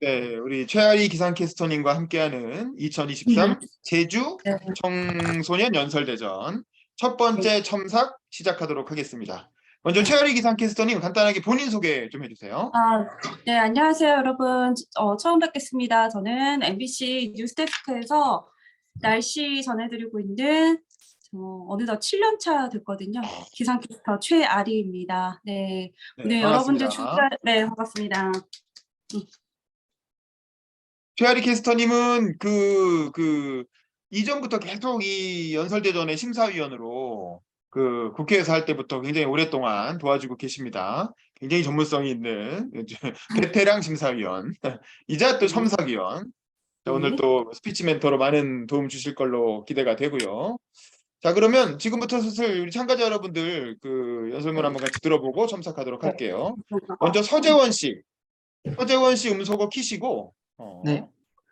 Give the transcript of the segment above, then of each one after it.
네, 우리 최아리 기상캐스터님과 함께하는 2023 네. 제주 네. 청소년 연설대전 첫 네. 번째 첨삭 시작하도록 하겠습니다. 먼저 최아리 기상캐스터님 간단하게 본인 소개 좀 해주세요. 네, 안녕하세요, 여러분. 처음 뵙겠습니다. 저는 MBC 뉴스데스크에서 날씨 전해드리고 있는 어느덧 7년 차 됐거든요. 기상캐스터 최아리입니다. 네, 네, 오늘 여러분들 반갑습니다. 네, 반갑습니다. 최아리 캐스터님은 이전부터 계속 이 연설대전의 심사위원으로 국회에서 할 때부터 굉장히 오랫동안 도와주고 계십니다. 굉장히 전문성이 있는 베테랑 심사위원, 이자 또 네, 첨삭위원. 자, 오늘 네, 또 스피치 멘토로 많은 도움 주실 걸로 기대가 되고요. 자, 그러면 지금부터 슬슬 우리 참가자 여러분들 연설문 한번 같이 들어보고 첨삭하도록 네. 할게요. 먼저 서재원 씨 음소거 키시고, 네,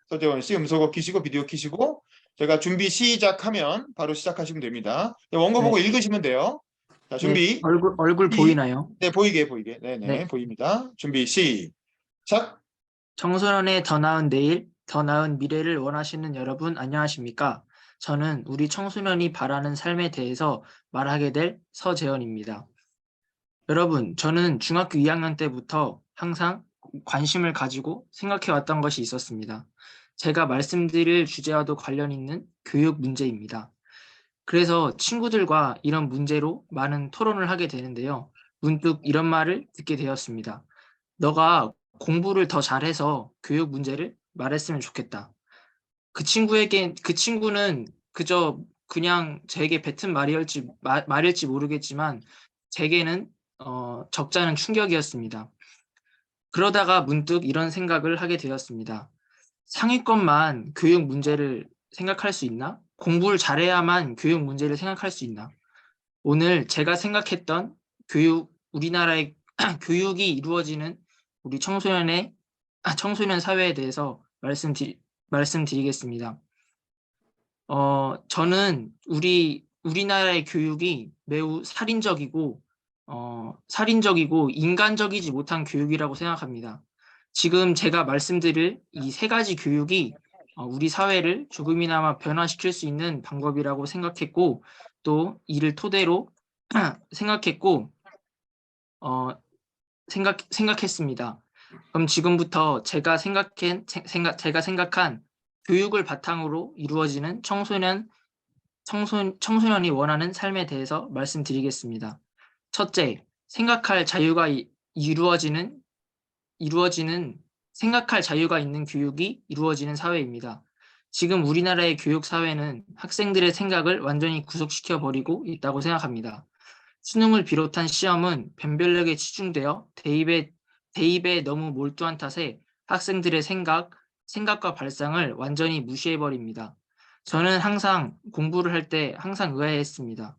서재원 씨 음소거 키시고 비디오 키시고 제가 준비 시작하면 바로 시작하시면 됩니다. 원고 보고 네, 읽으시면 돼요. 자, 네. 준비. 얼굴 보이나요? 네, 보이게. 네네, 네. 보입니다. 준비 시작. 청소년의 더 나은 내일, 더 나은 미래를 원하시는 여러분 안녕하십니까? 저는 우리 청소년이 바라는 삶에 대해서 말하게 될 서재현입니다. 여러분, 저는 중학교 2학년 때부터 항상 관심을 가지고 생각해 왔던 것이 있었습니다. 제가 말씀드릴 주제와도 관련 있는 교육 문제입니다. 그래서 친구들과 이런 문제로 많은 토론을 하게 되는데요. 문득 이런 말을 듣게 되었습니다. 너가 공부를 더 잘해서 교육 문제를 말했으면 좋겠다. 그 친구는 그저 그냥 제게 뱉은 말일지 모르겠지만 제게는 적잖은 충격이었습니다. 그러다가 문득 이런 생각을 하게 되었습니다. 상위권만 교육 문제를 생각할 수 있나? 공부를 잘해야만 교육 문제를 생각할 수 있나? 오늘 제가 생각했던 우리나라의 교육이 이루어지는 우리 청소년 사회에 대해서 말씀드리겠습니다. 저는 우리나라의 교육이 매우 살인적이고 인간적이지 못한 교육이라고 생각합니다. 지금 제가 말씀드릴 이 세 가지 교육이 우리 사회를 조금이나마 변화시킬 수 있는 방법이라고 생각했고, 또 이를 토대로 생각했고, 생각했습니다. 그럼 지금부터 제가 생각한 교육을 바탕으로 이루어지는 청소년이 원하는 삶에 대해서 말씀드리겠습니다. 첫째, 생각할 자유가 생각할 자유가 있는 교육이 이루어지는 사회입니다. 지금 우리나라의 교육 사회는 학생들의 생각을 완전히 구속시켜 버리고 있다고 생각합니다. 수능을 비롯한 시험은 변별력에 치중되어 대입에 너무 몰두한 탓에 학생들의 생각과 발상을 완전히 무시해 버립니다. 저는 항상 공부를 할 때 항상 의아해했습니다.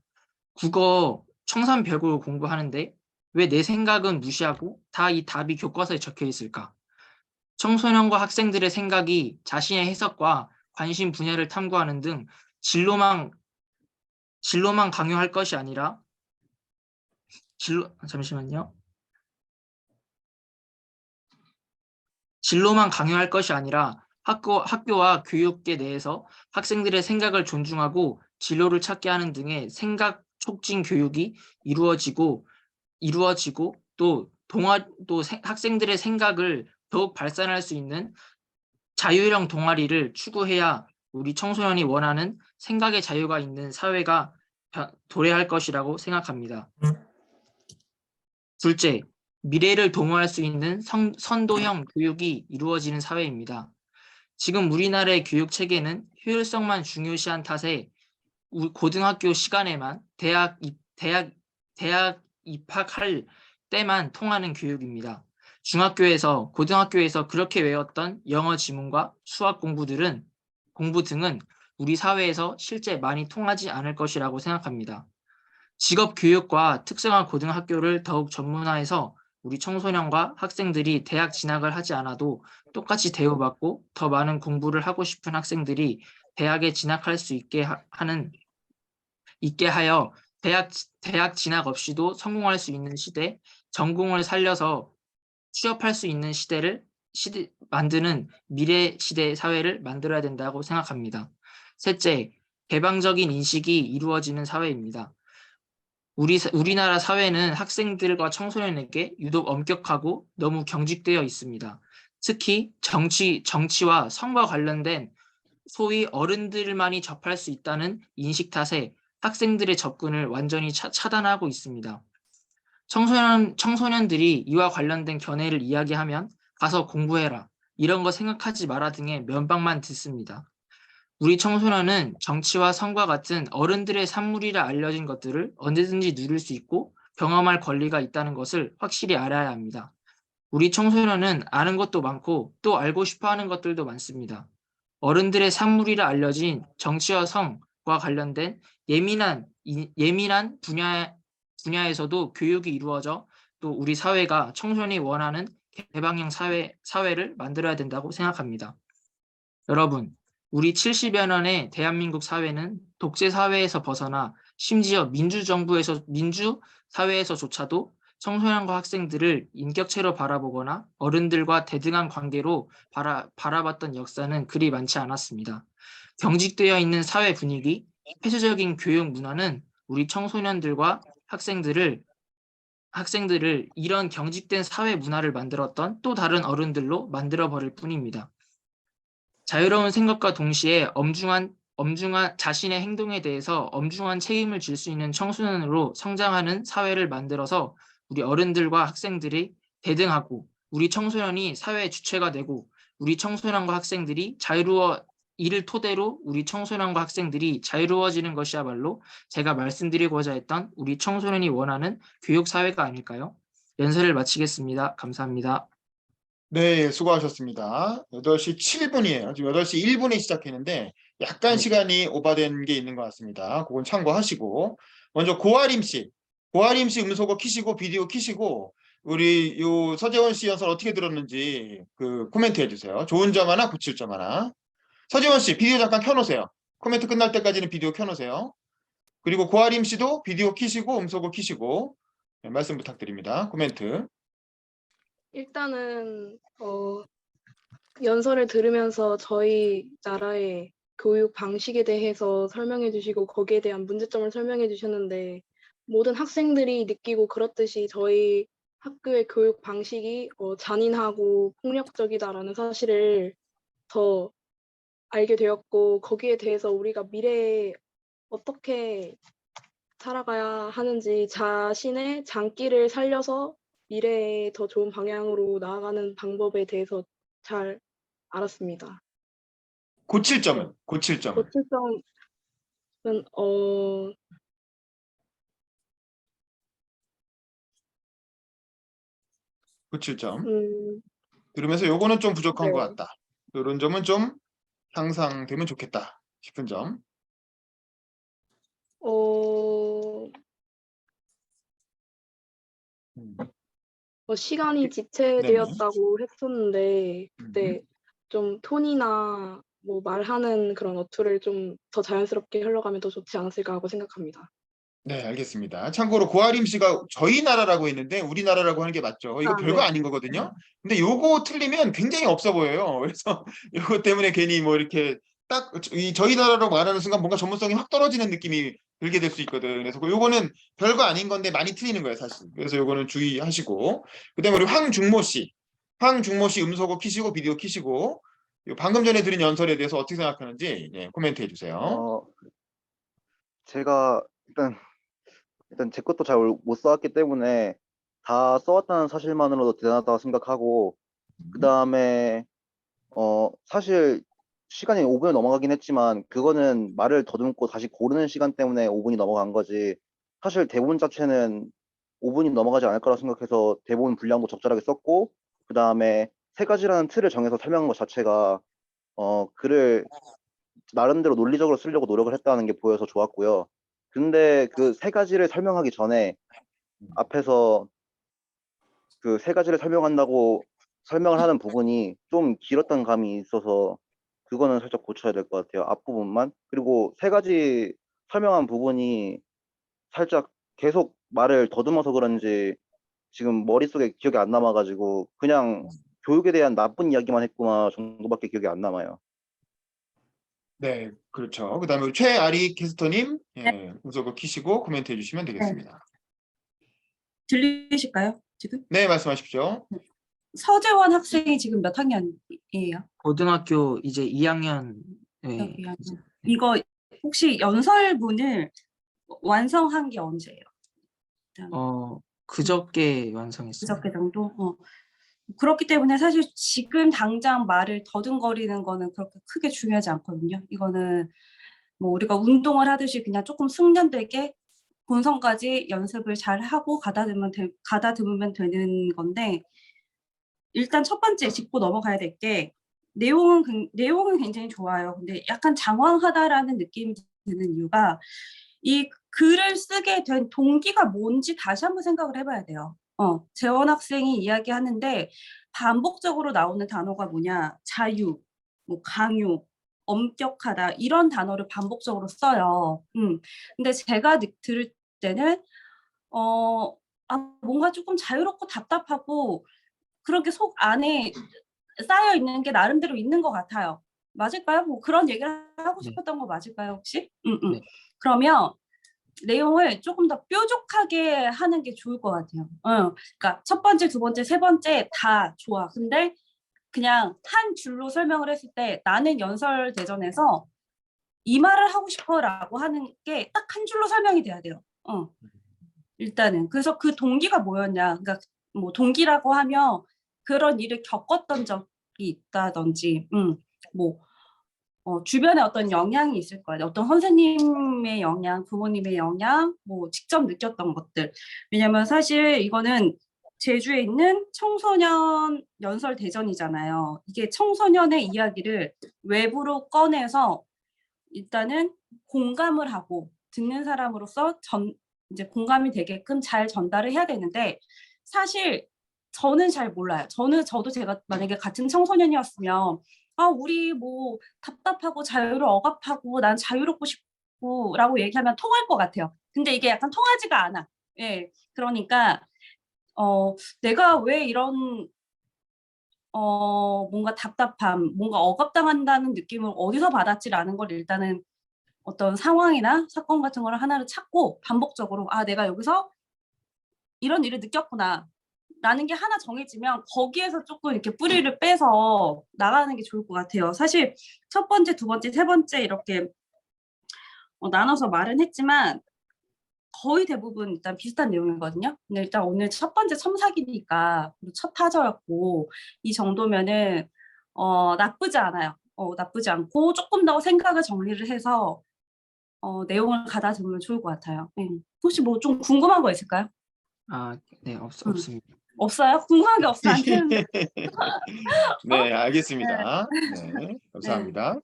국어 청산별국을 공부하는데 왜 내 생각은 무시하고 다 이 답이 교과서에 적혀 있을까? 청소년과 학생들의 생각이 자신의 해석과 관심 분야를 탐구하는 등 진로만 강요할 것이 아니라 잠시만요. 진로만 강요할 것이 아니라 학교와 교육계 내에서 학생들의 생각을 존중하고 진로를 찾게 하는 등의 생각 촉진 교육이 이루어지고 또 학생들의 생각을 더욱 발산할 수 있는 자유형 동아리를 추구해야 우리 청소년이 원하는 생각의 자유가 있는 사회가 도래할 것이라고 생각합니다. 둘째, 미래를 도모할 수 있는 선도형 교육이 이루어지는 사회입니다. 지금 우리나라의 교육 체계는 효율성만 중요시한 탓에 고등학교 시간에만 대학 입학할 때만 통하는 교육입니다. 고등학교에서 그렇게 외웠던 영어 지문과 수학 공부 등은 우리 사회에서 실제 많이 통하지 않을 것이라고 생각합니다. 직업교육과 특성화 고등학교를 더욱 전문화해서 우리 청소년과 학생들이 대학 진학을 하지 않아도 똑같이 대우받고 더 많은 공부를 하고 싶은 학생들이 대학에 진학할 수 있게 하여 대학 진학 없이도 성공할 수 있는 시대, 전공을 살려서 취업할 수 있는 시대를 만드는 미래 시대 사회를 만들어야 된다고 생각합니다. 셋째, 개방적인 인식이 이루어지는 사회입니다. 우리나라 사회는 학생들과 청소년에게 유독 엄격하고 너무 경직되어 있습니다. 특히 정치와 성과 관련된 소위 어른들만이 접할 수 있다는 인식 탓에 학생들의 접근을 완전히 차단하고 있습니다. 청소년들이 이와 관련된 견해를 이야기하면 가서 공부해라, 이런 거 생각하지 마라 등의 면박만 듣습니다. 우리 청소년은 정치와 성과 같은 어른들의 산물이라 알려진 것들을 언제든지 누릴 수 있고 경험할 권리가 있다는 것을 확실히 알아야 합니다. 우리 청소년은 아는 것도 많고 또 알고 싶어하는 것들도 많습니다. 어른들의 산물이라 알려진 정치와 성과 관련된 예민한 분야에서도 교육이 이루어져 또 우리 사회가 청소년이 원하는 개방형 사회를 만들어야 된다고 생각합니다. 여러분, 우리 70여 년의 대한민국 사회는 독재 사회에서 벗어나 심지어 민주 사회에서조차도 청소년과 학생들을 인격체로 바라보거나 어른들과 대등한 관계로 바라봤던 역사는 그리 많지 않았습니다. 경직되어 있는 사회 분위기, 폐쇄적인 교육 문화는 우리 청소년들과 학생들을 이런 경직된 사회 문화를 만들었던 또 다른 어른들로 만들어버릴 뿐입니다. 자유로운 생각과 동시에 자신의 행동에 대해서 엄중한 책임을 질 수 있는 청소년으로 성장하는 사회를 만들어서 우리 어른들과 학생들이 대등하고 우리 청소년이 사회의 주체가 되고 우리 청소년과 학생들이 이를 토대로 우리 청소년과 학생들이 자유로워지는 것이야말로 제가 말씀드리고자 했던 우리 청소년이 원하는 교육 사회가 아닐까요? 연설을 마치겠습니다. 감사합니다. 네, 수고하셨습니다. 8시 7분이에요. 지금 8시 1분에 시작했는데 약간 네. 시간이 오버된 게 있는 것 같습니다. 그건 참고하시고. 먼저 고아림 씨 음소거 키시고 비디오 키시고 우리 요 서재원 씨 연설 어떻게 들었는지 그 코멘트 해주세요. 좋은 점 하나, 고칠 점 하나. 서재원 씨 비디오 잠깐 켜놓으세요. 코멘트 끝날 때까지는 비디오 켜놓으세요. 그리고 고아림 씨도 비디오 키시고 음소거 키시고 네, 말씀 부탁드립니다. 코멘트. 일단은 연설을 들으면서 저희 나라의 교육 방식에 대해서 설명해 주시고 거기에 대한 문제점을 설명해 주셨는데 모든 학생들이 느끼고 그렇듯이 저희 학교의 교육 방식이 잔인하고 폭력적이다라는 사실을 더 알게 되었고 거기에 대해서 우리가 미래에 어떻게 살아가야 하는지 자신의 장기를 살려서 미래에 더 좋은 방향으로 나아가는 방법에 대해서 잘 알았습니다. 고칠 점은? 고칠 점은? 고칠 점은 고칠 점. 음, 들으면서 요거는 좀 부족한 네. 것 같다. 이런 점은 좀 향상되면 좋겠다 싶은 점. 음, 시간이 네네. 지체되었다고 했었는데 그때 좀 톤이나 뭐 말하는 그런 어투를 좀 더 자연스럽게 흘러가면 더 좋지 않았을까 하고 생각합니다. 네, 알겠습니다. 참고로 고아림 씨가 저희 나라라고 했는데 우리나라라고 하는 게 맞죠. 이거 별거 네. 아닌 거거든요. 근데 요거 틀리면 굉장히 없어 보여요. 그래서 요거 때문에 괜히 뭐 이렇게 딱 저희 나라라고 말하는 순간 뭔가 전문성이 확 떨어지는 느낌이 들게 될 수 있거든. 그래서 요거는 별거 아닌 건데 많이 틀리는 거예요, 사실. 그래서 요거는 주의하시고. 그다음에 우리 황중모 씨 음소거 키시고 비디오 키시고 요 방금 전에 들은 연설에 대해서 어떻게 생각하는지 코멘트 해주세요. 제가 일단 제 것도 잘 못 써왔기 때문에 다 써왔다는 사실만으로도 대단하다고 생각하고 그다음에 사실 시간이 5분이 넘어가긴 했지만 그거는 말을 더듬고 다시 고르는 시간 때문에 5분이 넘어간 거지 사실 대본 자체는 5분이 넘어가지 않을 거라고 생각해서 대본 분량도 적절하게 썼고 그다음에 3가지라는 틀을 정해서 설명한 것 자체가 글을 나름대로 논리적으로 쓰려고 노력을 했다는 게 보여서 좋았고요. 근데 그 3가지를 설명하기 전에 앞에서 그 3가지를 설명한다고 설명을 하는 부분이 좀 길었던 감이 있어서 그거는 살짝 고쳐야 될 것 같아요. 앞부분만. 그리고 3가지 설명한 부분이 살짝 계속 말을 더듬어서 그런지 지금 머릿속에 기억이 안 남아가지고 그냥 교육에 대한 나쁜 이야기만 했구나 정도밖에 기억이 안 남아요. 네, 그렇죠. 그다음에 우리 최아리 캐스터님, 예, 우석을 키시고 코멘트 해주시면 되겠습니다. 들리실까요? 지금? 네, 말씀하십시오. 서재원 학생이 지금 몇 학년이에요? 고등학교 이제 2학년. 여기 학년. 이거 혹시 연설문을 완성한 게 언제예요? 그저께 완성했어요. 그저께 정도? 그렇기 때문에 사실 지금 당장 말을 더듬거리는 거는 그렇게 크게 중요하지 않거든요. 이거는 뭐 우리가 운동을 하듯이 그냥 조금 숙련되게 본선까지 연습을 잘 하고 가다듬으면 되는 건데, 일단 첫 번째 짚고 넘어가야 될 게 내용은 굉장히 좋아요. 근데 약간 장황하다라는 느낌이 드는 이유가 이 글을 쓰게 된 동기가 뭔지 다시 한번 생각을 해봐야 돼요. 재원 학생이 이야기하는데 반복적으로 나오는 단어가 뭐냐? 자유, 뭐 강요, 엄격하다 이런 단어를 반복적으로 써요. 근데 제가 들을 때는 뭔가 조금 자유롭고 답답하고 그렇게 속 안에 쌓여 있는 게 나름대로 있는 것 같아요. 맞을까요? 뭐 그런 얘기를 하고 네. 싶었던 거 맞을까요, 혹시? 네. 그러면 내용을 조금 더 뾰족하게 하는 게 좋을 것 같아요. 그러니까 첫 번째, 두 번째, 세 번째 다 좋아. 근데 그냥 한 줄로 설명을 했을 때 나는 연설 대전에서 이 말을 하고 싶어라고 하는 게 딱 한 줄로 설명이 돼야 돼요. 일단은 그래서 그 동기가 뭐였냐? 그러니까 뭐 동기라고 하면 그런 일을 겪었던 적이 있다든지, 뭐 주변에 어떤 영향이 있을 거예요. 어떤 선생님의 영향, 부모님의 영향, 뭐 직접 느꼈던 것들. 왜냐면 사실 이거는 제주에 있는 청소년 연설 대전이잖아요. 이게 청소년의 이야기를 외부로 꺼내서 일단은 공감을 하고 듣는 사람으로서 이제 공감이 되게끔 잘 전달을 해야 되는데 사실 저는 잘 몰라요. 저도 제가 만약에 같은 청소년이었으면 우리 뭐 답답하고 자유를 억압하고 난 자유롭고 싶고 라고 얘기하면 통할 것 같아요. 근데 이게 약간 통하지가 않아. 예. 그러니까 내가 왜 이런 뭔가 답답함, 뭔가 억압당한다는 느낌을 어디서 받았지라는 걸 일단은 어떤 상황이나 사건 같은 걸 하나를 찾고 반복적으로 내가 여기서 이런 일을 느꼈구나 라는 게 하나 정해지면 거기에서 조금 이렇게 뿌리를 빼서 나가는 게 좋을 것 같아요. 사실 첫 번째, 두 번째, 세 번째 이렇게 나눠서 말은 했지만 거의 대부분 일단 비슷한 내용이거든요. 근데 일단 오늘 첫 번째 첨삭이니까 첫 타저였고 이 정도면은 나쁘지 않아요. 나쁘지 않고 조금 더 생각을 정리를 해서 내용을 가다듬으면 좋을 것 같아요. 혹시 뭐 좀 궁금한 거 있을까요? 네, 없습니다. 없어요? 궁금한 게 없으면 안 되는데. 네, 알겠습니다. 네, 감사합니다.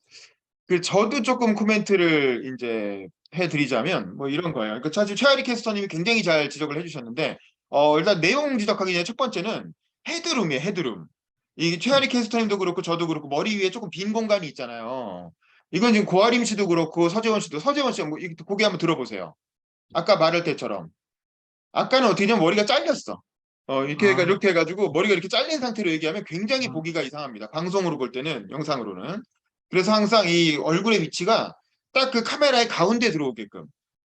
저도 조금 코멘트를 이제 해드리자면 뭐 이런 거예요. 그러니까 사실 최아리 캐스터님이 굉장히 잘 지적을 해주셨는데 일단 내용 지적하기 전에 첫 번째는 헤드룸이에요. 헤드룸. 이 최아리 캐스터님도 그렇고 저도 그렇고 머리 위에 조금 빈 공간이 있잖아요. 이건 지금 고아림 씨도 그렇고 서재원 씨도 서재원 씨 뭐 고개 한번 들어보세요. 아까 말할 때처럼 아까는 어떻게 냐면 머리가 잘렸어. 이렇게 해가지고 머리가 이렇게 잘린 상태로 얘기하면 굉장히 보기가 이상합니다. 방송으로 볼 때는, 영상으로는. 그래서 항상 이 얼굴의 위치가 딱 그 카메라의 가운데 들어오게끔.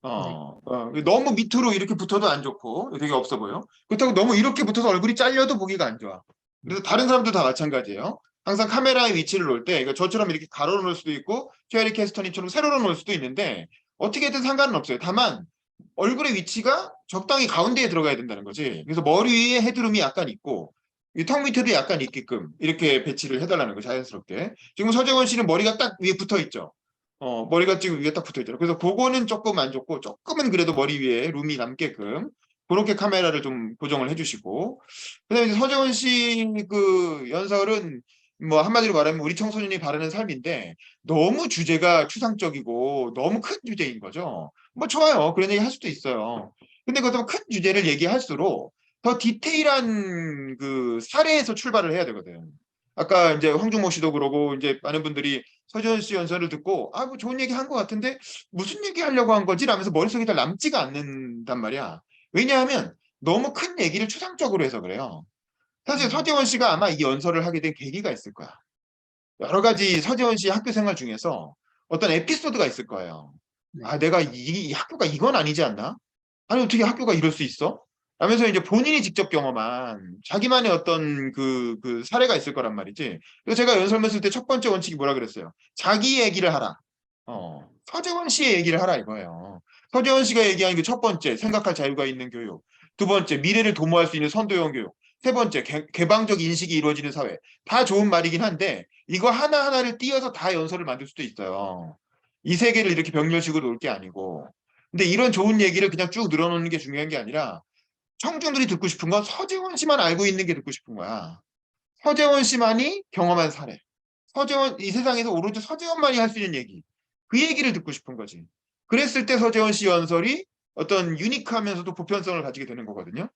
너무 밑으로 이렇게 붙어도 안 좋고 되게 없어 보여. 그렇다고 너무 이렇게 붙어서 얼굴이 잘려도 보기가 안 좋아. 그래서 다른 사람도 다 마찬가지예요. 항상 카메라의 위치를 놓을 때, 저처럼 이렇게 가로로 놓을 수도 있고, 최아리 캐스터님처럼 세로로 놓을 수도 있는데, 어떻게든 상관은 없어요. 다만, 얼굴의 위치가 적당히 가운데에 들어가야 된다는 거지. 그래서 머리 위에 헤드룸이 약간 있고 이 턱 밑에도 약간 있게끔 이렇게 배치를 해달라는 거 자연스럽게. 지금 서재원 씨는 머리가 딱 위에 붙어 있죠. 머리가 지금 위에 딱 붙어 있잖아요. 그래서 그거는 조금 안 좋고 조금은 그래도 머리 위에 룸이 남게끔 그렇게 카메라를 좀 고정을 해주시고. 그다음에 이제 서재원 씨 그 연설은 뭐 한마디로 말하면 우리 청소년이 바라는 삶인데 너무 주제가 추상적이고 너무 큰 주제인 거죠. 뭐 좋아요. 그런 얘기 할 수도 있어요. 근데 그것도 큰 주제를 얘기할수록 더 디테일한 그 사례에서 출발을 해야 되거든. 아까 이제 황중모 씨도 그러고 이제 많은 분들이 서지원 씨 연설을 듣고 뭐 좋은 얘기 한 것 같은데 무슨 얘기 하려고 한 거지? 라면서 머릿속에 잘 남지가 않는단 말이야. 왜냐하면 너무 큰 얘기를 추상적으로 해서 그래요. 사실 서재원 씨가 아마 이 연설을 하게 된 계기가 있을 거야. 여러 가지 서재원 씨의 학교 생활 중에서 어떤 에피소드가 있을 거예요. 네. 아, 내가 이 학교가 이건 아니지 않나? 아니, 어떻게 학교가 이럴 수 있어? 하면서 이제 본인이 직접 경험한 자기만의 어떤 그 사례가 있을 거란 말이지. 그래서 제가 연설문 쓸 때 첫 번째 원칙이 뭐라 그랬어요? 자기 얘기를 하라. 서재원 씨의 얘기를 하라 이거예요. 서재원 씨가 얘기한 그 첫 번째, 생각할 자유가 있는 교육. 두 번째, 미래를 도모할 수 있는 선도형 교육. 세 번째, 개방적 인식이 이루어지는 사회. 다 좋은 말이긴 한데 이거 하나하나를 띄어서 다 연설을 만들 수도 있어요. 이 세 개를 이렇게 병렬식으로 놓을 게 아니고. 근데 이런 좋은 얘기를 그냥 쭉 늘어놓는 게 중요한 게 아니라 청중들이 듣고 싶은 건 서재원 씨만 알고 있는 게 듣고 싶은 거야. 서재원 씨만이 경험한 사례. 서재원, 이 세상에서 오로지 서재원만이 할 수 있는 얘기. 그 얘기를 듣고 싶은 거지. 그랬을 때 서재원 씨 연설이 어떤 유니크하면서도 보편성을 가지게 되는 거거든요.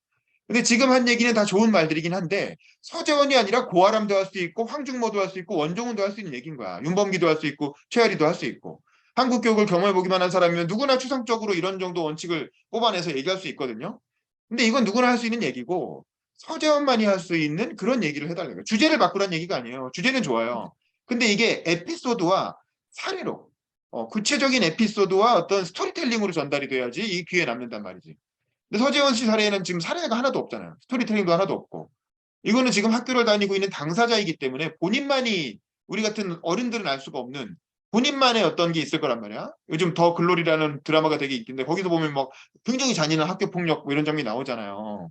근데 지금 한 얘기는 다 좋은 말들이긴 한데 서재원이 아니라 고아람도 할 수 있고 황중모도 할 수 있고 원종훈도 할 수 있는 얘기인 거야. 윤범기도 할 수 있고 최아리도 할 수 있고. 한국 교육을 경험해보기만 한 사람이면 누구나 추상적으로 이런 정도 원칙을 뽑아내서 얘기할 수 있거든요. 근데 이건 누구나 할 수 있는 얘기고 서재원만이 할 수 있는 그런 얘기를 해달라는 거예요. 주제를 바꾸라는 얘기가 아니에요. 주제는 좋아요. 근데 이게 에피소드와 사례로 구체적인 에피소드와 어떤 스토리텔링으로 전달이 돼야지 이 귀에 남는단 말이지. 근데 서재원 씨 사례에는 지금 사례가 하나도 없잖아요. 스토리텔링도 하나도 없고. 이거는 지금 학교를 다니고 있는 당사자이기 때문에 본인만이 우리 같은 어른들은 알 수가 없는 본인만의 어떤 게 있을 거란 말이야. 요즘 더 글로리라는 드라마가 되게 있긴데 거기서 보면 막 굉장히 잔인한 학교 폭력 뭐 이런 장면이 나오잖아요.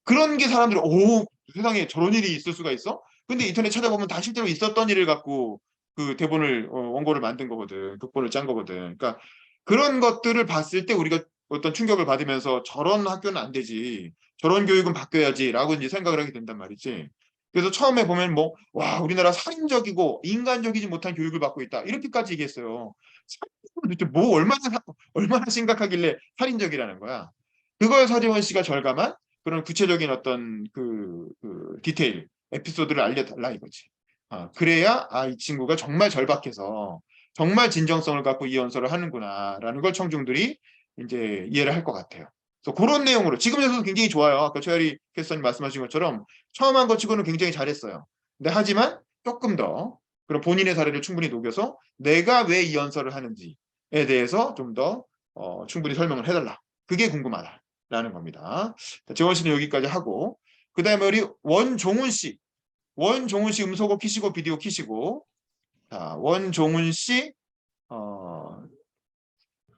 그런 게 사람들이 오 세상에 저런 일이 있을 수가 있어? 근데 인터넷 찾아보면 다 실제로 있었던 일을 갖고 그 대본을 원고를 만든 거거든. 극본을 짠 거거든. 그러니까 그런 것들을 봤을 때 우리가 어떤 충격을 받으면서 저런 학교는 안 되지. 저런 교육은 바뀌어야지라고 이제 생각을 하게 된단 말이지. 그래서 처음에 보면 뭐, 와, 우리나라 살인적이고 인간적이지 못한 교육을 받고 있다. 이렇게까지 얘기했어요. 도대체 뭐 얼마나 심각하길래 살인적이라는 거야. 그걸 서재원 씨가 절감한 그런 구체적인 어떤 그 디테일, 에피소드를 알려달라 이거지. 그래야 이 친구가 정말 절박해서 정말 진정성을 갖고 이 연설을 하는구나라는 걸 청중들이 이제 이해를 할 것 같아요. 그래서 그런 내용으로 지금 연설도 굉장히 좋아요. 아까 최아리 캐스터님 말씀하신 것처럼 처음 한 것 치고는 굉장히 잘했어요. 근데 하지만 조금 더 그런 본인의 사례를 충분히 녹여서 내가 왜 이 연설을 하는지에 대해서 좀 더 충분히 설명을 해달라. 그게 궁금하다라는 겁니다. 재원 씨는 여기까지 하고 그 다음에 우리 원종훈 씨 음소거 키시고 비디오 키시고 자 원종훈 씨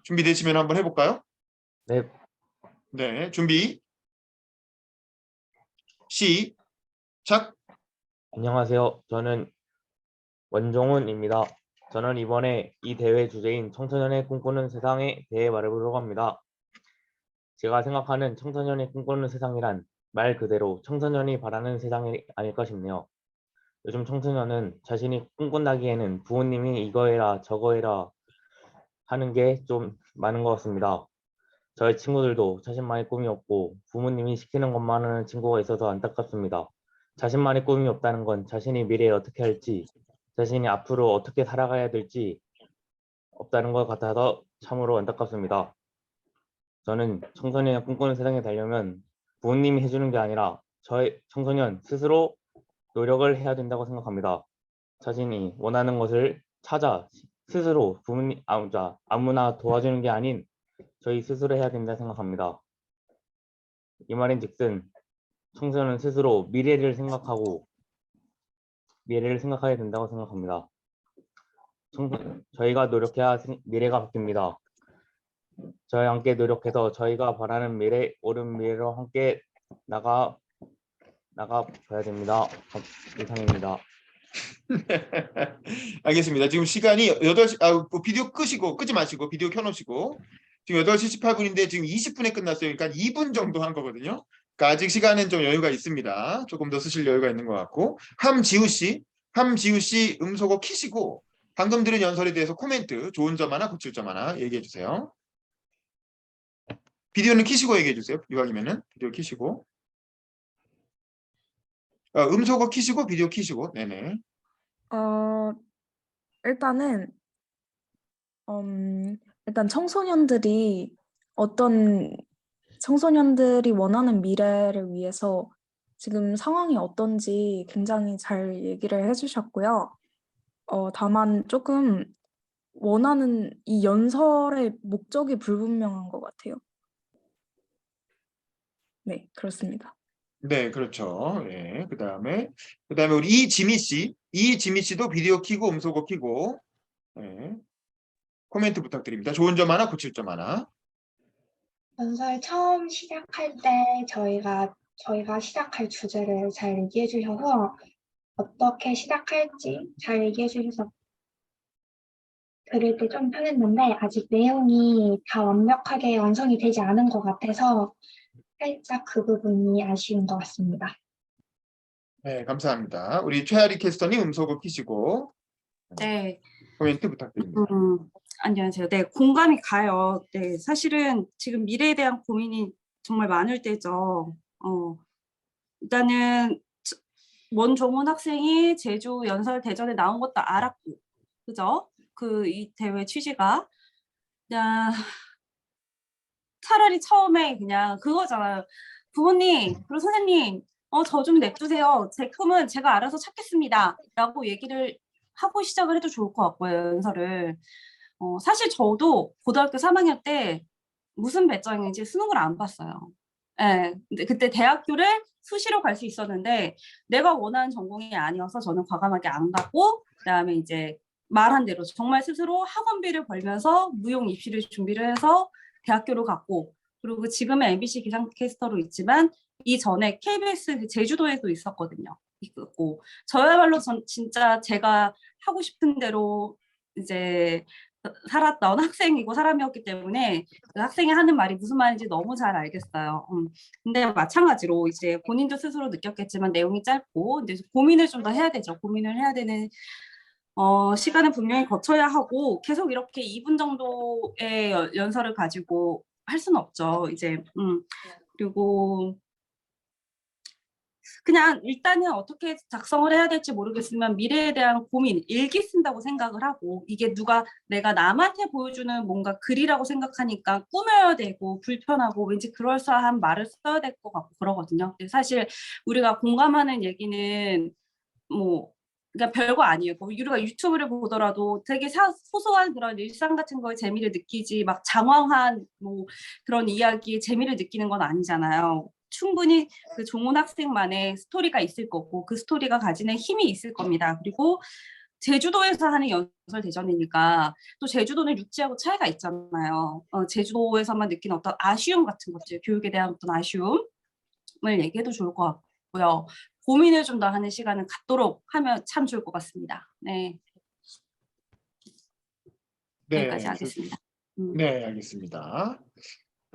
준비되시면 한번 해볼까요? 네, 네, 준비 시작. 안녕하세요. 저는 원종훈입니다. 저는 이번에 이 대회 주제인 청소년의 꿈꾸는 세상에 대해 말해보려고 합니다. 제가 생각하는 청소년이 꿈꾸는 세상이란 말 그대로 청소년이 바라는 세상이 아닐까 싶네요. 요즘 청소년은 자신이 꿈꾼다기에는 부모님이 이거 해라 저거 해라 하는 게 좀 많은 것 같습니다. 저의 친구들도 자신만의 꿈이 없고 부모님이 시키는 것만 하는 친구가 있어서 안타깝습니다. 자신만의 꿈이 없다는 건 자신이 미래에 어떻게 할지, 자신이 앞으로 어떻게 살아가야 될지 없다는 것 같아서 참으로 안타깝습니다. 저는 청소년이 꿈꾸는 세상에 가려면 부모님이 해주는 게 아니라 저의 청소년 스스로 노력을 해야 된다고 생각합니다. 자신이 원하는 것을 찾아 스스로 부모님, 아무나 도와주는 게 아닌 저희 스스로 해야 된다 생각합니다. 이 말인즉슨 청소년은 스스로 미래를 생각해야 된다고 생각합니다. 저희가 노력해야 미래가 바뀝니다. 저희 함께 노력해서 저희가 바라는 미래, 옳은 미래로 함께 나가 봐야 됩니다. 이상입니다. 알겠습니다. 지금 시간이 8시, 비디오 끄지 마시고, 비디오 켜놓으시고, 지금 8시 18분인데 지금 20분에 끝났어요. 그러니까 2분 정도 한 거거든요. 그러니까 아직 시간은 좀 여유가 있습니다. 조금 더 쓰실 여유가 있는 것 같고, 함지우 씨 음소거 키시고, 방금 들은 연설에 대해서 코멘트, 좋은 점 하나, 고칠 점 하나 얘기해 주세요. 비디오는 키시고 얘기해 주세요. 이왕이면은 비디오 키시고. 음소거 키시고, 비디오 키시고, 네네. 일단은 일단 청소년들이 원하는 미래를 위해서 지금 상황이 어떤지 굉장히 잘 얘기를 해주셨고요. 다만 조금 원하는 이 연설의 목적이 불분명한 것 같아요. 네, 그렇습니다. 네, 그렇죠. 예. 그다음에 우리 이지미 씨도 비디오 켜고 음소거 켜고 예. 코멘트 부탁드립니다. 좋은 점 하나, 고칠 점 하나. 연설 처음 시작할 때 저희가 시작할 주제를 잘 얘기해 주셔서 어떻게 시작할지 잘 얘기해 주셔서 들을 때 좀 편했는데 아직 내용이 다 완벽하게 완성이 되지 않은 것 같아서 살짝 그 부분이 아쉬운 것 같습니다. 네, 감사합니다. 우리 최아리 캐스터님 음소거 켜시고 네. 코멘트 부탁드립니다. 안녕하세요. 네, 공감이 가요. 네, 사실은 지금 미래에 대한 고민이 정말 많을 때죠. 일단은 원종훈 학생이 제주 연설 대전에 나온 것도 알았고, 그죠? 이 대회 취지가 그냥 차라리 처음에 그냥 그거잖아요. 부모님, 그리고 선생님, 저 좀 냅두세요. 제 꿈은 제가 알아서 찾겠습니다. 라고 얘기를 하고 시작을 해도 좋을 것 같고요, 연설을. 사실 저도 고등학교 3학년 때 무슨 배짱인지 수능을 안 봤어요. 예, 근데 그때 대학교를 수시로 갈 수 있었는데 내가 원하는 전공이 아니어서 저는 과감하게 안 가고 그다음에 이제 말한 대로 정말 스스로 학원비를 벌면서 무용 입시를 준비를 해서 대학교로 갔고 그리고 지금은 MBC 기상캐스터로 있지만 이전에 KBS 그 제주도에도 있었거든요. 있고 저야말로 진짜 제가 하고 싶은 대로 이제 살았던 학생이고 사람이었기 때문에 그 학생이 하는 말이 무슨 말인지 너무 잘 알겠어요. 근데 마찬가지로 이제 본인도 스스로 느꼈겠지만 내용이 짧고 이제 고민을 좀 더 해야 되죠. 고민을 해야 되는 시간은 분명히 거쳐야 하고 계속 이렇게 2분 정도의 연설을 가지고 할 수는 없죠. 이제 그리고 그냥 일단은 어떻게 작성을 해야 될지 모르겠으면 미래에 대한 고민, 일기 쓴다고 생각을 하고 이게 내가 남한테 보여주는 뭔가 글이라고 생각하니까 꾸며야 되고 불편하고 왠지 그럴싸한 말을 써야 될 것 같고 그러거든요. 근데 사실 우리가 공감하는 얘기는 뭐 그러니까 별거 아니에요. 우리가 유튜브를 보더라도 되게 소소한 그런 일상 같은 거에 재미를 느끼지 막 장황한 뭐 그런 이야기에 재미를 느끼는 건 아니잖아요. 충분히 그 종훈 학생만의 스토리가 있을 거고 그 스토리가 가지는 힘이 있을 겁니다. 그리고 제주도에서 하는 연설 대전이니까 또 제주도는 육지하고 차이가 있잖아요. 제주도에서만 느끼는 어떤 아쉬움 같은 것들, 교육에 대한 어떤 아쉬움을 얘기해도 좋을 것 같고요. 고민을 좀 더 하는 시간을 갖도록 하면 참 좋을 것 같습니다. 네. 네, 여기까지 하겠습니다. 네, 알겠습니다.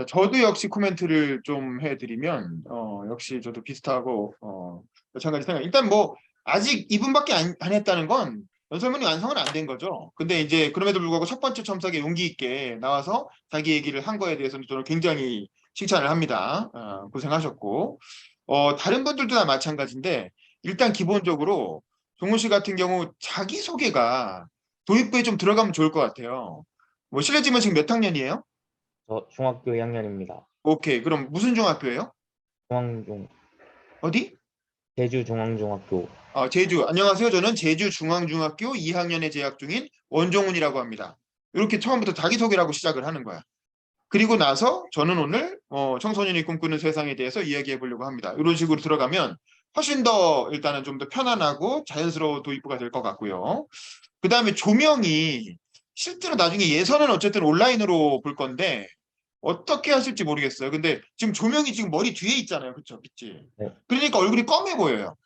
저도 역시 코멘트를 좀 해드리면 역시 저도 비슷하고 마찬가지 생각. 일단 뭐 아직 2분밖에 안 했다는 건 연설문이 완성은 안 된 거죠. 근데 이제 그럼에도 불구하고 첫 번째 첨삭에 용기 있게 나와서 자기 얘기를 한 거에 대해서는 저는 굉장히 칭찬을 합니다. 고생하셨고 다른 분들도 다 마찬가지인데 일단 기본적으로 종훈 씨 같은 경우 자기소개가 도입부에 좀 들어가면 좋을 것 같아요. 뭐 실례지만 지금 몇 학년이에요? 저 중학교 2학년입니다. 오케이. 그럼 무슨 중학교예요? 중앙중 어디? 제주 중앙중학교. 제주. 안녕하세요. 저는 제주중앙중학교 2학년에 재학 중인 원종훈이라고 합니다. 이렇게 처음부터 자기소개를 하고 시작을 하는 거야. 그리고 나서 저는 오늘 청소년이 꿈꾸는 세상에 대해서 이야기해 보려고 합니다. 이런 식으로 들어가면 훨씬 더 일단은 좀 더 편안하고 자연스러운 도입부가 될 것 같고요. 그 다음에 조명이 실제로 나중에 예선은 어쨌든 온라인으로 볼 건데 어떻게 하실지 모르겠어요. 근데 지금 조명이 지금 머리 뒤에 있잖아요. 그렇죠? 빛이. 네. 그러니까 얼굴이 검해 보여요.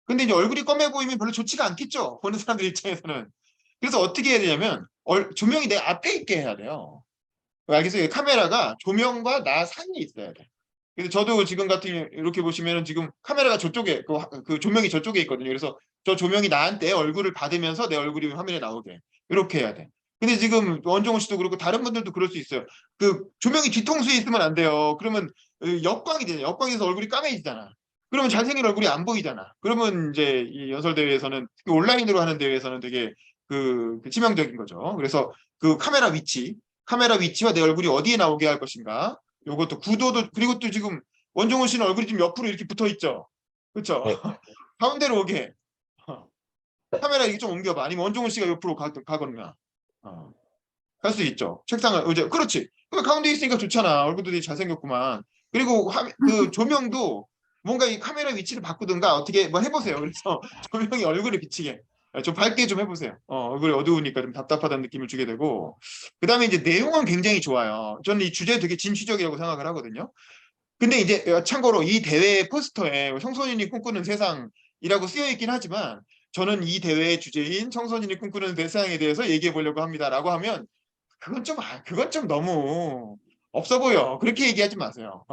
근데 이제 얼굴이 검해 보이면 별로 좋지가 않겠죠. 보는 사람들 입장에서는. 그래서 어떻게 해야 되냐면 조명이 내 앞에 있게 해야 돼요. 알겠어요? 카메라가 조명과 나 사이에 있어야 돼. 그래서 저도 지금 같은 이렇게 보시면은 지금 카메라가 저쪽에 그 조명이 저쪽에 있거든요. 그래서 저 조명이 나한테 얼굴을 받으면서 내 얼굴이 화면에 나오게 이렇게 해야 돼. 근데 지금 원종훈 씨도 그렇고 다른 분들도 그럴 수 있어요. 그 조명이 뒤통수에 있으면 안 돼요. 그러면 역광이 되잖아. 역광에서 얼굴이 까매지잖아. 그러면 잘생긴 얼굴이 안 보이잖아. 그러면 이제 이 연설 대회에서는 온라인으로 하는 대회에서는 되게 그 치명적인 거죠. 그래서 그 카메라 위치와 내 얼굴이 어디에 나오게 할 것인가. 요것도 구도도 그리고 또 지금 원종훈 씨는 얼굴이 좀 옆으로 이렇게 붙어 있죠. 그렇죠? 네. 가운데로 오게. 카메라 이게 좀 옮겨봐. 아니면 원종훈 씨가 옆으로 가거나. 갈 수 있죠. 책상을 이제 그렇지. 그 가운데 있으니까 좋잖아. 얼굴도 되게 잘생겼구만. 그리고 그 조명도 뭔가 이 카메라 위치를 바꾸든가 어떻게 뭐 해보세요. 그래서 조명이 얼굴에 비치게 좀 밝게 좀 해보세요. 얼굴이 어두우니까 좀 답답하다는 느낌을 주게 되고. 그다음에 이제 내용은 굉장히 좋아요. 저는 이 주제 되게 진취적이라고 생각을 하거든요. 근데 이제 참고로 이 대회 포스터에 청소년이 꿈꾸는 세상이라고 쓰여 있긴 하지만 저는 이 대회의 주제인 청소년이 꿈꾸는 세상에 대해서 얘기해 보려고 합니다라고 하면 그건 좀 너무 없어 보여. 그렇게 얘기하지 마세요.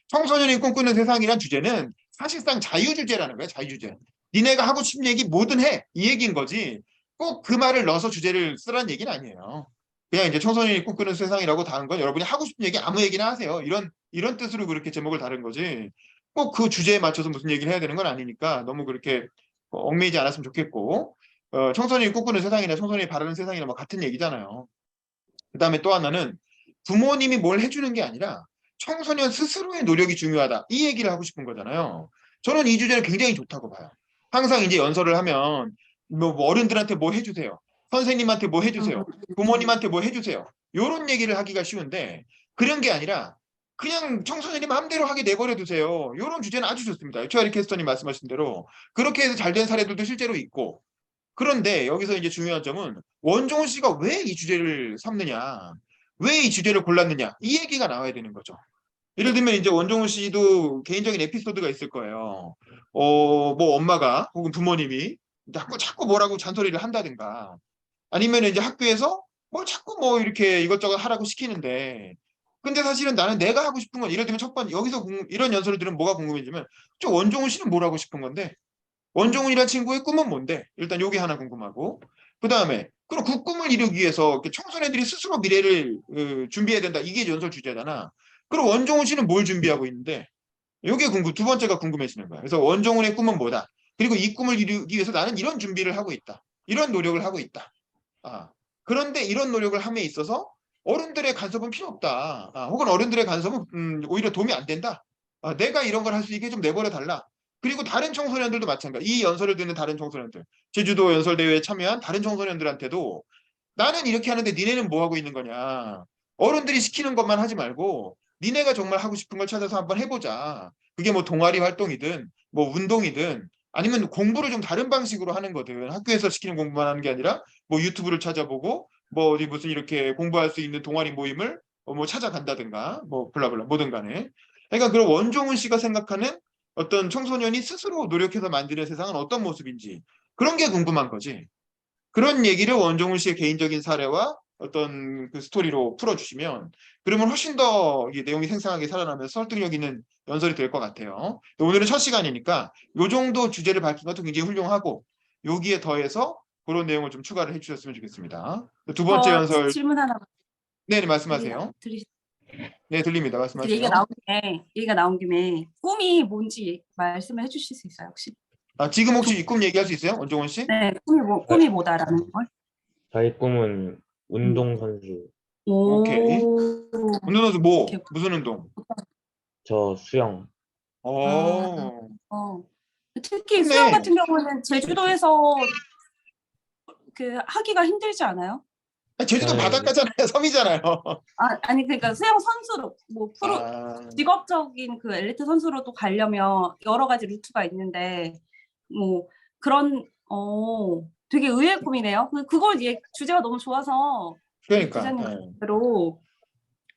청소년이 꿈꾸는 세상이란 주제는 사실상 자유주제라는 거예요. 자유주제. 니네가 하고 싶은 얘기 뭐든 해. 이 얘기인 거지. 꼭 그 말을 넣어서 주제를 쓰라는 얘기는 아니에요. 그냥 이제 청소년이 꿈꾸는 세상이라고 다른 건 여러분이 하고 싶은 얘기 아무 얘기나 하세요. 이런 뜻으로 그렇게 제목을 다른 거지. 꼭 그 주제에 맞춰서 무슨 얘기를 해야 되는 건 아니니까 너무 그렇게 얽매이지 않았으면 좋겠고 청소년이 꿈꾸는 세상이나 청소년이 바라는 세상이나 뭐 같은 얘기잖아요. 그다음에 또 하나는 부모님이 뭘 해주는 게 아니라 청소년 스스로의 노력이 중요하다. 이 얘기를 하고 싶은 거잖아요. 저는 이 주제는 굉장히 좋다고 봐요. 항상 이제 연설을 하면 뭐 어른들한테 뭐 해주세요. 선생님한테 뭐 해주세요. 부모님한테 뭐 해주세요. 이런 얘기를 하기가 쉬운데 그런 게 아니라 그냥 청소년이 마음대로 하게 내버려 두세요. 이런 주제는 아주 좋습니다. 최아리 캐스터님 말씀하신 대로 그렇게 해서 잘 된 사례들도 실제로 있고 그런데 여기서 이제 중요한 점은 원종훈 씨가 왜 이 주제를 삼느냐, 왜 이 주제를 골랐느냐 이 얘기가 나와야 되는 거죠. 예를 들면 이제 원종훈 씨도 개인적인 에피소드가 있을 거예요. 뭐 엄마가 혹은 부모님이 자꾸 뭐라고 잔소리를 한다든가 아니면 이제 학교에서 뭐 자꾸 뭐 이렇게 이것저것 하라고 시키는데 근데 사실은 나는 내가 하고 싶은 건 예를 들면 첫 번째 여기서 이런 연설을 들으면 뭐가 궁금해지면 저 원종훈 씨는 뭘 하고 싶은 건데 원종훈이라는 친구의 꿈은 뭔데? 일단 요게 하나 궁금하고 그 다음에 그럼 그 꿈을 이루기 위해서 청소년들이 스스로 미래를 준비해야 된다. 이게 연설 주제잖아. 그럼 원종훈 씨는 뭘 준비하고 있는데? 요게 두 번째가 궁금해지는 거야. 그래서 원종훈의 꿈은 뭐다? 그리고 이 꿈을 이루기 위해서 나는 이런 준비를 하고 있다. 이런 노력을 하고 있다. 그런데 이런 노력을 함에 있어서 어른들의 간섭은 필요 없다. 혹은 어른들의 간섭은 오히려 도움이 안 된다. 내가 이런 걸 할 수 있게 좀 내버려 달라. 그리고 다른 청소년들도 마찬가지. 이 연설을 듣는 다른 청소년들, 제주도 연설대회에 참여한 다른 청소년들한테도 나는 이렇게 하는데 니네는 뭐 하고 있는 거냐. 어른들이 시키는 것만 하지 말고 니네가 정말 하고 싶은 걸 찾아서 한번 해보자. 그게 뭐 동아리 활동이든 뭐 운동이든 아니면 공부를 좀 다른 방식으로 하는 거든 학교에서 시키는 공부만 하는 게 아니라 뭐 유튜브를 찾아보고 뭐 어디 무슨 이렇게 공부할 수 있는 동아리 모임을 뭐 찾아간다든가 뭐 블라블라 뭐든 간에 그러니까 그런 원종훈 씨가 생각하는 어떤 청소년이 스스로 노력해서 만드는 세상은 어떤 모습인지 그런 게 궁금한 거지. 그런 얘기를 원종훈 씨의 개인적인 사례와 어떤 그 스토리로 풀어주시면 그러면 훨씬 더 이 내용이 생생하게 살아나면서 설득력 있는 연설이 될 것 같아요. 오늘은 첫 시간이니까 이 정도 주제를 밝힌 것도 굉장히 훌륭하고 여기에 더해서 그런 내용을 좀 추가를 해주셨으면 좋겠습니다. 두 번째 연설 질문 하나 네 말씀하세요. 네 들립니다. 말씀하세요. 얘기가 나온 김에 꿈이 뭔지 말씀을 해주실 수 있어요 혹시? 지금 혹시 이 꿈 얘기할 수 있어요? 원종훈 씨? 네, 꿈이 뭐다라는 걸? 저희 꿈은 운동선수. 오케이. 운동선수 뭐? 오케이. 무슨 운동? 저 수영. 특히 좋네. 수영 같은 경우는 제주도에서 그 하기가 힘들지 않아요? 제주도 바닷가잖아요. 섬이잖아요. 아니 그러니까 수영 선수로 뭐 프로 직업적인 그 엘리트 선수로도 가려면 여러 가지 루트가 있는데 뭐 그런 되게 의외의 꿈이네요. 그걸 주제가 너무 좋아서 그러니까. 기자님대로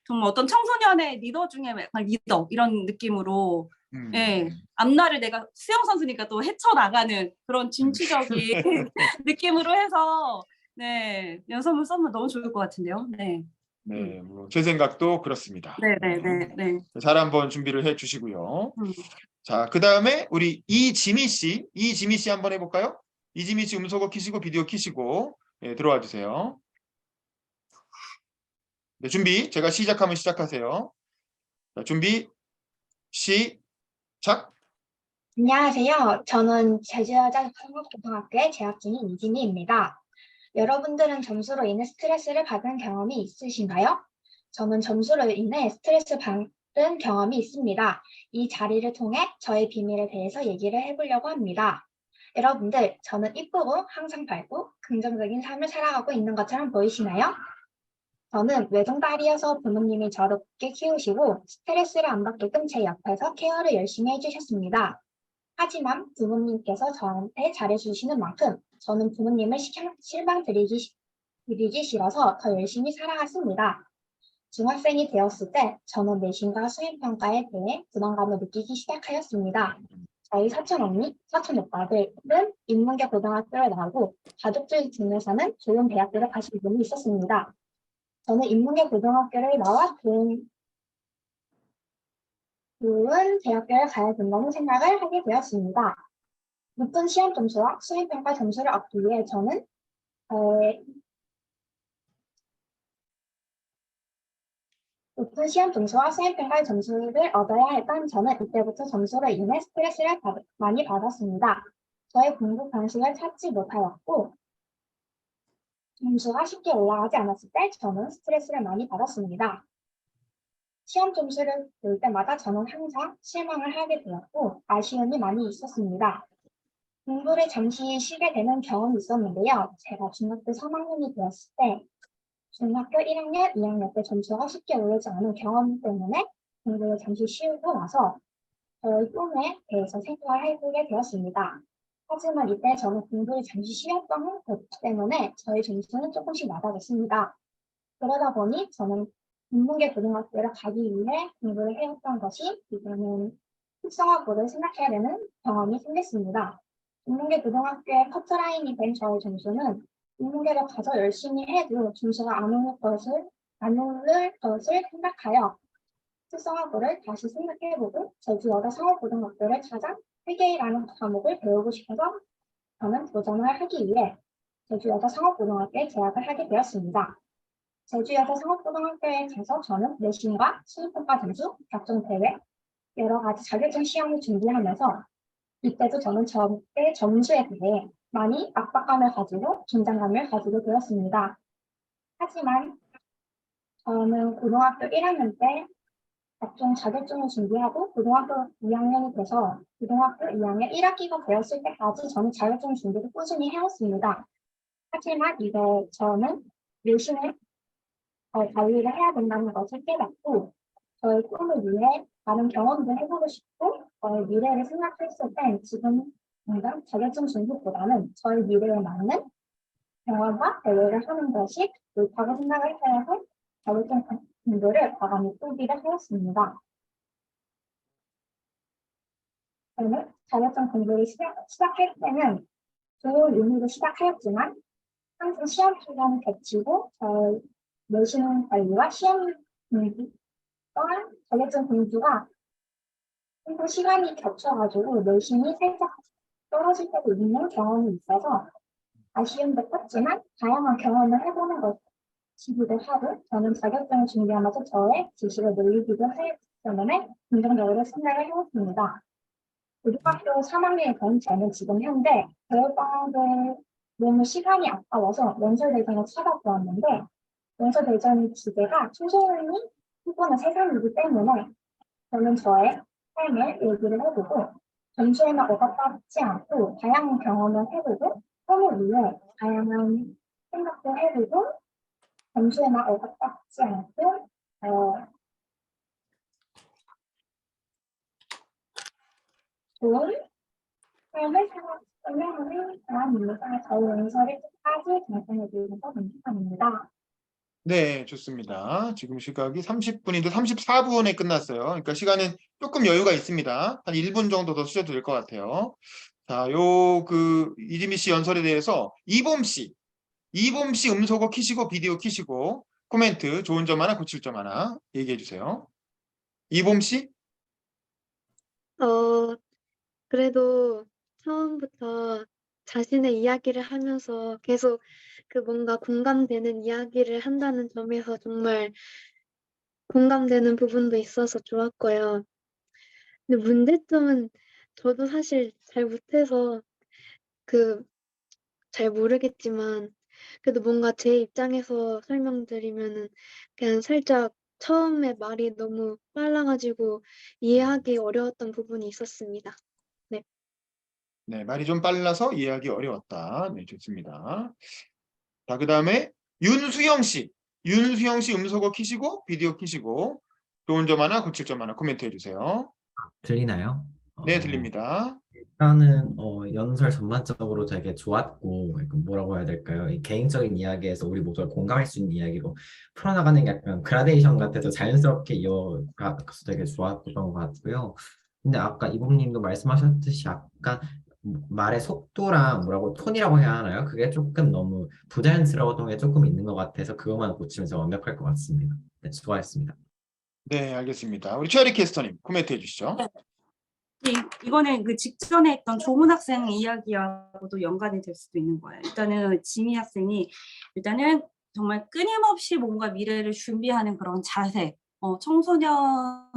정말 어떤 청소년의 리더 중에 약간 리더 이런 느낌으로 예, 앞날을 내가 수영 선수니까 또 헤쳐나가는 그런 진취적인 느낌으로 해서 네 연설문 써면 너무 좋을 것 같은데요. 네. 네, 제 생각도 그렇습니다. 네. 잘 한번 준비를 해주시고요. 자, 그 다음에 우리 이지미 씨 한번 해볼까요? 이지미 씨 음소거 키시고 비디오 키시고 네, 들어와 주세요. 네, 준비. 제가 시작하면 시작하세요. 자, 준비. 시작. 안녕하세요. 저는 제주여자 성북고등학교에 재학 중인 이지미입니다. 여러분들은 점수로 인해 스트레스를 받은 경험이 있으신가요? 저는 점수로 인해 스트레스 받은 들은 경험이 있습니다. 이 자리를 통해 저의 비밀에 대해서 얘기를 해보려고 합니다. 여러분들, 저는 이쁘고 항상 밝고 긍정적인 삶을 살아가고 있는 것처럼 보이시나요? 저는 외동딸이어서 부모님이 저를 꽤 키우시고 스트레스를 안 받게끔 제 옆에서 케어를 열심히 해주셨습니다. 하지만 부모님께서 저한테 잘해주시는 만큼 저는 부모님을 실망드리기 싫어서 더 열심히 살아갔습니다. 중학생이 되었을 때 저는 내신과 수행평가에 대해 부담감을 느끼기 시작하였습니다. 저희 사촌 언니, 사촌 오빠들은 인문계 고등학교를 나오고 가족들 중에서는 좋은 대학교를 가신 분이 있었습니다. 저는 인문계 고등학교를 나와 좋은 대학교를 가야 된다는 생각을 하게 되었습니다. 높은 시험 점수와 수행평가 점수를 얻기 위해 저는 높은 시험 점수와 수행평가 점수를 얻어야 했던 저는 이때부터 점수로 인해 스트레스를 많이 받았습니다. 저의 공부 방식을 찾지 못하였고 점수가 쉽게 올라가지 않았을 때 저는 스트레스를 많이 받았습니다. 시험 점수를 볼 때마다 저는 항상 실망을 하게 되었고 아쉬움이 많이 있었습니다. 공부를 잠시 쉬게 되는 경험이 있었는데요. 제가 중학교 3학년이 되었을 때 중학교 1학년, 2학년 때 점수가 쉽게 오르지 않은 경험 때문에 공부를 잠시 쉬고 나서 저의 꿈에 대해서 생각을 해보게 되었습니다. 하지만 이때 저는 공부를 잠시 쉬었던 것 때문에 저의 점수는 조금씩 낮아졌습니다. 그러다 보니 저는 인문계 고등학교를 가기 위해 공부를 해왔던 것이 이제는 특성화고를 생각해야 되는 경험이 생겼습니다. 인문계 고등학교의 커트라인이 된 저의 점수는 인문계를 가서 열심히 해도 점수가 안 오를 것을 생각하여 특성화고를 다시 생각해보고 제주 여자 상업고등학교를 찾아 회계라는 과목을 배우고 싶어서 저는 도전을 하기 위해 제주 여자 상업고등학교에 재학을 하게 되었습니다. 제주 여자 상업고등학교에 가서 저는 내신과 수능평가 점수, 각종 대회, 여러 가지 자격증 시험을 준비하면서 이때도 저는 저의 점수에 대해 많이 압박감을 가지고 긴장감을 가지게 되었습니다. 하지만 저는 고등학교 1학년 때 각종 자격증을 준비하고 고등학교 2학년이 돼서 고등학교 2학년 1학기가 되었을 때까지 저는 자격증 준비를 꾸준히 해왔습니다. 하지만 이제 저는 내신을 관리를 해야 된다는 것을 깨닫고 저의 꿈을 위해 다른 경험도 해보고 싶고 저의 미래를 생각했을 땐 지금 당장 자격증 준비보다는 저의 미래에 맞는 경험과 대회를 하는 것이 옳다고 생각을 해서 자격증 공부를 과감히 포기를 하였습니다. 저는 자격증 공부를 시작할 때는 좋은 의미로 시작하였지만 항상 시험 기간을 겹치고 저의 내신 관리와 시험 공부 또한 자격증 공부가 또 시간이 겹쳐가지고 내신이 살짝 떨어질 때도 있는 경험이 있어서 아쉬움도 컸지만 다양한 경험을 해보는 것이기도 하고 저는 자격증을 준비하면서 저의 지식을 늘리기도 하기 때문에 긍정적으로 생각을 해봤습니다. 고등학교 3학년에 된 저는 지금 현재 겨울방학을 너무 시간이 아까워서 연설대전을 찾아보았는데 연설대전 주제가 청소년이 꿈꾸는 세상이기 때문에 저는 저의 삶을 얘기를 해보고 점수에만 억압받지 않고 다양한 경험을 해보고 꿈을 위해 다양한 생각도 해보고 점수에만 억압받지 않고 좋은 삶을 살아가는 사람입니다. 저희 연설을 끝까지 전달해 주셔서 감사합니다. 네, 좋습니다. 지금 시각이 30분인데 34분에 끝났어요. 그러니까 시간은 조금 여유가 있습니다. 한 1분 정도 더 쓰셔도 될 것 같아요. 자, 이지미 씨 연설에 대해서 이봄 씨 음소거 키시고 비디오 키시고 코멘트 좋은 점 하나 고칠 점 하나 얘기해 주세요. 이봄 씨? 그래도 처음부터 자신의 이야기를 하면서 계속 그 뭔가 공감되는 이야기를 한다는 점에서 정말 공감되는 부분도 있어서 좋았고요. 근데 문제점은 저도 사실 잘 못해서 잘 모르겠지만 그래도 뭔가 제 입장에서 설명드리면은 그냥 살짝 처음에 말이 너무 빨라가지고 이해하기 어려웠던 부분이 있었습니다. 네, 말이 좀 빨라서 이해하기 어려웠다. 네, 좋습니다. 자, 그다음에 윤수영 씨. 윤수영 씨 음소거 키시고 비디오 키시고 좋은 점 하나, 고칠 점 하나 코멘트해 주세요. 들리나요? 네, 들립니다. 일단은 연설 전반적으로 되게 좋았고 약간 뭐라고 해야 될까요? 이 개인적인 이야기에서 우리 모두가 공감할 수 있는 이야기로 풀어나가는 게 약간 그라데이션 같아서 자연스럽게 이어가서 되게 좋았던 것 같고요. 근데 아까 이봉님도 말씀하셨듯이 약간 말의 속도랑 뭐라고 톤이라고 해야 하나요? 그게 조금 너무 부자연스러웠던 게 조금 있는 것 같아서 그것만 고치면 진짜 완벽할 것 같습니다. 네, 수고하셨습니다. 네, 알겠습니다. 우리 최아리 캐스터님 코멘트해 주시죠. 이거는 그 직전에 했던 조문 학생 이야기하고도 연관이 될 수도 있는 거예요. 일단은 지미 학생이 일단은 정말 끊임없이 뭔가 미래를 준비하는 그런 자세, 청소년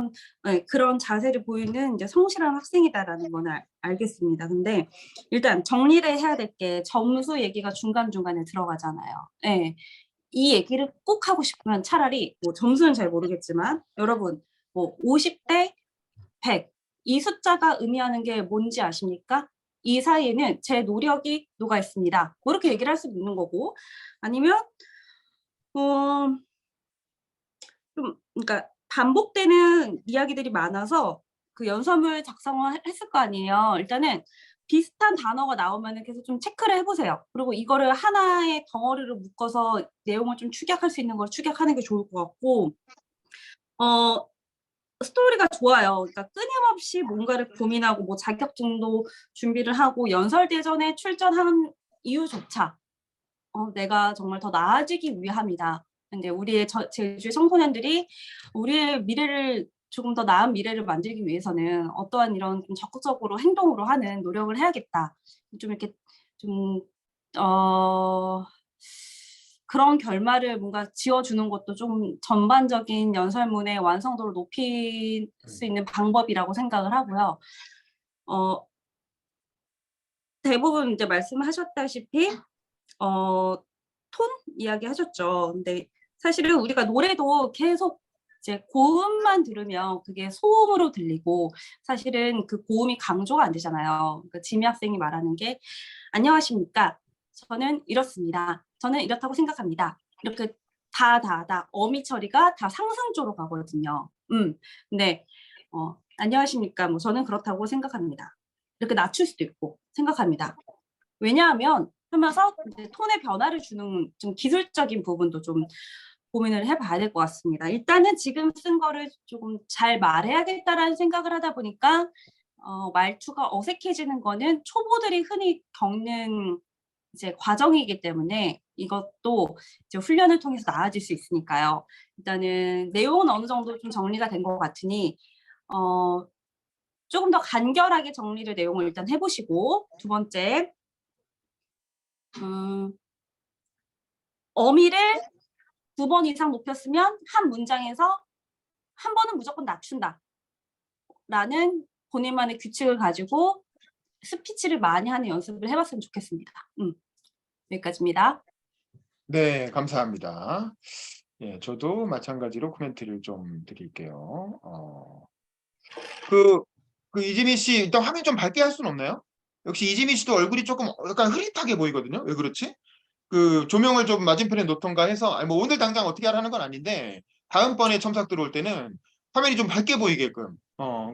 그런 자세를 보이는 이제 성실한 학생이다라는 건 알겠습니다. 근데 일단 정리를 해야 될 게 점수 얘기가 중간중간에 들어가잖아요. 네. 이 얘기를 꼭 하고 싶으면 차라리 뭐 점수는 잘 모르겠지만 여러분 뭐 50대 100 이 숫자가 의미하는 게 뭔지 아십니까? 이 사이에는 제 노력이 녹아 있습니다. 뭐 이렇게 얘기를 할 수도 있는 거고 아니면 좀 그러니까 반복되는 이야기들이 많아서 그 연설문 작성을 했을 거 아니에요. 일단은 비슷한 단어가 나오면은 계속 좀 체크를 해보세요. 그리고 이거를 하나의 덩어리로 묶어서 내용을 좀 축약할 수 있는 걸 축약하는 게 좋을 것 같고 스토리가 좋아요. 그러니까 끊임없이 뭔가를 고민하고 뭐 자격증도 준비를 하고 연설대전에 출전하는 이유조차 내가 정말 더 나아지기 위함이다. 근데 우리의 제주의 청소년들이 우리의 미래를 조금 더 나은 미래를 만들기 위해서는 어떠한 이런 좀 적극적으로 행동으로 하는 노력을 해야겠다. 좀 이렇게 좀 그런 결말을 뭔가 지어주는 것도 좀 전반적인 연설문의 완성도를 높일 수 있는 방법이라고 생각을 하고요. 대부분 이제 말씀하셨다시피 톤 이야기 하셨죠. 근데 사실은 우리가 노래도 계속 이제 고음만 들으면 그게 소음으로 들리고 사실은 그 고음이 강조가 안 되잖아요. 그러니까 지미 학생이 말하는 게 안녕하십니까? 저는 이렇습니다. 저는 이렇다고 생각합니다. 이렇게 다 어미 처리가 다 상승조로 가거든요. 근데 안녕하십니까? 뭐 저는 그렇다고 생각합니다. 이렇게 낮출 수도 있고 생각합니다. 왜냐하면 하면서 이제 톤의 변화를 주는 좀 기술적인 부분도 좀 고민을 해봐야 될 것 같습니다. 일단은 지금 쓴 거를 조금 잘 말해야겠다라는 생각을 하다 보니까 말투가 어색해지는 거는 초보들이 흔히 겪는 이제 과정이기 때문에 이것도 이제 훈련을 통해서 나아질 수 있으니까요. 일단은 내용은 어느 정도 좀 정리가 된 것 같으니 조금 더 간결하게 정리를 내용을 일단 해보시고 두 번째 어미를 2번 이상 높였으면 한 문장에서 한 번은 무조건 낮춘다 라는 본인만의 규칙을 가지고 스피치를 많이 하는 연습을 해봤으면 좋겠습니다. 여기까지입니다. 네, 감사합니다. 예, 저도 마찬가지로 코멘트를 좀 드릴게요. 그 이지미 씨 일단 화면 좀 밝게 할 수는 없나요? 역시 이지미 씨도 얼굴이 조금 약간 흐릿하게 보이거든요. 왜 그렇지? 그 조명을 좀 맞은편에 놓던가 해서 아니 뭐 오늘 당장 어떻게 하라는 건 아닌데 다음번에 첨삭 들어올 때는 화면이 좀 밝게 보이게끔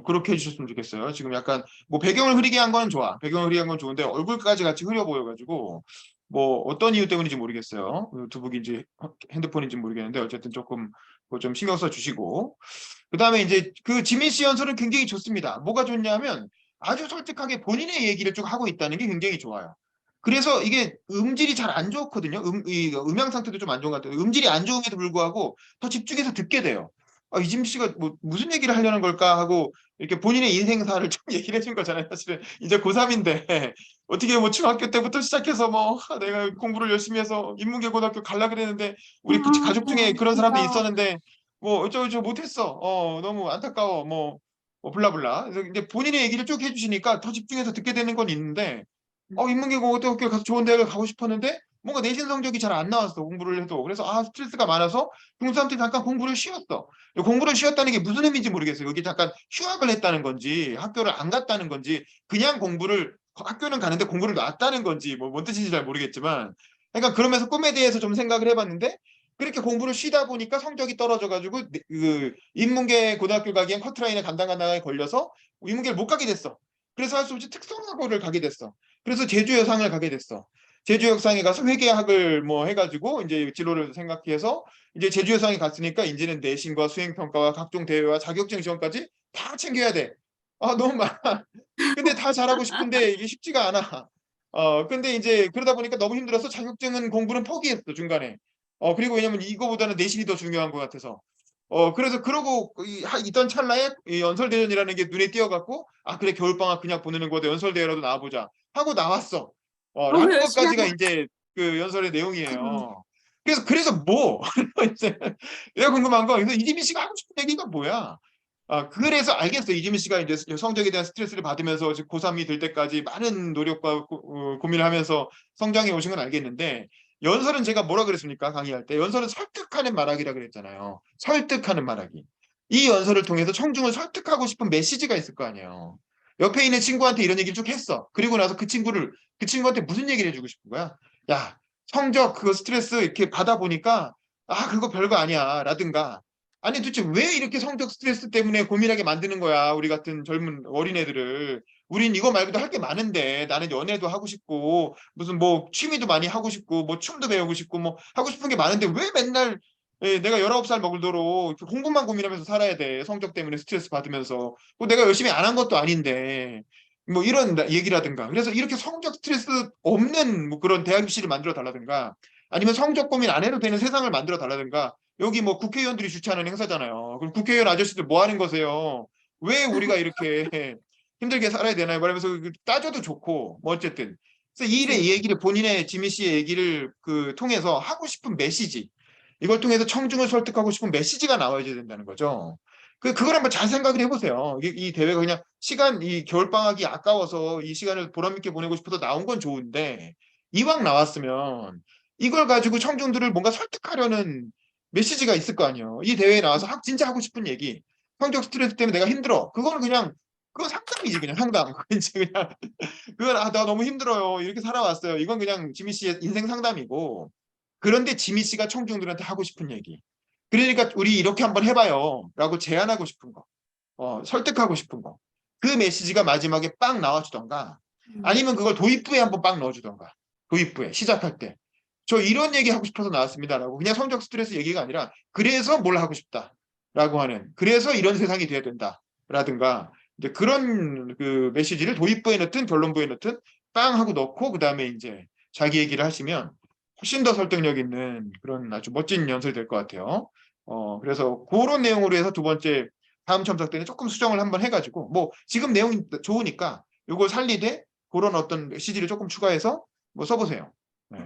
그렇게 해주셨으면 좋겠어요. 지금 약간 뭐 배경을 흐리게 한 건 좋아. 배경을 흐리게 한 건 좋은데 얼굴까지 같이 흐려 보여가지고 뭐 어떤 이유 때문인지 모르겠어요. 노트북인지 핸드폰인지 모르겠는데 어쨌든 조금 뭐 좀 신경 써 주시고 그다음에 이제 그 지민 씨 연설은 굉장히 좋습니다. 뭐가 좋냐면 아주 솔직하게 본인의 얘기를 쭉 하고 있다는 게 굉장히 좋아요. 그래서 이게 음질이 잘 안 좋거든요. 이 음향 상태도 좀 안 좋은 것 같아요. 음질이 안 좋음에도 불구하고 더 집중해서 듣게 돼요. 이지민 씨가 뭐 무슨 얘기를 하려는 걸까 하고 이렇게 본인의 인생사를 좀 얘기를 해준 거잖아요. 사실은 이제 고3인데 어떻게 뭐 중학교 때부터 시작해서 뭐 내가 공부를 열심히 해서 인문계 고등학교 갈라 그랬는데 우리 가족 중에 그런 사람도 있었는데 뭐 어쩌고 못했어. 너무 안타까워. 뭐 블라블라. 그래서 이제 본인의 얘기를 쭉 해주시니까 더 집중해서 듣게 되는 건 있는데 인문계 고등학교 가서 좋은 대학을 가고 싶었는데 뭔가 내신 성적이 잘 안 나왔어, 공부를 해도. 그래서 스트레스가 많아서 중3 때 잠깐 공부를 쉬었어. 공부를 쉬었다는 게 무슨 의미인지 모르겠어요. 여기 잠깐 휴학을 했다는 건지 학교를 안 갔다는 건지 그냥 학교는 가는데 공부를 놨다는 건지 뭔 뜻인지 잘 모르겠지만, 그러니까 그러면서 꿈에 대해서 좀 생각을 해봤는데, 그렇게 공부를 쉬다 보니까 성적이 떨어져가지고 그 인문계 고등학교 가기엔 커트라인에 간당간당하게 걸려서 인문계를 못 가게 됐어. 그래서 할 수 없이 특성화고를 가게 됐어. 그래서 제주여상을 가게 됐어. 제주여상에 가서 회계학을 뭐 해가지고 이제 진로를 생각해서 이제 제주여상에 갔으니까 이제는 내신과 수행평가와 각종 대회와 자격증 시험까지 다 챙겨야 돼. 너무 많아. 근데 다 잘하고 싶은데 이게 쉽지가 않아. 근데 이제 그러다 보니까 너무 힘들어서 자격증은 공부는 포기했어, 중간에. 그리고 왜냐면 이거보다는 내신이 더 중요한 것 같아서. 그래서 그러고 있던 찰나에 이 연설대전이라는 게 눈에 띄어갖고, 그래, 겨울방학 그냥 보내는 거다. 연설대회라도 나와보자. 하고 나왔어. 라는 열심히 것까지가 하네. 이제 그 연설의 내용이에요. 그래서 뭐? 이제 내가 궁금한 거, 그래서 이지민 씨가 하고 싶은 얘기가 뭐야? 그래서 알겠어요. 이지민 씨가 이제 성적에 대한 스트레스를 받으면서 지금 고3이 될 때까지 많은 노력과 고민을 하면서 성장해 오신 건 알겠는데, 연설은 제가 뭐라 그랬습니까? 강의할 때. 연설은 설득하는 말하기라 그랬잖아요. 설득하는 말하기. 이 연설을 통해서 청중을 설득하고 싶은 메시지가 있을 거 아니에요. 옆에 있는 친구한테 이런 얘기를 쭉 했어. 그리고 나서 그 친구한테 무슨 얘기를 해주고 싶은 거야? 야, 성적 그거 스트레스 이렇게 받아보니까 그거 별거 아니야. 라든가. 아니 도대체 왜 이렇게 성적 스트레스 때문에 고민하게 만드는 거야? 우리 같은 젊은 어린애들을. 우린 이거 말고도 할 게 많은데, 나는 연애도 하고 싶고 무슨 뭐 취미도 많이 하고 싶고 뭐 춤도 배우고 싶고 뭐 하고 싶은 게 많은데 왜 맨날 내가 19살 먹을도록 공부만 고민하면서 살아야 돼? 성적 때문에 스트레스 받으면서. 내가 열심히 안 한 것도 아닌데 뭐 이런 얘기라든가. 그래서 이렇게 성적 스트레스 없는 뭐 그런 대학 입시를 만들어 달라든가, 아니면 성적 고민 안 해도 되는 세상을 만들어 달라든가. 여기 뭐 국회의원들이 주최하는 행사잖아요. 그럼 국회의원 아저씨들 뭐 하는 거세요? 왜 우리가 이렇게 힘들게 살아야 되나요? 말하면서 따져도 좋고 뭐 어쨌든. 그래서 이 일의 얘기를, 본인의 지민 씨의 얘기를 통해서 하고 싶은 메시지, 이걸 통해서 청중을 설득하고 싶은 메시지가 나와야 된다는 거죠. 그걸 한번 잘 생각을 해보세요. 이 대회가 그냥 이 겨울방학이 아까워서 이 시간을 보람있게 보내고 싶어서 나온 건 좋은데, 이왕 나왔으면 이걸 가지고 청중들을 뭔가 설득하려는 메시지가 있을 거 아니에요. 이 대회에 나와서 진짜 하고 싶은 얘기. 성적 스트레스 때문에 내가 힘들어. 그건 상담이지, 그냥 상담. 그건 나 너무 힘들어요. 이렇게 살아왔어요. 이건 그냥 지미 씨의 인생 상담이고. 그런데 지미 씨가 청중들한테 하고 싶은 얘기. 그러니까 우리 이렇게 한번 해봐요. 라고 제안하고 싶은 거. 설득하고 싶은 거. 그 메시지가 마지막에 빵 나와주던가, 아니면 그걸 도입부에 한번 빵 넣어주던가. 도입부에 시작할 때. 저 이런 얘기 하고 싶어서 나왔습니다라고. 그냥 성적 스트레스 얘기가 아니라 그래서 뭘 하고 싶다라고 하는, 그래서 이런 세상이 돼야 된다라든가, 이제 그런 그 메시지를 도입부에 넣든 결론부에 넣든 빵 하고 넣고, 그 다음에 이제 자기 얘기를 하시면 훨씬 더 설득력 있는 그런 아주 멋진 연설이 될 것 같아요. 그래서 그런 내용으로 해서 두 번째 다음 첨삭 때는 조금 수정을 한번 해가지고, 뭐 지금 내용이 좋으니까 이걸 살리되 그런 어떤 메시지를 조금 추가해서 뭐 써보세요. 네.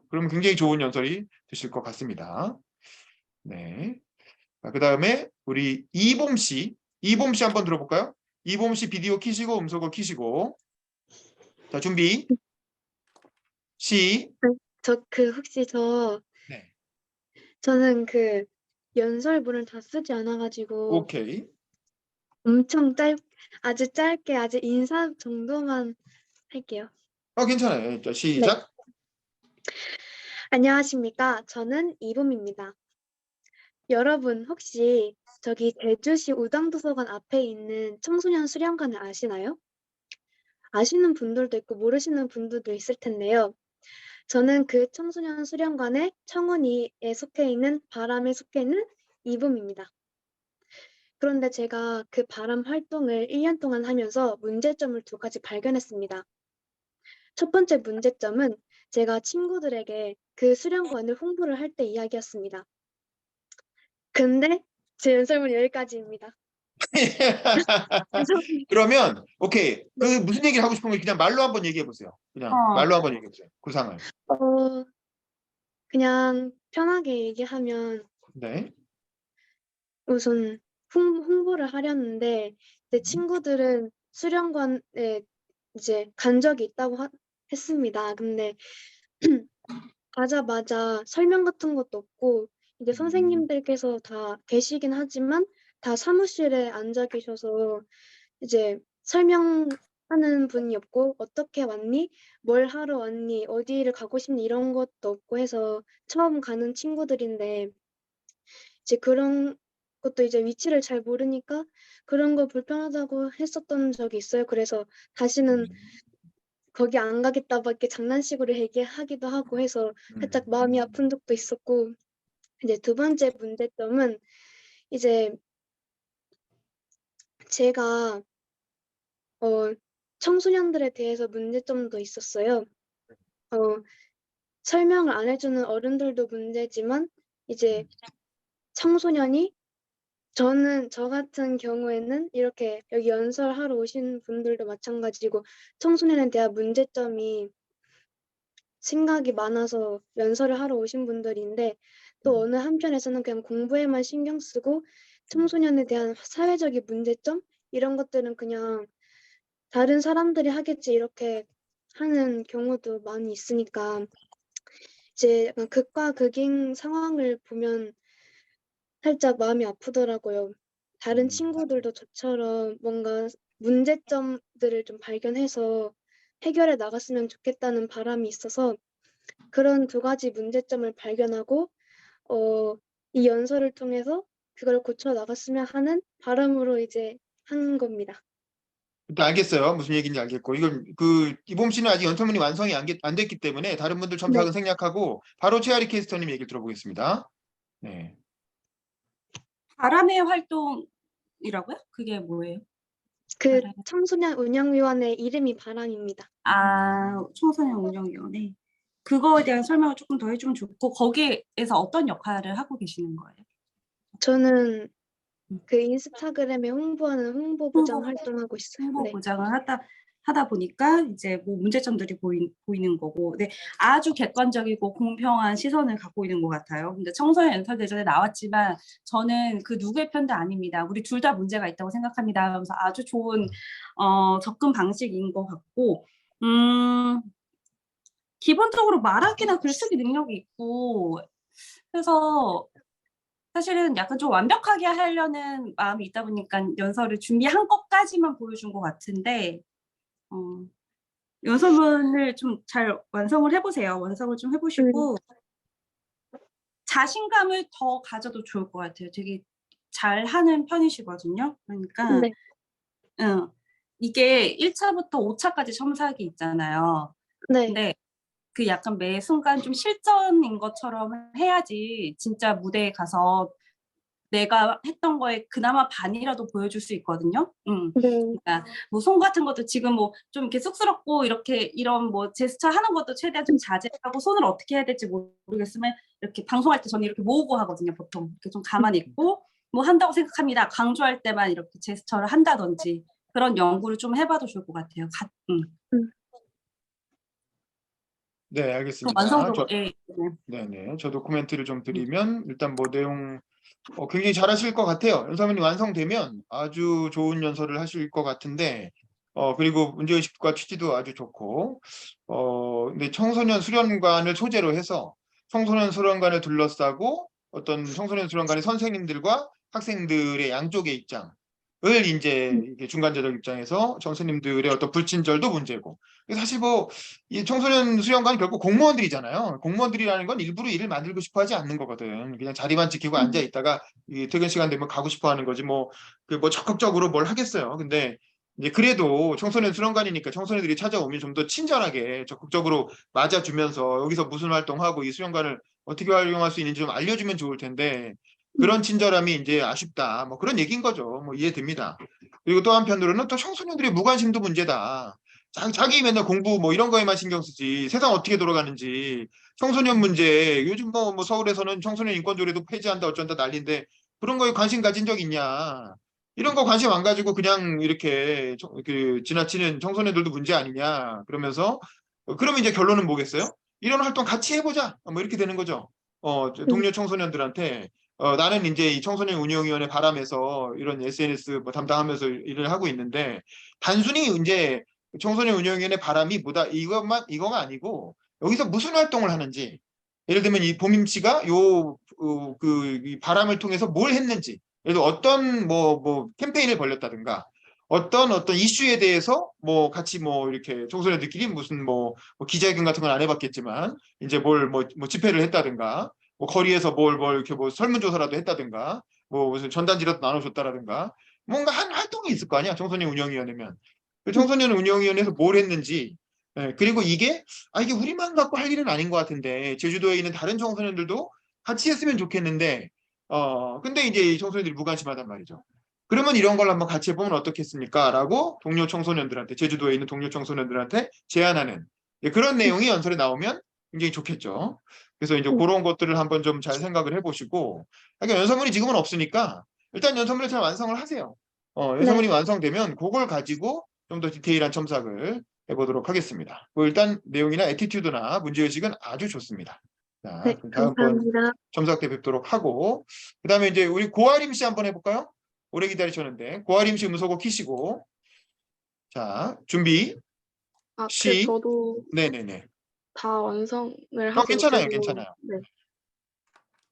그러면 굉장히 좋은 연설이 되실 것 같습니다. 네. 그 다음에 우리 이봄 씨 한번 들어볼까요? 이봄 씨 비디오 켜시고 음소거 켜시고. 자, 준비. 혹시 네. 저는 그 연설문을 다 쓰지 않아가지고 오케이. 엄청 아주 짧게 아주 인사 정도만 할게요. 괜찮아요. 자, 시작. 안녕하십니까. 저는 이봄입니다. 여러분 혹시 저기 제주시 우당도서관 앞에 있는 청소년 수련관을 아시나요? 아시는 분들도 있고 모르시는 분들도 있을 텐데요. 저는 그 청소년 수련관의 청원이에 속해 있는 바람에 속해 있는 이봄입니다. 그런데 제가 그 바람 활동을 1년 동안 하면서 문제점을 2가지 발견했습니다. 첫 번째 문제점은 제가 친구들에게 그 수련관을 홍보를 할 때 이야기였습니다. 근데 제 연설문 여기까지입니다. 그러면 오케이. 무슨 얘기를 하고 싶은 거 그냥 말로 한번 얘기해 보세요. 그냥 말로 한번 얘기해 보세요. 구상을. 그냥 편하게 얘기하면 네. 우선 홍보를 하려는데 제 친구들은 수련관에 이제 간 적이 있다고 했습니다. 근데 가자마자 설명 같은 것도 없고 이제 음. 선생님들께서 다 계시긴 하지만 다 사무실에 앉아 계셔서 이제 설명하는 분이 없고 어떻게 왔니? 뭘 하러 왔니? 어디를 가고 싶니? 이런 것도 없고 해서 처음 가는 친구들인데 이제 그런 것도 이제 위치를 잘 모르니까 그런 거 불편하다고 했었던 적이 있어요. 그래서 다시는 거기 안 가겠다밖에 장난식으로 얘기하기도 하고 해서 살짝 마음이 아픈 적도 있었고 이제 두 번째 문제점은 이제 제가 청소년들에 대해서 문제점도 있었어요. 설명을 안 해주는 어른들도 문제지만 이제 청소년이 저 같은 경우에는 이렇게 여기 연설하러 오신 분들도 마찬가지고 청소년에 대한 문제점이 생각이 많아서 연설을 하러 오신 분들인데 또 어느 한편에서는 그냥 공부에만 신경 쓰고 청소년에 대한 사회적인 문제점 이런 것들은 그냥 다른 사람들이 하겠지 이렇게 하는 경우도 많이 있으니까 이제 약간 극과 극인 상황을 보면 살짝 마음이 아프더라고요. 다른 친구들도 저처럼 뭔가 문제점들을 좀 발견해서 해결해 나갔으면 좋겠다는 바람이 있어서 그런 두 가지 문제점을 발견하고 이 연설을 통해서 그걸 고쳐 나갔으면 하는 바람으로 이제 한 겁니다. 일단 알겠어요. 무슨 얘기인지 알겠고 이건 이봄 씨는 아직 연설문이 완성이 안 됐기 때문에 다른 분들 첨삭은 생략하고 바로 최아리 캐스터님 얘기를 들어보겠습니다. 네. 바람의 활동이라고요? 그게 뭐예요? 그 바람. 청소년 운영위원회 이름이 바람입니다. 청소년 운영위원회. 그거에 대한 설명을 조금 더 해주면 좋고 거기에서 어떤 역할을 하고 계시는 거예요? 저는 그 인스타그램에 홍보하는 홍보부장 활동하고 있어요. 네. 홍보부장을 하다 보니까 이제 뭐 문제점들이 보이는 거고, 네, 아주 객관적이고 공평한 시선을 갖고 있는 것 같아요. 근데 청소년 연설대전에 나왔지만 저는 그 누구의 편도 아닙니다. 우리 둘 다 문제가 있다고 생각합니다. 하면서 아주 좋은 접근 방식인 것 같고, 기본적으로 말하기나 글쓰기 능력이 있고, 그래서 사실은 약간 좀 완벽하게 하려는 마음이 있다 보니까 연설을 준비한 것까지만 보여준 것 같은데, 연설문을 좀 잘 완성을 해보세요. 완성을 좀 해보시고 자신감을 더 가져도 좋을 것 같아요. 되게 잘하는 편이시거든요. 그러니까 네. 이게 1차부터 5차까지 첨삭이 있잖아요. 네. 근데 그 약간 매 순간 좀 실전인 것처럼 해야지 진짜 무대에 가서 내가 했던 거에 그나마 반이라도 보여줄 수 있거든요. 네. 그러니까 뭐 손 같은 것도 지금 뭐 좀 이렇게 쑥스럽고 이렇게 이런 뭐 제스처 하는 것도 최대한 좀 자제하고 손을 어떻게 해야 될지 모르겠으면 이렇게 방송할 때 저는 이렇게 모으고 하거든요. 보통 이렇게 좀 가만히 있고 뭐 한다고 생각합니다. 강조할 때만 이렇게 제스처를 한다든지 그런 연구를 좀 해봐도 좋을 것 같아요. 네, 알겠습니다. 완성도 네. 네네. 저도 코멘트를 좀 드리면 일단 뭐 내용 굉장히 잘하실 것 같아요. 연설문이 완성되면 아주 좋은 연설을 하실 것 같은데 그리고 문제의식과 취지도 아주 좋고 근데 청소년 수련관을 소재로 해서 청소년 수련관을 둘러싸고 어떤 청소년 수련관의 선생님들과 학생들의 양쪽의 입장을 이제 이게 중간자적 입장에서 선생님들의 어떤 불친절도 문제고 사실 뭐 이 청소년 수련관이 결국 공무원들이잖아요. 공무원들이라는 건 일부러 일을 만들고 싶어 하지 않는 거거든. 그냥 자리만 지키고 앉아 있다가 퇴근 시간 되면 가고 싶어 하는 거지 뭐 적극적으로 뭘 하겠어요. 근데 이제 그래도 청소년 수련관이니까 청소년들이 찾아오면 좀 더 친절하게 적극적으로 맞아주면서 여기서 무슨 활동하고 이 수련관을 어떻게 활용할 수 있는지 좀 알려주면 좋을 텐데 그런 친절함이 이제 아쉽다. 뭐 그런 얘기인 거죠. 뭐 이해됩니다. 그리고 또 한편으로는 또 청소년들의 무관심도 문제다. 자기 맨날 공부 뭐 이런 거에만 신경 쓰지 세상 어떻게 돌아가는지 청소년 문제 요즘 뭐 서울에서는 청소년 인권조례도 폐지한다 어쩐다 난리인데 그런 거에 관심 가진 적 있냐 이런 거 관심 안 가지고 그냥 이렇게 지나치는 청소년들도 문제 아니냐 그러면서 그러면 이제 결론은 뭐겠어요? 이런 활동 같이 해보자 뭐 이렇게 되는 거죠. 동료 청소년들한테 나는 이제 이 청소년 운영위원회 바람에서 이런 SNS 뭐 담당하면서 일을 하고 있는데 단순히 이제 청소년 운영위원회 바람이 뭐다 이거가 아니고 여기서 무슨 활동을 하는지 예를 들면 이 보민 씨가 이 바람을 통해서 뭘 했는지, 예를 들어 어떤 뭐 캠페인을 벌였다든가, 어떤 이슈에 대해서 뭐 같이 뭐 이렇게 청소년들끼리 무슨 뭐 기자회견 같은 건 안 해봤겠지만 이제 뭘 뭐 집회를 했다든가, 뭐 거리에서 뭘 이렇게 뭐 설문조사라도 했다든가, 뭐 무슨 전단지라도 나눠줬다라든가, 뭔가 한 활동이 있을 거 아니야, 청소년 운영위원회면. 그 청소년 운영위원회에서 뭘 했는지, 그리고 이게 우리만 갖고 할 일은 아닌 것 같은데 제주도에 있는 다른 청소년들도 같이 했으면 좋겠는데, 근데 이제 이 청소년들이 무관심하단 말이죠. 그러면 이런 걸 한번 같이 해보면 어떻겠습니까? 라고 동료 청소년들한테, 제주도에 있는 동료 청소년들한테 제안하는, 그런 내용이 연설에 나오면 굉장히 좋겠죠. 그래서 이제 그런 것들을 한번 좀 잘 생각을 해보시고, 연설문이 지금은 없으니까 일단 연설문을 잘 완성을 하세요. 연설문이 완성되면 그걸 가지고 좀 더 디테일한 첨삭을 해보도록 하겠습니다. 일단 내용이나 애티튜드나 문제의식은 아주 좋습니다. 자, 네, 그럼 다음번 감사합니다. 첨삭 때 뵙도록 하고, 그 다음에 이제 우리 고아림 씨 한번 해볼까요? 오래 기다리셨는데 고아림 씨 음소거 키시고, 자, 준비, 저도 네네네. 다 완성을 하지 괜찮아요, 못해서 괜찮아요. 네.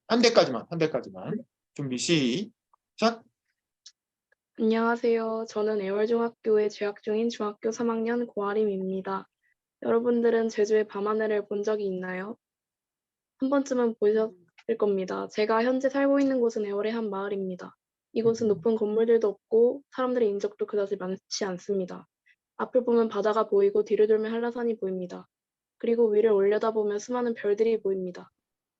한 대까지만 준비, 시작. 안녕하세요. 저는 애월중학교에 재학 중인 중학교 3학년 고아림입니다. 여러분들은 제주의 밤하늘을 본 적이 있나요? 한 번쯤은 보셨을 겁니다. 제가 현재 살고 있는 곳은 애월의 한 마을입니다. 이곳은 높은 건물들도 없고 사람들의 인적도 그다지 많지 않습니다. 앞을 보면 바다가 보이고 뒤를 돌면 한라산이 보입니다. 그리고 위를 올려다보면 수많은 별들이 보입니다.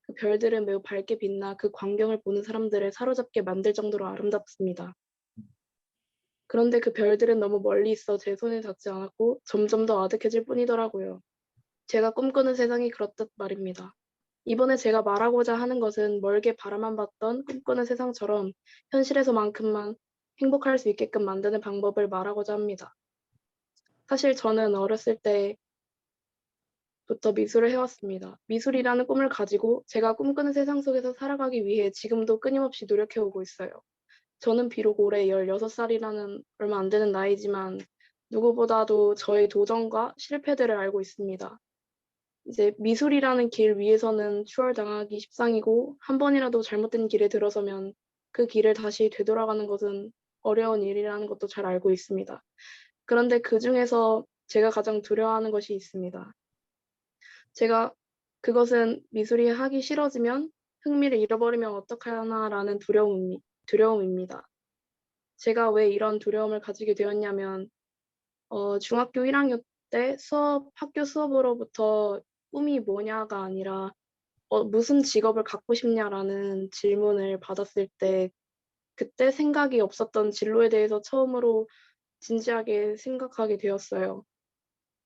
그 별들은 매우 밝게 빛나 그 광경을 보는 사람들을 사로잡게 만들 정도로 아름답습니다. 그런데 그 별들은 너무 멀리 있어 제 손에 닿지 않았고 점점 더 아득해질 뿐이더라고요. 제가 꿈꾸는 세상이 그렇단 말입니다. 이번에 제가 말하고자 하는 것은 멀게 바라만 봤던 꿈꾸는 세상처럼 현실에서만큼만 행복할 수 있게끔 만드는 방법을 말하고자 합니다. 사실 저는 어렸을 때부터 미술을 해왔습니다. 미술이라는 꿈을 가지고 제가 꿈꾸는 세상 속에서 살아가기 위해 지금도 끊임없이 노력해오고 있어요. 저는 비록 올해 16살이라는 얼마 안 되는 나이지만 누구보다도 저의 도전과 실패들을 알고 있습니다. 이제 미술이라는 길 위에서는 추월당하기 십상이고 한 번이라도 잘못된 길에 들어서면 그 길을 다시 되돌아가는 것은 어려운 일이라는 것도 잘 알고 있습니다. 그런데 그 중에서 제가 가장 두려워하는 것이 있습니다. 그것은 미술이 하기 싫어지면 흥미를 잃어버리면 어떡하나라는 두려움입니다. 제가 왜 이런 두려움을 가지게 되었냐면 중학교 1학년 때 학교 수업으로부터 꿈이 뭐냐가 아니라 무슨 직업을 갖고 싶냐라는 질문을 받았을 때 그때 생각이 없었던 진로에 대해서 처음으로 진지하게 생각하게 되었어요.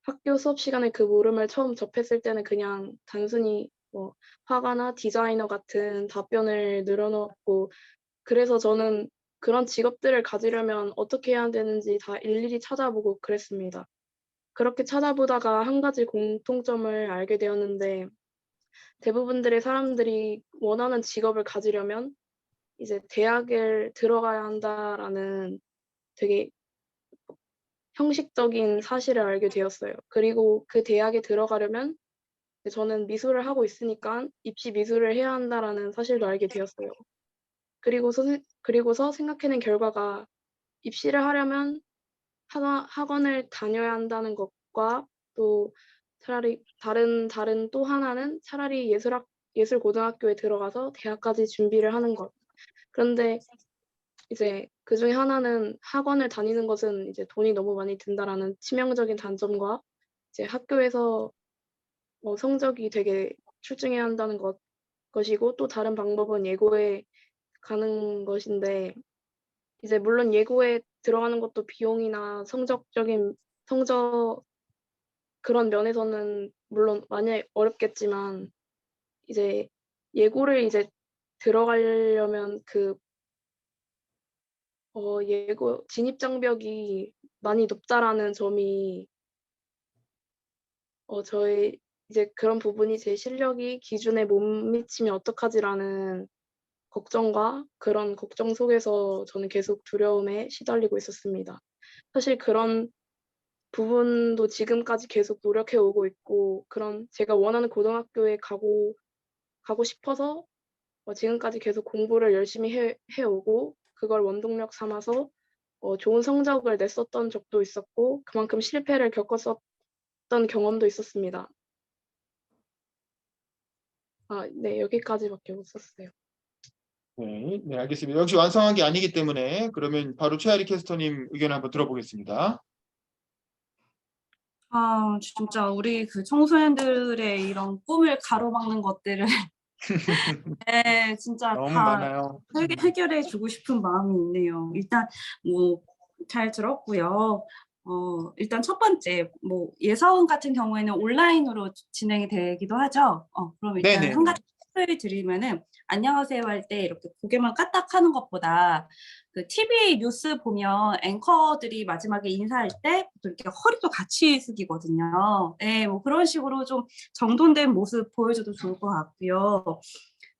학교 수업 시간에 그 물음을 처음 접했을 때는 그냥 단순히 화가나 디자이너 같은 답변을 늘어놓고, 그래서 저는 그런 직업들을 가지려면 어떻게 해야 되는지 다 일일이 찾아보고 그랬습니다. 그렇게 찾아보다가 한 가지 공통점을 알게 되었는데, 대부분들의 사람들이 원하는 직업을 가지려면 이제 대학을 들어가야 한다라는 되게 형식적인 사실을 알게 되었어요. 그리고 그 대학에 들어가려면 저는 미술을 하고 있으니까 입시 미술을 해야 한다라는 사실도 알게 되었어요. 그리고서 생각해낸 결과가 입시를 하려면 학원을 다녀야 한다는 것과 또 차라리 다른 또 하나는 차라리 예술고등학교에 들어가서 대학까지 준비를 하는 것. 그런데 이제 그 중에 하나는 학원을 다니는 것은 이제 돈이 너무 많이 든다라는 치명적인 단점과 이제 학교에서 성적이 되게 출중해야 한다는 것이고, 또 다른 방법은 예고에 가는 것인데, 이제 물론 예고에 들어가는 것도 비용이나 성적 그런 면에서는 물론 많이 어렵겠지만, 이제 예고를 이제 들어가려면 예고 진입 장벽이 많이 높다라는 점이 저의 이제 그런 부분이 제 실력이 기준에 못 미치면 어떡하지라는 걱정과 그런 걱정 속에서 저는 계속 두려움에 시달리고 있었습니다. 사실 그런 부분도 지금까지 계속 노력해 오고 있고, 그런 제가 원하는 고등학교에 가고 가고 싶어서 지금까지 계속 공부를 열심히 해오고 그걸 원동력 삼아서 좋은 성적을 냈었던 적도 있었고 그만큼 실패를 겪었었던 경험도 있었습니다. 네, 여기까지밖에 못 썼어요. 네, 네, 알겠습니다. 역시 완성한 게 아니기 때문에 그러면 바로 최아리 캐스터님 의견 한번 들어보겠습니다. 아, 진짜 우리 그 청소년들의 이런 꿈을 가로막는 것들을 네, 진짜 너무 다 많아요. 해결해 주고 싶은 마음이 있네요. 일단 뭐 잘 들었고요. 일단 첫 번째 뭐 예사원 같은 경우에는 온라인으로 진행이 되기도 하죠. 그럼 일단 네네. 한 가지 팁을 드리면은 안녕하세요 할 때 이렇게 고개만 까딱하는 것보다 그 TV 뉴스 보면 앵커들이 마지막에 인사할 때 보통 이렇게 허리도 같이 숙이거든요. 네, 뭐 그런 식으로 좀 정돈된 모습 보여줘도 좋을 것 같고요.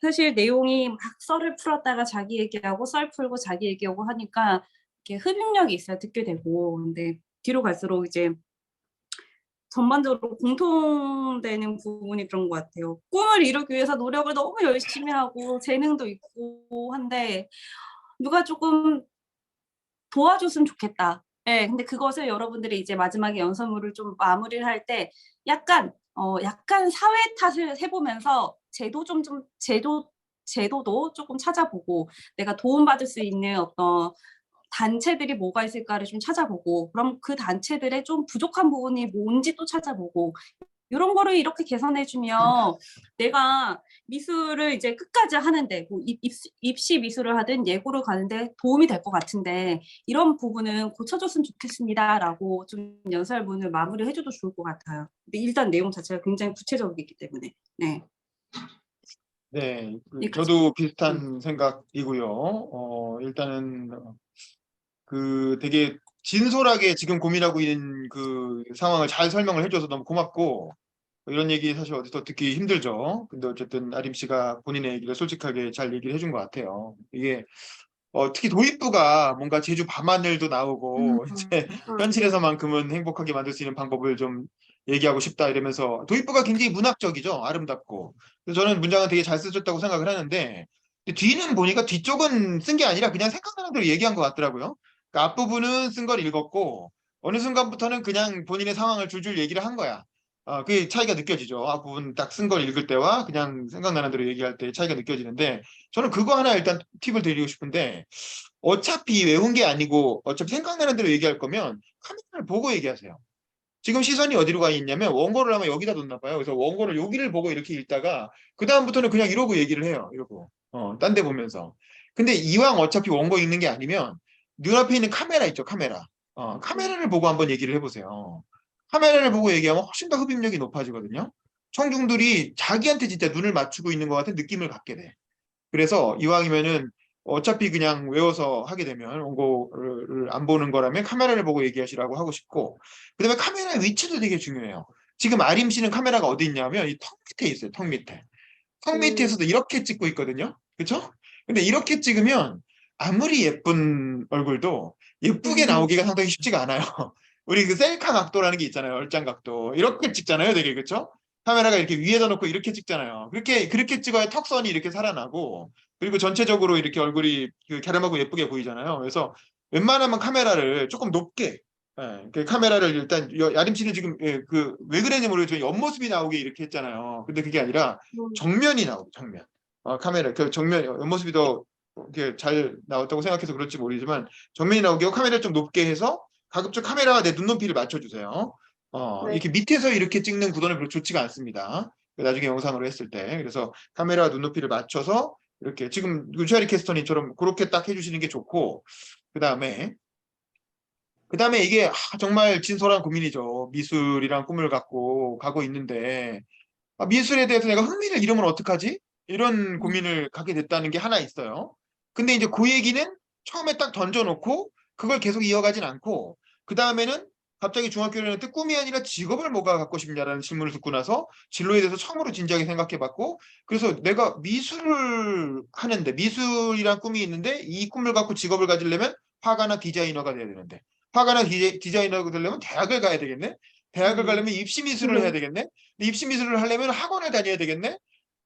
사실 내용이 막 썰을 풀었다가 자기 얘기하고 썰 풀고 자기 얘기하고 하니까 이렇게 흡입력이 있어야 듣게 되고 근데 뒤로 갈수록 이제 전반적으로 공통되는 부분이 그런 것 같아요. 꿈을 이루기 위해서 노력을 너무 열심히 하고 재능도 있고 한데 누가 조금 도와줬으면 좋겠다. 예, 근데 그것을 여러분들이 이제 마지막에 연설문을 좀 마무리를 할 때 약간 사회 탓을 해보면서 제도도 조금 찾아보고 내가 도움받을 수 있는 어떤 단체들이 뭐가 있을까를 좀 찾아보고 그럼 그 단체들의 좀 부족한 부분이 뭔지 또 찾아보고 이런 거를 이렇게 개선해주면 내가 미술을 이제 끝까지 하는데 뭐 입시 미술을 하든 예고를 가는데 도움이 될 것 같은데 이런 부분은 고쳐줬으면 좋겠습니다라고 좀 연설문을 마무리해줘도 좋을 것 같아요. 근데 일단 내용 자체가 굉장히 구체적이기 때문에 네. 네, 여기까지. 저도 비슷한 생각이고요. 일단은 그 되게 진솔하게 지금 고민하고 있는 그 상황을 잘 설명을 해줘서 너무 고맙고 이런 얘기 사실 어디서 듣기 힘들죠. 근데 어쨌든 아림 씨가 본인의 얘기를 솔직하게 잘 얘기를 해준 것 같아요. 이게 특히 도입부가 뭔가 제주 밤하늘도 나오고 이제 현실에서만큼은 행복하게 만들 수 있는 방법을 좀 얘기하고 싶다 이러면서 도입부가 굉장히 문학적이죠. 아름답고. 그래서 저는 문장은 되게 잘 쓰셨다고 생각을 하는데 뒤는 보니까 뒤쪽은 쓴 게 아니라 그냥 생각나는 대로 얘기한 것 같더라고요. 그러니까 앞부분은 쓴 걸 읽었고 어느 순간부터는 그냥 본인의 상황을 줄줄 얘기를 한 거야. 그 차이가 느껴지죠. 앞부분 딱 쓴 걸 읽을 때와 그냥 생각나는 대로 얘기할 때 차이가 느껴지는데 저는 그거 하나 일단 팁을 드리고 싶은데 어차피 외운 게 아니고 어차피 생각나는 대로 얘기할 거면 카메라를 보고 얘기하세요. 지금 시선이 어디로 가 있냐면 원고를 아마 여기다 뒀나 봐요. 그래서 원고를 여기를 보고 이렇게 읽다가 그 다음부터는 그냥 이러고 얘기를 해요. 이러고 딴 데 보면서. 근데 이왕 어차피 원고 읽는 게 아니면 눈앞에 있는 카메라 있죠. 카메라. 카메라를 보고 한번 얘기를 해보세요. 카메라를 보고 얘기하면 훨씬 더 흡입력이 높아지거든요. 청중들이 자기한테 진짜 눈을 맞추고 있는 것 같은 느낌을 갖게 돼. 그래서 이왕이면은 어차피 그냥 외워서 하게 되면 원고를 안 보는 거라면 카메라를 보고 얘기하시라고 하고 싶고 그다음에 카메라의 위치도 되게 중요해요. 지금 아림 씨는 카메라가 어디 있냐면 이 턱 밑에 있어요. 턱 밑에. 턱 밑에서도 이렇게 찍고 있거든요. 그렇죠? 근데 이렇게 찍으면 아무리 예쁜 얼굴도 예쁘게 나오기가 상당히 쉽지가 않아요. 우리 그 셀카 각도라는 게 있잖아요. 얼짱 각도. 이렇게 찍잖아요. 되게 그렇죠? 카메라가 이렇게 위에다 놓고 이렇게 찍잖아요. 그렇게 찍어야 턱선이 이렇게 살아나고 그리고 전체적으로 이렇게 얼굴이 그 갸름하고 예쁘게 보이잖아요. 그래서 웬만하면 카메라를 조금 높게 그 카메라를 일단 야림 씨는 지금 그 왜 그랬는지 모르겠지만 옆모습이 나오게 이렇게 했잖아요. 근데 그게 아니라 정면이 나오고 정면. 카메라 그 정면 옆모습이 더 이렇게 잘 나왔다고 생각해서 그럴지 모르지만 정면이 나오게 하고 카메라를 좀 높게 해서 가급적 카메라가 내 눈높이를 맞춰주세요. 네. 이렇게 밑에서 이렇게 찍는 구도는 별로 좋지가 않습니다. 나중에 영상으로 했을 때. 그래서 카메라 눈높이를 맞춰서 이렇게 지금 유샤리 캐스터님처럼 그렇게 딱 해주시는 게 좋고 그 다음에 이게 정말 진솔한 고민이죠. 미술이란 꿈을 갖고 가고 있는데 미술에 대해서 내가 흥미를 잃으면 어떡하지? 이런 고민을 갖게 됐다는 게 하나 있어요. 근데 이제 그 얘기는 처음에 딱 던져놓고 그걸 계속 이어가진 않고 그 다음에는 갑자기 중학교 1학년 때 꿈이 아니라 직업을 뭐가 갖고 싶냐라는 질문을 듣고 나서 진로에 대해서 처음으로 진지하게 생각해봤고 그래서 내가 미술을 하는데 미술이란 꿈이 있는데 이 꿈을 갖고 직업을 가지려면 화가나 디자이너가 돼야 되는데 화가나 디자이너가 되려면 대학을 가야 되겠네. 대학을 가려면 입시 미술을 해야 되겠네. 입시 미술을 하려면 학원을 다녀야 되겠네.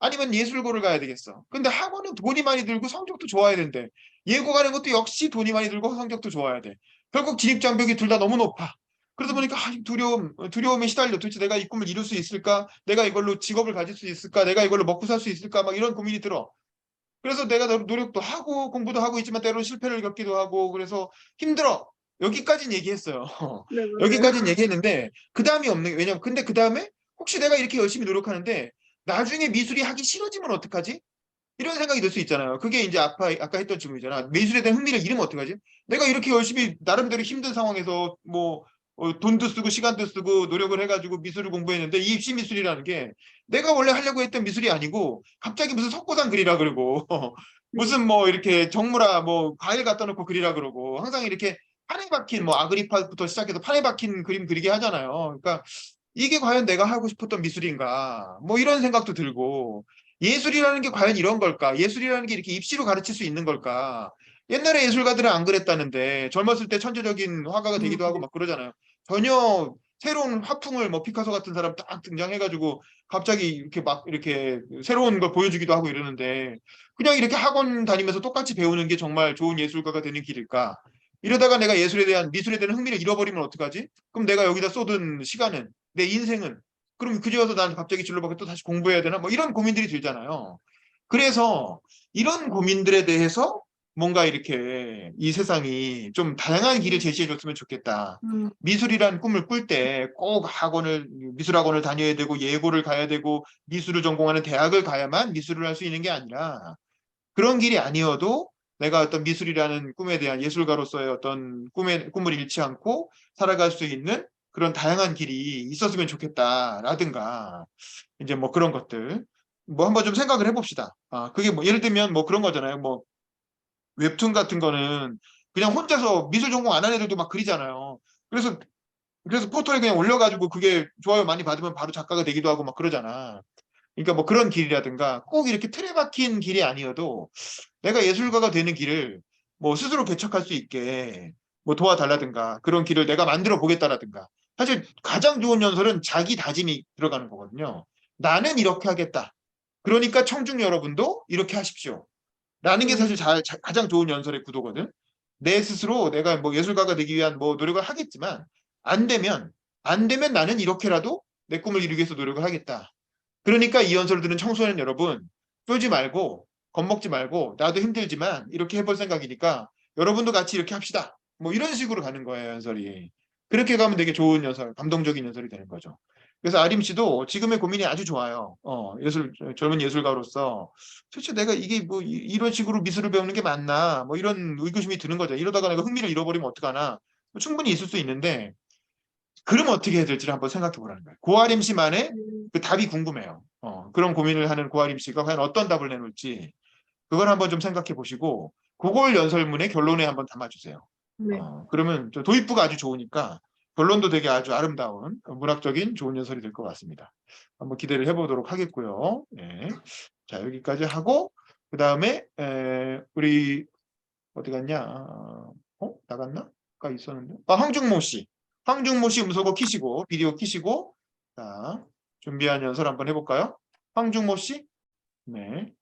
아니면 예술고를 가야 되겠어. 근데 학원은 돈이 많이 들고 성적도 좋아야 된대. 예고 가는 것도 역시 돈이 많이 들고 성적도 좋아야 돼. 결국 진입장벽이 둘 다 너무 높아. 그러다 보니까 두려움에 시달려. 도대체 내가 이 꿈을 이룰 수 있을까? 내가 이걸로 직업을 가질 수 있을까? 내가 이걸로 먹고 살 수 있을까? 막 이런 고민이 들어. 그래서 내가 노력도 하고 공부도 하고 있지만 때로는 실패를 겪기도 하고 그래서 힘들어. 여기까지는 얘기했어요. 네, 맞아요. 여기까지는 얘기했는데 그 다음이 없는 게 왜냐면 근데 그 다음에 혹시 내가 이렇게 열심히 노력하는데 나중에 미술이 하기 싫어지면 어떡하지? 이런 생각이 들 수 있잖아요. 그게 이제 아까 했던 질문이잖아. 미술에 대한 흥미를 잃으면 어떡하지? 내가 이렇게 열심히 나름대로 힘든 상황에서 뭐 돈도 쓰고 시간도 쓰고 노력을 해가지고 미술을 공부했는데 이 입시 미술이라는 게 내가 원래 하려고 했던 미술이 아니고 갑자기 무슨 석고상 그리라 그러고 무슨 뭐 이렇게 정무라 뭐 과일 갖다 놓고 그리라 그러고 항상 이렇게 판에 박힌 뭐 아그리파부터 시작해서 판에 박힌 그림 그리게 하잖아요. 그러니까 이게 과연 내가 하고 싶었던 미술인가? 뭐 이런 생각도 들고 예술이라는 게 과연 이런 걸까? 예술이라는 게 이렇게 입시로 가르칠 수 있는 걸까? 옛날에 예술가들은 안 그랬다는데 젊었을 때 천재적인 화가가 되기도 하고 막 그러잖아요. 전혀 새로운 화풍을 뭐 피카소 같은 사람 딱 등장해가지고 갑자기 이렇게 막 이렇게 새로운 걸 보여주기도 하고 이러는데 그냥 이렇게 학원 다니면서 똑같이 배우는 게 정말 좋은 예술가가 되는 길일까? 이러다가 내가 미술에 대한 흥미를 잃어버리면 어떡하지? 그럼 내가 여기다 쏟은 시간은 내 인생은 그럼 그제 와서 난 갑자기 진로 밖에 또 다시 공부해야 되나? 뭐 이런 고민들이 들잖아요. 그래서 이런 고민들에 대해서 뭔가 이렇게 이 세상이 좀 다양한 길을 제시해 줬으면 좋겠다. 미술이란 꿈을 꿀 때 꼭 미술학원을 다녀야 되고 예고를 가야 되고 미술을 전공하는 대학을 가야만 미술을 할 수 있는 게 아니라 그런 길이 아니어도 내가 어떤 미술이라는 꿈에 대한 예술가로서의 어떤 꿈을 잃지 않고 살아갈 수 있는 그런 다양한 길이 있었으면 좋겠다라든가 이제 뭐 그런 것들 뭐 한번 좀 생각을 해봅시다. 그게 뭐 예를 들면 뭐 그런 거잖아요. 뭐 웹툰 같은 거는 그냥 혼자서 미술 전공 안 하는 애들도 막 그리잖아요. 그래서 포털에 그냥 올려가지고 그게 좋아요 많이 받으면 바로 작가가 되기도 하고 막 그러잖아. 그러니까 뭐 그런 길이라든가 꼭 이렇게 틀에 박힌 길이 아니어도 내가 예술가가 되는 길을 뭐 스스로 개척할 수 있게 뭐 도와달라든가 그런 길을 내가 만들어 보겠다라든가 사실 가장 좋은 연설은 자기 다짐이 들어가는 거거든요. 나는 이렇게 하겠다. 그러니까 청중 여러분도 이렇게 하십시오. 라는 게 사실 가장 좋은 연설의 구도거든. 내 스스로 내가 뭐 예술가가 되기 위한 뭐 노력을 하겠지만 안 되면 나는 이렇게라도 내 꿈을 이루기 위해서 노력을 하겠다. 그러니까 이 연설을 듣는 청소년 여러분 쫄지 말고 겁먹지 말고 나도 힘들지만 이렇게 해볼 생각이니까 여러분도 같이 이렇게 합시다. 뭐 이런 식으로 가는 거예요 연설이. 그렇게 가면 되게 좋은 연설, 감동적인 연설이 되는 거죠. 그래서 아림 씨도 지금의 고민이 아주 좋아요. 젊은 예술가로서 도대체 내가 이게 뭐 이런 식으로 미술을 배우는 게 맞나? 뭐 이런 의구심이 드는 거죠. 이러다가 내가 흥미를 잃어버리면 어떡하나? 뭐 충분히 있을 수 있는데 그럼 어떻게 해야 될지를 한번 생각해 보라는 거예요. 고아림 씨만의 그 답이 궁금해요. 그런 고민을 하는 고아림 씨가 과연 어떤 답을 내놓을지 그걸 한번 좀 생각해 보시고 그걸 연설문의 결론에 한번 담아주세요. 네. 그러면 저 도입부가 아주 좋으니까 결론도 되게 아주 아름다운 문학적인 좋은 연설이 될 것 같습니다. 한번 기대를 해보도록 하겠고요. 네. 자 여기까지 하고 그 다음에 우리 어디 갔냐? 나갔나? 가 있었는데. 황중모 씨. 황중모 씨 음소거 키시고 비디오 키시고 자 준비한 연설 한번 해볼까요? 황중모 씨. 네.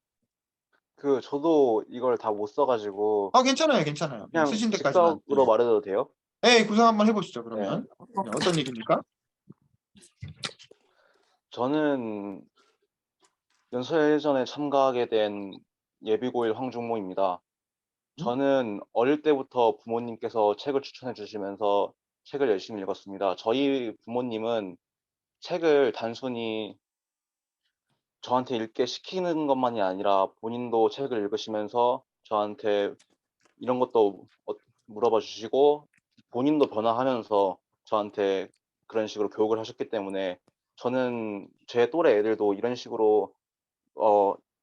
저도 이걸 다 못 써가지고 괜찮아요, 괜찮아요. 그냥 쓰신 데까지만. 즉석으로 말해도 돼요? 네, 구상 한번 해보시죠. 그러면 네, 어떤 얘기입니까? 저는 연설전에 참가하게 된 예비고일 황중모입니다. 저는 어릴 때부터 부모님께서 책을 추천해 주시면서 책을 열심히 읽었습니다. 저희 부모님은 책을 단순히 저한테 읽게 시키는 것만이 아니라 본인도 책을 읽으시면서 저한테 이런 것도 물어봐 주시고 본인도 변화하면서 저한테 그런 식으로 교육을 하셨기 때문에 저는 제 또래 애들도 이런 식으로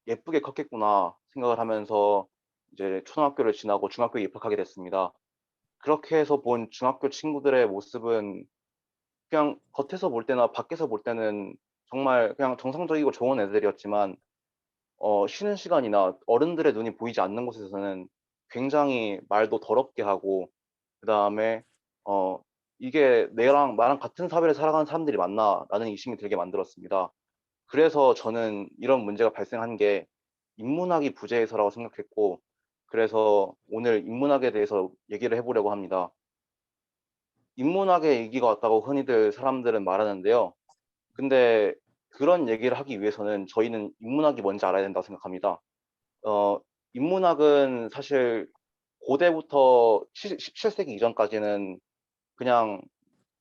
예쁘게 컸겠구나 생각을 하면서 이제 초등학교를 지나고 중학교에 입학하게 됐습니다. 그렇게 해서 본 중학교 친구들의 모습은 그냥 겉에서 볼 때나 밖에서 볼 때는 정말 그냥 정상적이고 좋은 애들이었지만 쉬는 시간이나 어른들의 눈이 보이지 않는 곳에서는 굉장히 말도 더럽게 하고 그다음에 이게 나랑 같은 사회를 살아가는 사람들이 맞나라는 의심이 들게 만들었습니다. 그래서 저는 이런 문제가 발생한 게 인문학이 부재해서라고 생각했고, 그래서 오늘 인문학에 대해서 얘기를 해보려고 합니다. 인문학의 위기가 왔다고 흔히들 사람들은 말하는데요. 근데 그런 얘기를 하기 위해서는 저희는 인문학이 뭔지 알아야 된다고 생각합니다. 인문학은 사실 고대부터 17세기 이전까지는 그냥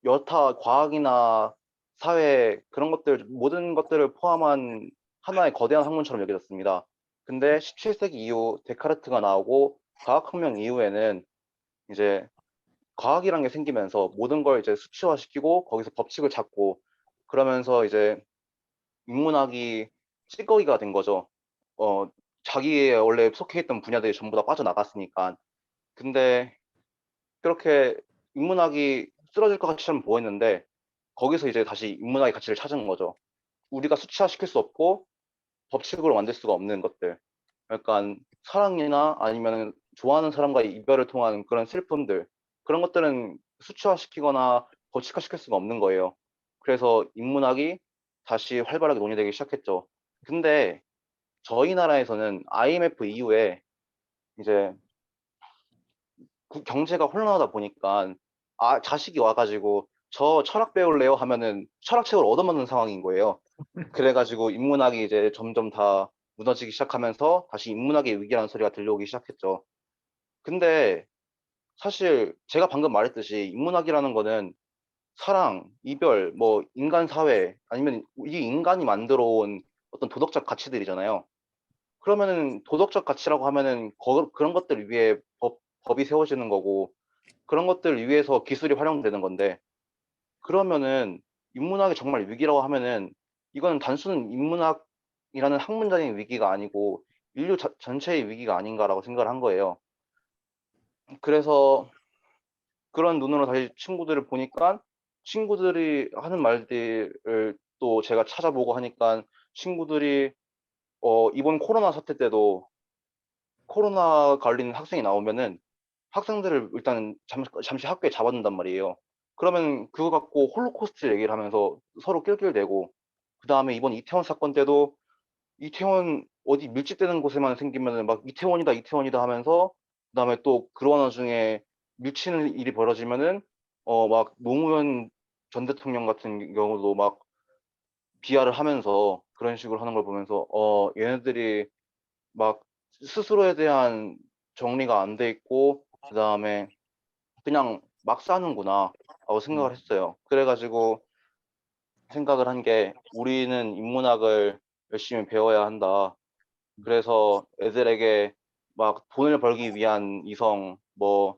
여타 과학이나 사회 그런 것들 모든 것들을 포함한 하나의 거대한 학문처럼 여겨졌습니다. 근데 17세기 이후 데카르트가 나오고 과학혁명 이후에는 이제 과학이란 게 생기면서 모든 걸 이제 수치화시키고 거기서 법칙을 찾고 그러면서 이제 인문학이 찌꺼기가 된 거죠. 자기의 원래 속해 있던 분야들이 전부 다 빠져나갔으니까. 근데 그렇게 인문학이 쓰러질 것 같이처럼 보였는데 거기서 이제 다시 인문학의 가치를 찾은 거죠. 우리가 수치화시킬 수 없고 법칙으로 만들 수가 없는 것들. 약간 사랑이나 아니면 좋아하는 사람과의 이별을 통한 그런 슬픔들. 그런 것들은 수치화시키거나 법칙화시킬 수가 없는 거예요. 그래서 인문학이 다시 활발하게 논의되기 시작했죠. 근데 저희 나라에서는 IMF 이후에 이제 경제가 혼란하다 보니까 자식이 와가지고 저 철학 배울래요 하면은 철학책을 얻어맞는 상황인 거예요. 그래가지고 인문학이 이제 점점 다 무너지기 시작하면서 다시 인문학의 위기라는 소리가 들려오기 시작했죠. 근데 사실 제가 방금 말했듯이 인문학이라는 거는 사랑, 이별, 뭐 인간 사회 아니면 이 인간이 만들어 온 어떤 도덕적 가치들이잖아요. 그러면은 도덕적 가치라고 하면은 그런 것들을 위해 법이 세워지는 거고 그런 것들을 위해서 기술이 활용되는 건데 그러면은 인문학이 정말 위기라고 하면은 이거는 단순 인문학이라는 학문적인 위기가 아니고 인류 전체의 위기가 아닌가라고 생각을 한 거예요. 그래서 그런 눈으로 다시 친구들을 보니까 친구들이 하는 말들을 또 제가 찾아보고 하니까 친구들이 이번 코로나 사태 때도 코로나 걸린 학생이 나오면은 학생들을 일단 잠시 학교에 잡아둔단 말이에요. 그러면 그거 갖고 홀로코스트 얘기를 하면서 서로 낄낄대고 그다음에 이번 이태원 사건 때도 이태원 어디 밀집되는 곳에만 생기면은 막 이태원이다 하면서 그다음에 또 그러는 와중에 밀치는 일이 벌어지면은 막 노무현 전 대통령 같은 경우도 막 비하를 하면서 그런 식으로 하는 걸 보면서 얘네들이 막 스스로에 대한 정리가 안 돼 있고 그다음에 그냥 막 사는구나 라고 생각을 했어요. 그래가지고 생각을 한 게 우리는 인문학을 열심히 배워야 한다. 그래서 애들에게 막 돈을 벌기 위한 이성, 뭐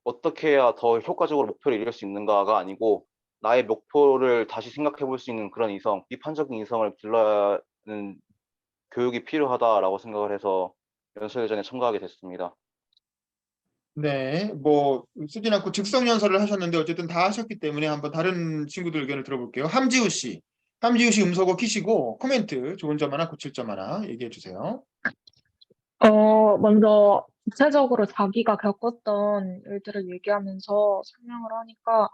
어떻게 해야 더 효과적으로 목표를 이룰 수 있는가가 아니고 나의 목표를 다시 생각해 볼 수 있는 그런 이성, 비판적인 이성을 길러야 하는 교육이 필요하다라고 생각을 해서 연수회전에 참가하게 됐습니다. 네, 뭐 쓰진 않고 즉석 연설을 하셨는데 어쨌든 다 하셨기 때문에 한번 다른 친구들 의견을 들어볼게요. 함지우 씨 음소거 키시고 코멘트 좋은 점 하나 고칠 점 하나 얘기해 주세요. 먼저 구체적으로 자기가 겪었던 일들을 얘기하면서 설명을 하니까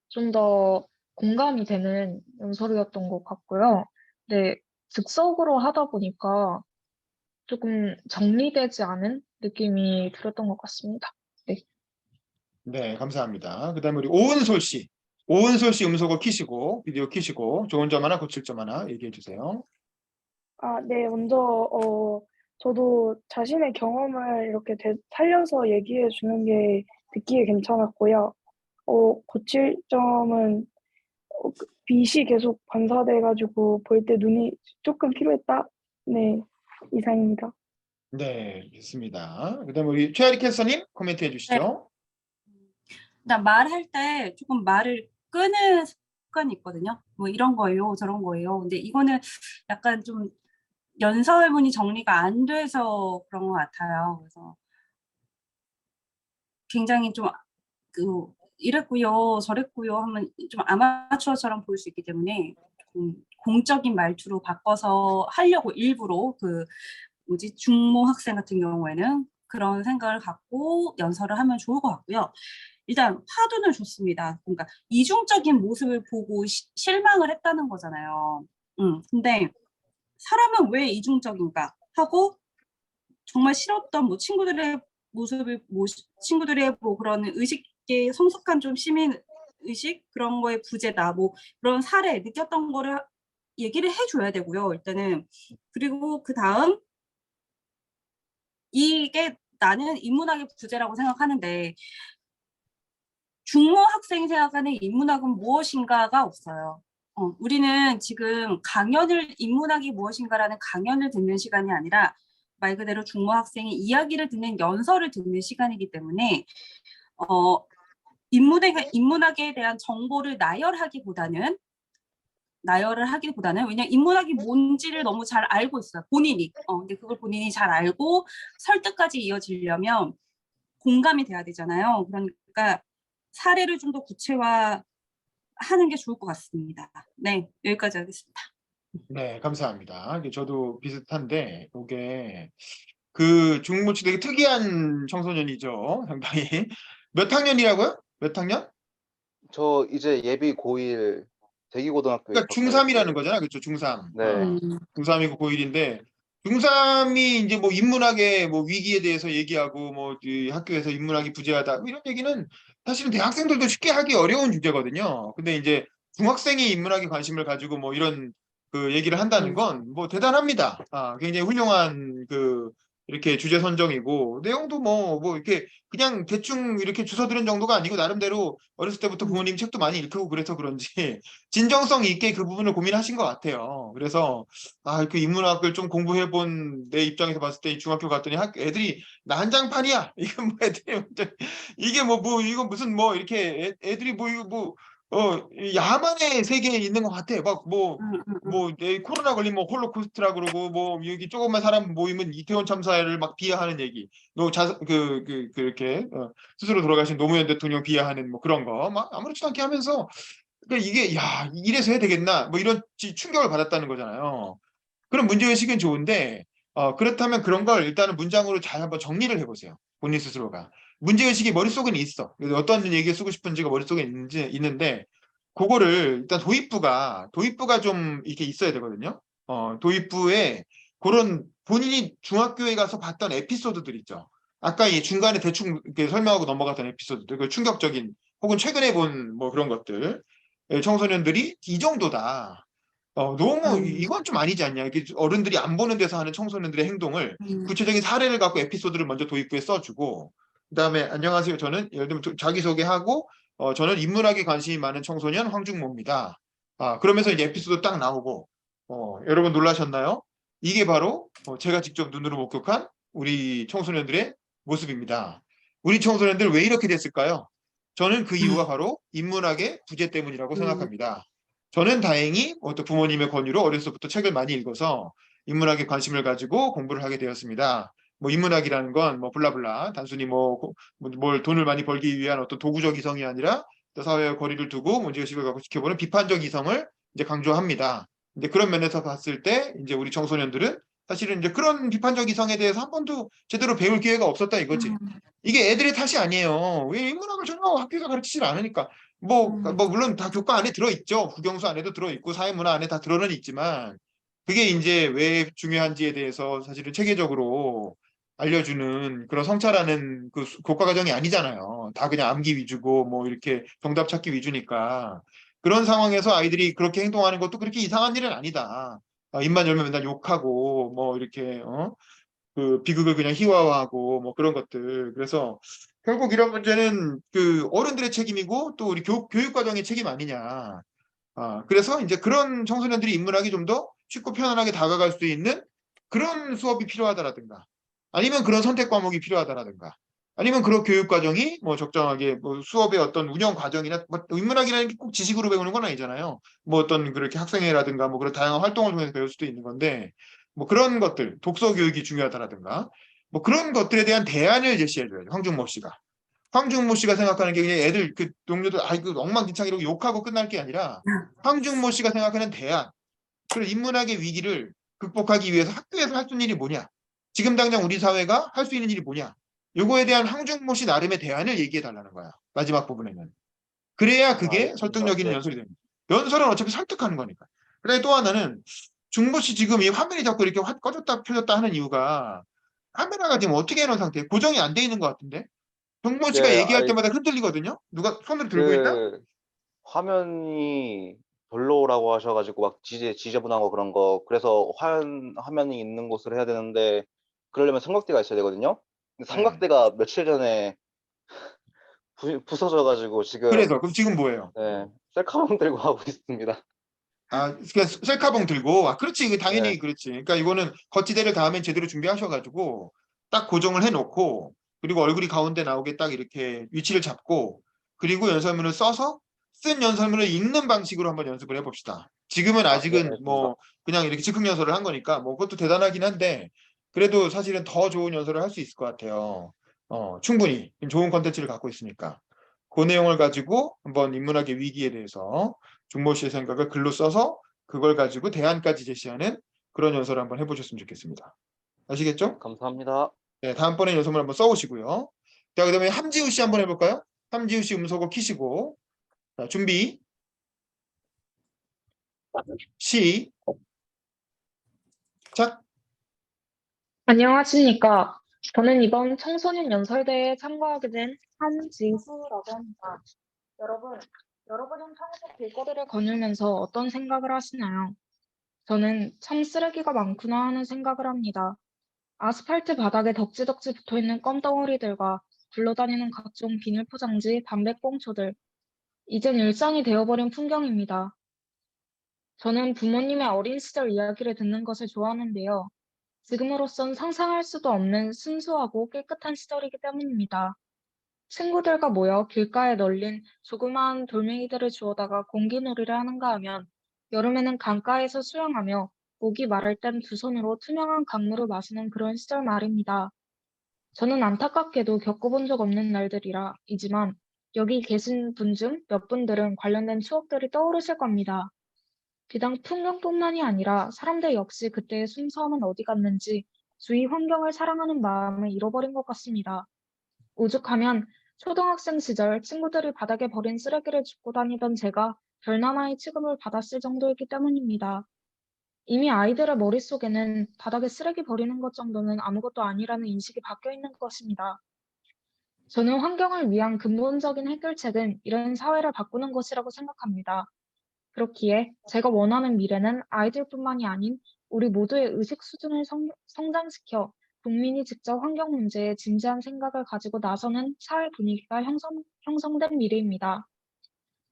좀 더 공감이 되는 연설이었던 것 같고요. 네, 즉석으로 하다 보니까 조금 정리되지 않은 느낌이 들었던 것 같습니다. 네. 네, 감사합니다. 그다음에 우리 오은솔 씨 음소거 키시고 비디오 키시고 좋은 점 하나 고칠 점 하나 얘기해 주세요. 네, 먼저 저도 자신의 경험을 이렇게 살려서 얘기해 주는 게 듣기에 괜찮았고요. 고칠 점은 빛이 계속 반사돼 가지고 볼 때 눈이 조금 필요했다. 네, 이상입니다. 네, 좋습니다. 그다음에 우리 최아리 캐스터님 코멘트 해주시죠. 일단 말할 때 조금 말을 끄는 습관이 있거든요. 뭐 이런 거예요, 저런 거예요. 근데 이거는 약간 좀 연설문이 정리가 안 돼서 그런 것 같아요. 그래서 굉장히 좀 이랬고요, 저랬고요 하면 좀 아마추어처럼 보일 수 있기 때문에 좀 공적인 말투로 바꿔서 하려고 일부러 중모 학생 같은 경우에는 그런 생각을 갖고 연설을 하면 좋을 것 같고요. 일단 화두는 좋습니다. 그러니까 이중적인 모습을 보고 실망을 했다는 거잖아요. 근데 사람은 왜 이중적인가 하고 정말 싫었던 뭐 친구들의 모습을 친구들의 뭐 그런 의식의 성숙한 좀 시민 의식 그런 거에 부재다 뭐 그런 사례 느꼈던 거를 얘기를 해줘야 되고요. 일단은 그리고 그 다음 이게 나는 인문학의 부재라고 생각하는데 중모 학생이 생각하는 인문학은 무엇인가가 없어요. 우리는 지금 인문학이 무엇인가라는 강연을 듣는 시간이 아니라 말 그대로 중모 학생의 이야기를 듣는 연설을 듣는 시간이기 때문에 인문학에 대한 정보를 나열하기보다는 왜냐면 인문학이 뭔지를 너무 잘 알고 있어요. 본인이. 근데 그걸 본인이 잘 알고 설득까지 이어지려면 공감이 돼야 되잖아요. 그러니까 사례를 좀 더 구체화하는 게 좋을 것 같습니다. 네, 여기까지 하겠습니다. 네, 감사합니다. 이게 저도 비슷한데 이게 그 중무치 되게 특이한 청소년이죠. 상당히. 몇 학년이라고요? 몇 학년? 저 이제 예비 고1 대기고등학교에 그러니까 중3이라는 거잖아. 그렇죠. 중3. 네. 중3이고 고1인데 중3이 이제 뭐 인문학의 뭐 위기에 대해서 얘기하고 뭐 이 학교에서 인문학이 부재하다 뭐 이런 얘기는 사실은 대학생들도 쉽게 하기 어려운 주제거든요. 근데 이제 중학생이 인문학에 관심을 가지고 뭐 이런 그 얘기를 한다는 건 뭐 대단합니다. 굉장히 훌륭한 그 이렇게 주제 선정이고 내용도 뭐 이렇게 그냥 대충 이렇게 주워 들은 정도가 아니고 나름대로 어렸을 때부터 부모님 책도 많이 읽고 그래서 그런지 진정성 있게 그 부분을 고민하신 것 같아요. 그래서 그 인문학을 좀 공부해 본 내 입장에서 봤을 때 중학교 갔더니 애들이 난장판이야. 이건 뭐 애들이 완전 이게 이거 무슨 뭐 이렇게 애들이 뭐 이거 뭐 야만의 세계에 있는 것 같아. 막 코로나 걸리면 홀로코스트라 그러고 뭐 여기 조금만 사람 모이면 이태원 참사를 막 비하하는 얘기. 그렇게 스스로 돌아가신 노무현 대통령 비하하는 뭐 그런 거 막 아무렇지도 않게 하면서 그러니까 이게 야 이래서 해야 되겠나 뭐 이런 충격을 받았다는 거잖아요. 그런 문제의식은 좋은데 그렇다면 그런 걸 일단은 문장으로 잘 한번 정리를 해보세요. 본인 스스로가. 문제의식이 머릿속에는 있어. 그래서 어떤 얘기 쓰고 싶은지가 머릿속에 있는데 그거를 일단 도입부가 좀 이렇게 있어야 되거든요. 도입부에 그런 본인이 중학교에 가서 봤던 에피소드들 있죠. 아까 이 중간에 대충 이렇게 설명하고 넘어갔던 에피소드들, 그 충격적인 혹은 최근에 본 뭐 그런 것들 청소년들이 이 정도다. 너무 이건 좀 아니지 않냐. 이게 어른들이 안 보는 데서 하는 청소년들의 행동을 구체적인 사례를 갖고 에피소드를 먼저 도입부에 써주고 그다음에 안녕하세요. 저는 예를 들면 자기소개하고 저는 인문학에 관심이 많은 청소년 황중모입니다. 그러면서 이제 에피소드 딱 나오고 여러분 놀라셨나요? 이게 바로 제가 직접 눈으로 목격한 우리 청소년들의 모습입니다. 우리 청소년들 왜 이렇게 됐을까요? 저는 그 이유가 바로 인문학의 부재 때문이라고 생각합니다. 저는 다행히 어떤 부모님의 권유로 어렸을 때부터 책을 많이 읽어서 인문학에 관심을 가지고 공부를 하게 되었습니다. 뭐 인문학이라는 건 뭐 블라블라 단순히 뭘 돈을 많이 벌기 위한 어떤 도구적 이성이 아니라 또 사회와 거리를 두고 문제의식을 갖고 지켜보는 비판적 이성을 이제 강조합니다. 이제 그런 면에서 봤을 때 이제 우리 청소년들은 사실은 이제 그런 비판적 이성에 대해서 한 번도 제대로 배울 기회가 없었다 이거지. 이게 애들의 탓이 아니에요. 왜 인문학을 전혀 학교가 가르치질 않으니까. 물론 다 교과 안에 들어있죠. 국영수 안에도 들어있고 사회문화 안에 다 들어는 있지만 그게 이제 왜 중요한지에 대해서 사실은 체계적으로 알려주는 그런 성찰하는 그 교과 과정이 아니잖아요. 다 그냥 암기 위주고 뭐 이렇게 정답 찾기 위주니까 그런 상황에서 아이들이 그렇게 행동하는 것도 그렇게 이상한 일은 아니다. 입만 열면 맨날 욕하고 뭐 이렇게 그 비극을 그냥 희화화하고 뭐 그런 것들. 그래서 결국 이런 문제는 그 어른들의 책임이고 또 우리 교육 과정의 책임 아니냐. 그래서 이제 그런 청소년들이 인문학이 좀 더 쉽고 편안하게 다가갈 수 있는 그런 수업이 필요하다라든가 아니면 그런 선택 과목이 필요하다라든가 아니면 그런 교육 과정이 뭐 적정하게 뭐 수업의 어떤 운영 과정이나 뭐 인문학이라는 게 꼭 지식으로 배우는 건 아니잖아요. 뭐 어떤 그렇게 학생회라든가 뭐 그런 다양한 활동을 통해서 배울 수도 있는 건데 뭐 그런 것들 독서 교육이 중요하다라든가 뭐 그런 것들에 대한 대안을 제시해줘야죠. 황준모 씨가. 황준모 씨가 생각하는 게 그냥 애들 그 동료들 그 엉망진창이라고 욕하고 끝날 게 아니라 황준모 씨가 생각하는 대안 그리고 인문학의 위기를 극복하기 위해서 학교에서 할 수 있는 일이 뭐냐 지금 당장 우리 사회가 할 수 있는 일이 뭐냐 요거에 대한 황준모 씨 나름의 대안을 얘기해 달라는 거야. 마지막 부분에는. 그래야 그게 설득력 있는 연설이 됩니다. 연설은 어차피 설득하는 거니까. 그다음에 또 하나는 중보 씨 지금 이 화면이 자꾸 이렇게 꺼졌다 켜졌다 하는 이유가 카메라가 지금 어떻게 해놓은 상태예요? 고정이 안 돼 있는 것 같은데? 정모 씨가 네, 얘기할 아니, 때마다 흔들리거든요? 누가 손을 들고 있다? 그 화면이 별로라고 하셔가지고 막 지저분한 거 그런 거 그래서 화면이 있는 곳으로 해야 되는데 그러려면 삼각대가 있어야 되거든요. 근데 네. 삼각대가 며칠 전에 부서져가지고 지금 그래서 그럼 지금 뭐예요? 네, 셀카봉 들고 하고 있습니다. 아, 그러니까 셀카봉 들고. 아, 그렇지. 이게 당연히 네. 그렇지. 그러니까 이거는 거치대를 다음엔 제대로 준비하셔가지고 딱 고정을 해놓고 그리고 얼굴이 가운데 나오게 딱 이렇게 위치를 잡고 그리고 연설문을 써서 쓴 연설문을 읽는 방식으로 한번 연습을 해봅시다. 지금은 네, 아직은 알겠습니다. 뭐 그냥 이렇게 즉흥 연설을 한 거니까 뭐 그것도 대단하긴 한데 그래도 사실은 더 좋은 연설을 할 수 있을 것 같아요. 충분히 좋은 컨텐츠를 갖고 있으니까. 그 내용을 가지고 한번 인문학의 위기에 대해서 중모 씨의 생각을 글로 써서 그걸 가지고 대안까지 제시하는 그런 연설을 한번 해보셨으면 좋겠습니다. 아시겠죠? 감사합니다. 네, 다음번에 연설문 한번 써오시고요. 자, 그다음에 함지우 씨 한번 해볼까요? 함지우 씨 음소거 키시고 자, 준비 시작. 안녕하십니까. 저는 이번 청소년 연설대회에 참가하게 된 한지수라고 합니다. 여러분은 평소 길거리를 거닐면서 어떤 생각을 하시나요? 저는 참 쓰레기가 많구나 하는 생각을 합니다. 아스팔트 바닥에 덕지덕지 붙어있는 껌덩어리들과 굴러다니는 각종 비닐 포장지, 담배꽁초들. 이젠 일상이 되어버린 풍경입니다. 저는 부모님의 어린 시절 이야기를 듣는 것을 좋아하는데요. 지금으로선 상상할 수도 없는 순수하고 깨끗한 시절이기 때문입니다. 친구들과 모여 길가에 널린 조그마한 돌멩이들을 주워다가 공기놀이를 하는가 하면 여름에는 강가에서 수영하며 목이 마를 땐 두 손으로 투명한 강물을 마시는 그런 시절 말입니다. 저는 안타깝게도 겪어본 적 없는 날들이지만 여기 계신 분 중 몇 분들은 관련된 추억들이 떠오르실 겁니다. 비단 풍경뿐만이 아니라 사람들 역시 그때의 순수함은 어디 갔는지 주위 환경을 사랑하는 마음을 잃어버린 것 같습니다. 오죽하면 초등학생 시절 친구들이 바닥에 버린 쓰레기를 줍고 다니던 제가 별나마의 취급을 받았을 정도이기 때문입니다. 이미 아이들의 머릿속에는 바닥에 쓰레기 버리는 것 정도는 아무것도 아니라는 인식이 박혀 있는 것입니다. 저는 환경을 위한 근본적인 해결책은 이런 사회를 바꾸는 것이라고 생각합니다. 그렇기에 제가 원하는 미래는 아이들뿐만이 아닌 우리 모두의 의식 수준을 성장시켜 국민이 직접 환경 문제에 진지한 생각을 가지고 나서는 사회 분위기가 형성된 미래입니다.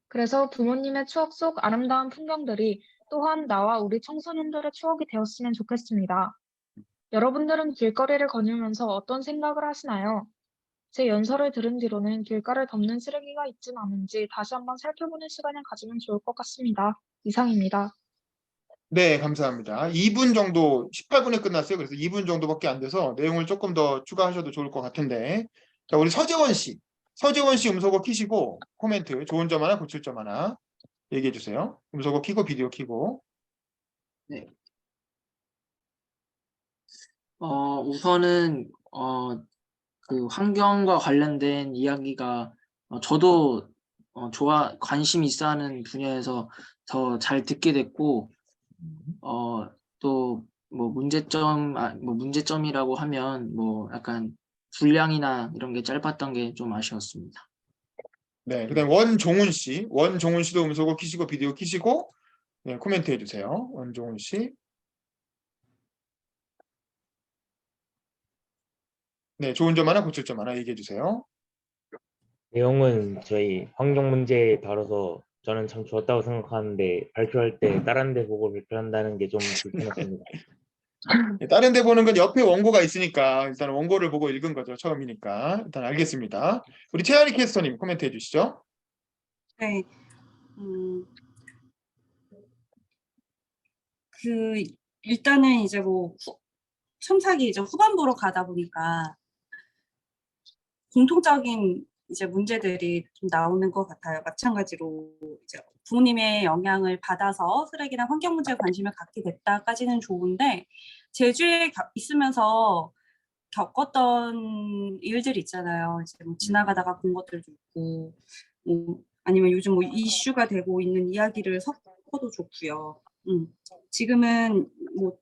그래서 부모님의 추억 속 아름다운 풍경들이 또한 나와 우리 청소년들의 추억이 되었으면 좋겠습니다. 여러분들은 길거리를 거닐면서 어떤 생각을 하시나요? 제 연설을 들은 뒤로는 길가를 덮는 쓰레기가 있진 않은지 다시 한번 살펴보는 시간을 가지면 좋을 것 같습니다. 이상입니다. 네, 감사합니다. 2분 정도, 18분에 끝났어요. 그래서 2분 정도밖에 안 돼서 내용을 조금 더 추가하셔도 좋을 것 같은데. 자, 우리 서재원 씨. 서재원 씨 음소거 키시고 코멘트, 좋은 점 하나, 고칠 점 하나 얘기해 주세요. 음소거 키고 비디오 키고. 네. 우선은 그 환경과 관련된 이야기가 저도 관심 있어 하는 분야에서 더 잘 듣게 됐고 또 뭐 문제점이라고 하면 뭐 약간 분량이나 이런 게 짧았던 게 좀 아쉬웠습니다. 네, 그다음 원종훈 씨. 원종훈 씨도 음소거 키시고 비디오 키시고 네, 코멘트 해 주세요. 원종훈 씨. 네, 좋은 점 하나, 고칠 점 하나 얘기해 주세요. 내용은 저희 환경 문제에 다뤄서 저는 참 좋았다고 생각하는데 발표할 때 다른 데 보고 발표한다는 게 좀 불편했습니다. 네, 다른 데 보는 건 옆에 원고가 있으니까 일단 원고를 보고 읽은 거죠. 처음이니까. 일단 알겠습니다. 우리 최아리 캐스터님 코멘트 해주시죠. 네. 일단은 이제 뭐 첨삭이 이제 후반부로 가다 보니까 공통적인 이제 문제들이 좀 나오는 것 같아요. 마찬가지로 이제 부모님의 영향을 받아서 쓰레기나 환경 문제에 관심을 갖게 됐다까지는 좋은데 제주에 있으면서 겪었던 일들이 있잖아요. 이제 뭐 지나가다가 본 것들도 있고, 뭐 아니면 요즘 뭐 이슈가 되고 있는 이야기를 섞어도 좋고요. 지금은 뭐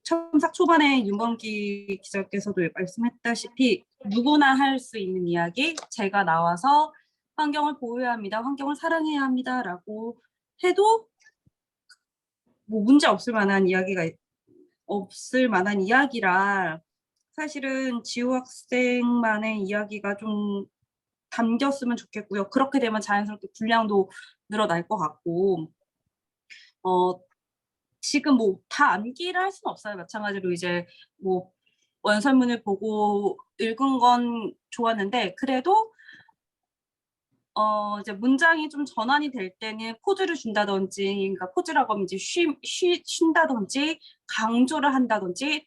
첨삭 초반에 윤범기 기자께서도 말씀했다시피 누구나 할 수 있는 이야기, 제가 나와서 환경을 보호해야 합니다, 환경을 사랑해야 합니다라고 해도 뭐 문제 없을 만한 이야기라 사실은 지우 학생만의 이야기가 좀 담겼으면 좋겠고요. 그렇게 되면 자연스럽게 분량도 늘어날 것 같고, 지금 뭐 다 암기를 할 수는 없어요. 마찬가지로 이제 뭐 원설문을 보고 읽은 건 좋았는데, 그래도 이제 문장이 좀 전환이 될 때는 포즈를 준다든지, 그러니까 포즈라고 하면 이제 쉰다든지 강조를 한다든지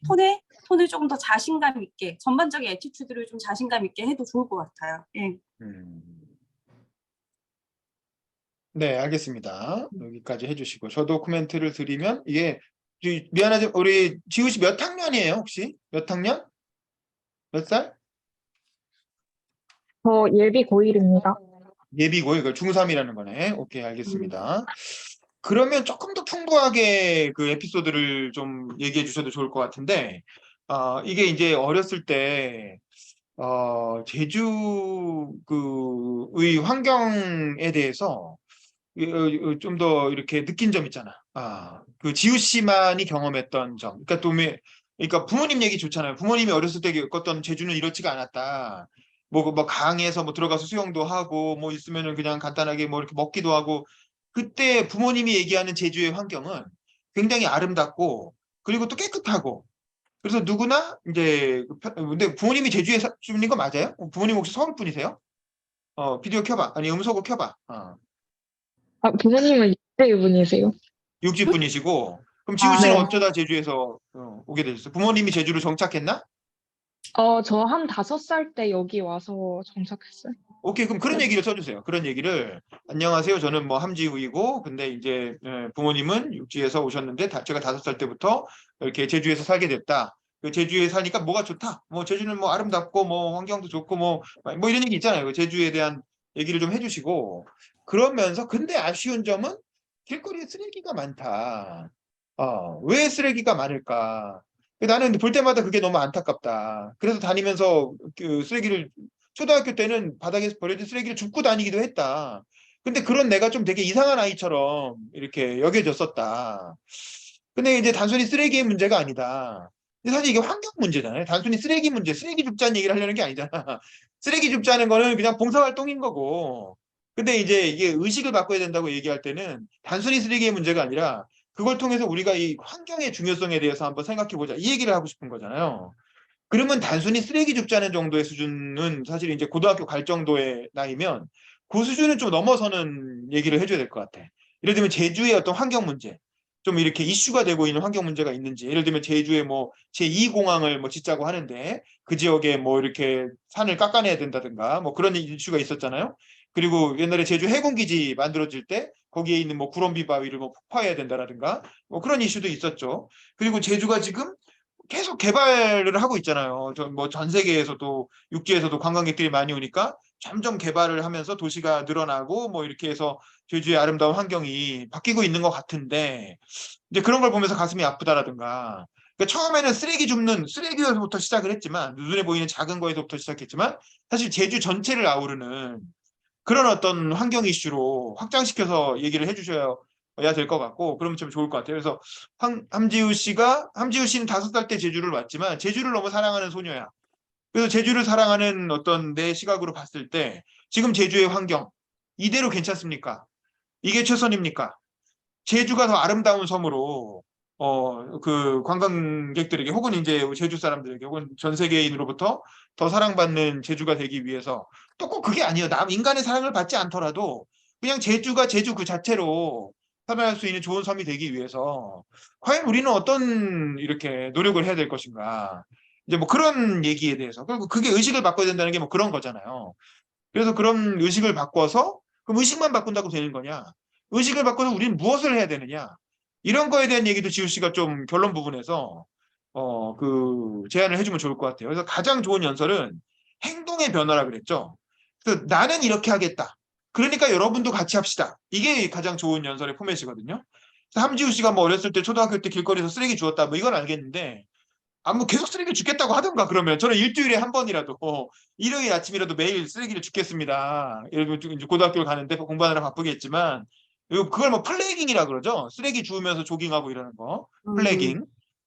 톤을 조금 더 자신감 있게, 전반적인 애티튜드를 좀 자신감 있게 해도 좋을 것 같아요. 예. 네, 알겠습니다. 여기까지 해주시고, 저도 코멘트를 드리면, 이게 미안하지만 우리 지우 씨 몇 학년이에요, 혹시? 몇 학년? 몇 살? 저 예비 고1입니다. 예비 고1, 그 중3이라는 거네. 오케이, 알겠습니다. 그러면 조금 더 풍부하게 그 에피소드를 좀 얘기해 주셔도 좋을 것 같은데, 이게 이제 어렸을 때 제주 그의 환경에 대해서 좀 더 이렇게 느낀 점 있잖아. 그 지우 씨만이 경험했던 점. 그러니까 그러니까 부모님 얘기 좋잖아요. 부모님이 어렸을 때 겪었던 제주는 이렇지가 않았다. 뭐 강에서 뭐 들어가서 수영도 하고 뭐 있으면은 그냥 간단하게 뭐 이렇게 먹기도 하고, 그때 부모님이 얘기하는 제주의 환경은 굉장히 아름답고 그리고 또 깨끗하고, 그래서 누구나 이제 근데 부모님이 제주에 사는 거 맞아요? 부모님 혹시 서울 분이세요? 비디오 켜봐. 아니 음소거 켜봐. 부모님은 육대분이세요? 육지 분이시고, 그럼 지우 씨는 네. 어쩌다 제주에서 오게 되셨어요? 부모님이 제주로 정착했나? 저 한 5살 때 여기 와서 정착했어요. 오케이, 그럼 그런 얘기를 써주세요. 그런 얘기를, 안녕하세요, 저는 뭐 함지우이고, 근데 이제 부모님은 육지에서 오셨는데 제가 5살 때부터 이렇게 제주에서 살게 됐다. 그 제주에 사니까 뭐가 좋다. 뭐 제주는 뭐 아름답고 뭐 환경도 좋고 뭐 이런 얘기 있잖아요. 그 제주에 대한 얘기를 좀 해주시고, 그러면서 근데 아쉬운 점은 길거리에 쓰레기가 많다. 왜 쓰레기가 많을까? 나는 볼 때마다 그게 너무 안타깝다. 그래서 다니면서 그 쓰레기를, 초등학교 때는 바닥에서 버려진 쓰레기를 줍고 다니기도 했다. 근데 그런 내가 좀 되게 이상한 아이처럼 이렇게 여겨졌었다. 근데 이제 단순히 쓰레기의 문제가 아니다. 근데 사실 이게 환경 문제잖아요. 단순히 쓰레기 문제, 쓰레기 줍자는 얘기를 하려는 게 아니잖아. 쓰레기 줍자는 거는 그냥 봉사활동인 거고. 근데 이제 이게 의식을 바꿔야 된다고 얘기할 때는 단순히 쓰레기의 문제가 아니라 그걸 통해서 우리가 이 환경의 중요성에 대해서 한번 생각해 보자, 이 얘기를 하고 싶은 거잖아요. 그러면 단순히 쓰레기 줍자는 정도의 수준은 사실 이제 고등학교 갈 정도의 나이면 그 수준은 좀 넘어서는 얘기를 해줘야 될 것 같아. 예를 들면 제주의 어떤 환경 문제, 좀 이렇게 이슈가 되고 있는 환경 문제가 있는지, 예를 들면 제주에 뭐 제2공항을 뭐 짓자고 하는데 그 지역에 뭐 이렇게 산을 깎아내야 된다든가 뭐 그런 이슈가 있었잖아요. 그리고 옛날에 제주 해군기지 만들어질 때 거기에 있는 뭐 구럼비 바위를 뭐 폭파해야 된다라든가 뭐 그런 이슈도 있었죠. 그리고 제주가 지금 계속 개발을 하고 있잖아요. 뭐 전 세계에서도 육지에서도 관광객들이 많이 오니까 점점 개발을 하면서 도시가 늘어나고 뭐 이렇게 해서 제주의 아름다운 환경이 바뀌고 있는 것 같은데, 이제 그런 걸 보면서 가슴이 아프다라든가. 그러니까 처음에는 쓰레기 줍는 쓰레기에서부터 시작을 했지만, 눈에 보이는 작은 거에서부터 시작했지만 사실 제주 전체를 아우르는 그런 어떤 환경 이슈로 확장시켜서 얘기를 해주셔야 될 것 같고, 그러면 좀 좋을 것 같아요. 그래서 함지우 씨는 5살 때 제주를 왔지만 제주를 너무 사랑하는 소녀야. 그래서 제주를 사랑하는 어떤 내 시각으로 봤을 때 지금 제주의 환경 이대로 괜찮습니까? 이게 최선입니까? 제주가 더 아름다운 섬으로 그 관광객들에게 혹은 이제 제주 사람들에게 혹은 전 세계인으로부터 더 사랑받는 제주가 되기 위해서, 또 꼭 그게 아니에요. 인간의 사랑을 받지 않더라도 그냥 제주가 제주 그 자체로 살아날 수 있는 좋은 섬이 되기 위해서 과연 우리는 어떤 이렇게 노력을 해야 될 것인가. 이제 뭐 그런 얘기에 대해서, 그리고 그게 의식을 바꿔야 된다는 게 뭐 그런 거잖아요. 그래서 그런 의식을 바꿔서, 그럼 의식만 바꾼다고 되는 거냐? 의식을 바꿔서 우리는 무엇을 해야 되느냐? 이런 거에 대한 얘기도 지우 씨가 좀 결론 부분에서 그 제안을 해주면 좋을 것 같아요. 그래서 가장 좋은 연설은 행동의 변화라 그랬죠. 그래서 나는 이렇게 하겠다. 그러니까 여러분도 같이 합시다. 이게 가장 좋은 연설의 포맷이거든요. 함지우 씨가 뭐 어렸을 때 초등학교 때 길거리에서 쓰레기 주웠다 뭐 이건 알겠는데 뭐 계속 쓰레기를 줍겠다고 하던가 그러면 저는 일주일에 한 번이라도 일요일 아침이라도 매일 쓰레기를 줍겠습니다. 예를 들면 이제 고등학교를 가는데 공부하느라 바쁘겠지만 그걸 뭐 플래깅이라 그러죠. 쓰레기 주우면서 조깅하고 이러는 거 플래깅.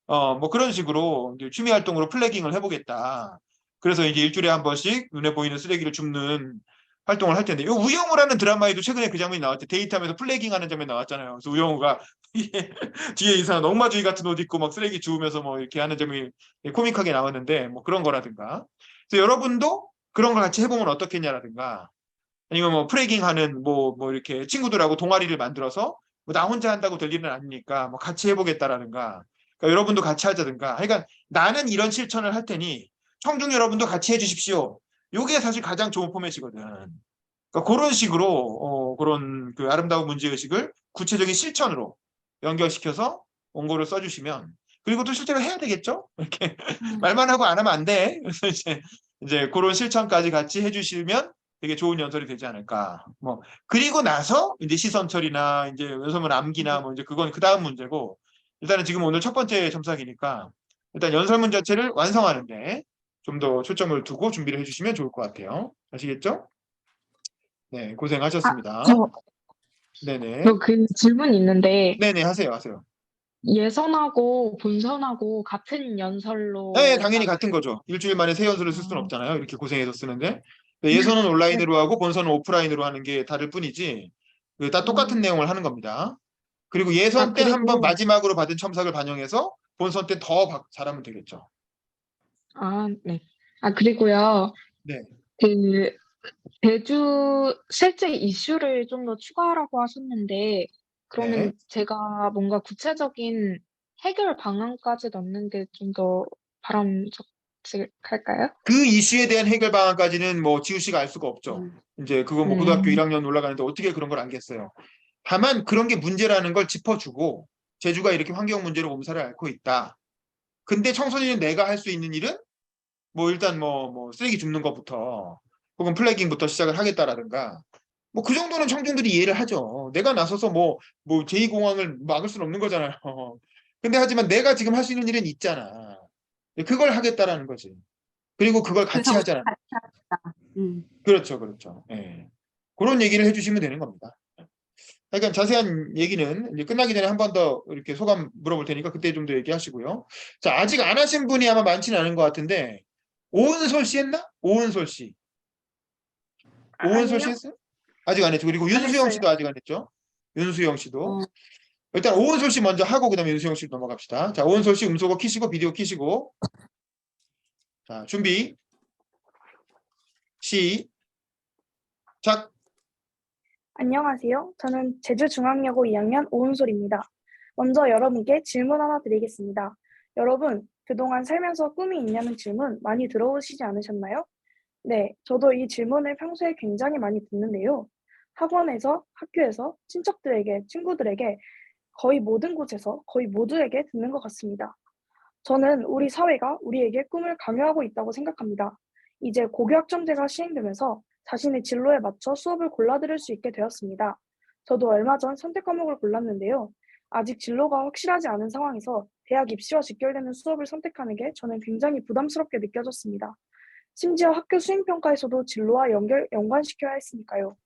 뭐 그런 식으로 이제 취미 활동으로 플래깅을 해보겠다. 그래서 이제 일주일에 한 번씩 눈에 보이는 쓰레기를 줍는 활동을 할 텐데, 요 우영우라는 드라마에도 최근에 그 장면이 나왔대. 데이트하면서 플래깅하는 장면이 나왔잖아요. 그래서 우영우가 뒤에 이상한 억마주의 같은 옷 입고 막 쓰레기 주우면서 뭐 이렇게 하는 점이 코믹하게 나왔는데, 뭐 그런 거라든가. 그래서 여러분도 그런 걸 같이 해보면 어떻겠냐라든가, 아니면 뭐 플래깅하는 뭐 이렇게 친구들하고 동아리를 만들어서 뭐 나 혼자 한다고 될 일은 아니니까 뭐 같이 해보겠다라든가, 그러니까 여러분도 같이 하자든가. 그러니까 나는 이런 실천을 할 테니 청중 여러분도 같이 해주십시오. 요게 사실 가장 좋은 포맷이거든. 그러니까 그런 식으로 그런 그 아름다운 문제의식을 구체적인 실천으로 연결시켜서 원고를 써주시면, 그리고 또 실제로 해야 되겠죠? 이렇게 말만 하고 안 하면 안 돼. 그래서 이제 그런 실천까지 같이 해주시면 되게 좋은 연설이 되지 않을까. 뭐 그리고 나서 이제 시선 처리나 이제 연설문 암기나 뭐 이제 그건 그 다음 문제고, 일단은 지금 오늘 첫 번째 첨삭이니까 일단 연설문 자체를 완성하는데 좀 더 초점을 두고 준비를 해주시면 좋을 것 같아요. 아시겠죠? 네, 고생하셨습니다. 네네. 저 그 질문이 있는데 네네, 하세요. 예선하고 본선하고 같은 네, 연설로 당연히 같은 거죠. 일주일 만에 세 연설을 쓸 수는 어, 없잖아요. 이렇게 고생해서 쓰는데. 예선은 온라인으로 하고 본선은 오프라인으로 하는 게 다를 뿐이지, 다 똑같은 내용을 하는 겁니다. 그리고 예선 때 한번 그리고 마지막으로 받은 첨삭을 반영해서 본선 때 더 잘하면 되겠죠. 네. 그리고요. 네. 그 제주 실제 이슈를 좀 더 추가하라고 하셨는데 그러면 네. 제가 뭔가 구체적인 해결 방안까지 넣는 게 좀 더 바람직할까요? 그 이슈에 대한 해결 방안까지는 뭐 지우 씨가 알 수가 없죠. 이제 그거 뭐 고등학교 1학년 올라가는데 어떻게 그런 걸 알겠어요. 다만 그런 게 문제라는 걸 짚어주고, 제주가 이렇게 환경 문제로 몸살을 앓고 있다. 근데 청소년이 내가 할 수 있는 일은 뭐 일단 뭐 쓰레기 줍는 것부터 혹은 플래깅부터 시작을 하겠다라든가, 뭐 그 정도는 청중들이 이해를 하죠. 내가 나서서 뭐 제2공항을 막을 수는 없는 거잖아요. 근데 하지만 내가 지금 할 수 있는 일은 있잖아. 그걸 하겠다라는 거지. 그리고 그걸 같이 그래서 우리 하잖아. 같이 합시다. 그렇죠. 예. 그런 얘기를 해주시면 되는 겁니다. 그러니까 자세한 얘기는 이제 끝나기 전에 한 번 더 이렇게 소감 물어볼 테니까 그때 좀 더 얘기하시고요. 자, 아직 안 하신 분이 아마 많지는 않은 것 같은데, 오은솔 씨 했나? 오은솔 씨. 오은솔 씨 아니요, 했어요? 아직 안 했죠. 그리고 안 윤수영 했어요. 씨도 아직 안 했죠. 윤수영 씨도. 어, 일단 오은솔 씨 먼저 하고 그다음에 윤수영 씨로 넘어갑시다. 자, 오은솔 씨 음소거 키시고 비디오 키시고. 자, 준비. 시작. 안녕하세요. 저는 제주중앙여고 2학년 오은솔입니다. 먼저 여러분께 질문 하나 드리겠습니다. 여러분, 그동안 살면서 꿈이 있냐는 질문 많이 들어오시지 않으셨나요? 네, 저도 이 질문을 평소에 굉장히 많이 듣는데요. 학원에서, 학교에서, 친척들에게, 친구들에게, 거의 모든 곳에서, 거의 모두에게 듣는 것 같습니다. 저는 우리 사회가 우리에게 꿈을 강요하고 있다고 생각합니다. 이제 고교학점제가 시행되면서 자신의 진로에 맞춰 수업을 골라들을 수 있게 되었습니다. 저도 얼마 전 선택 과목을 골랐는데요. 아직 진로가 확실하지 않은 상황에서 대학 입시와 직결되는 수업을 선택하는 게 저는 굉장히 부담스럽게 느껴졌습니다. 심지어 학교 수행평가에서도 진로와 연관시켜야 했으니까요.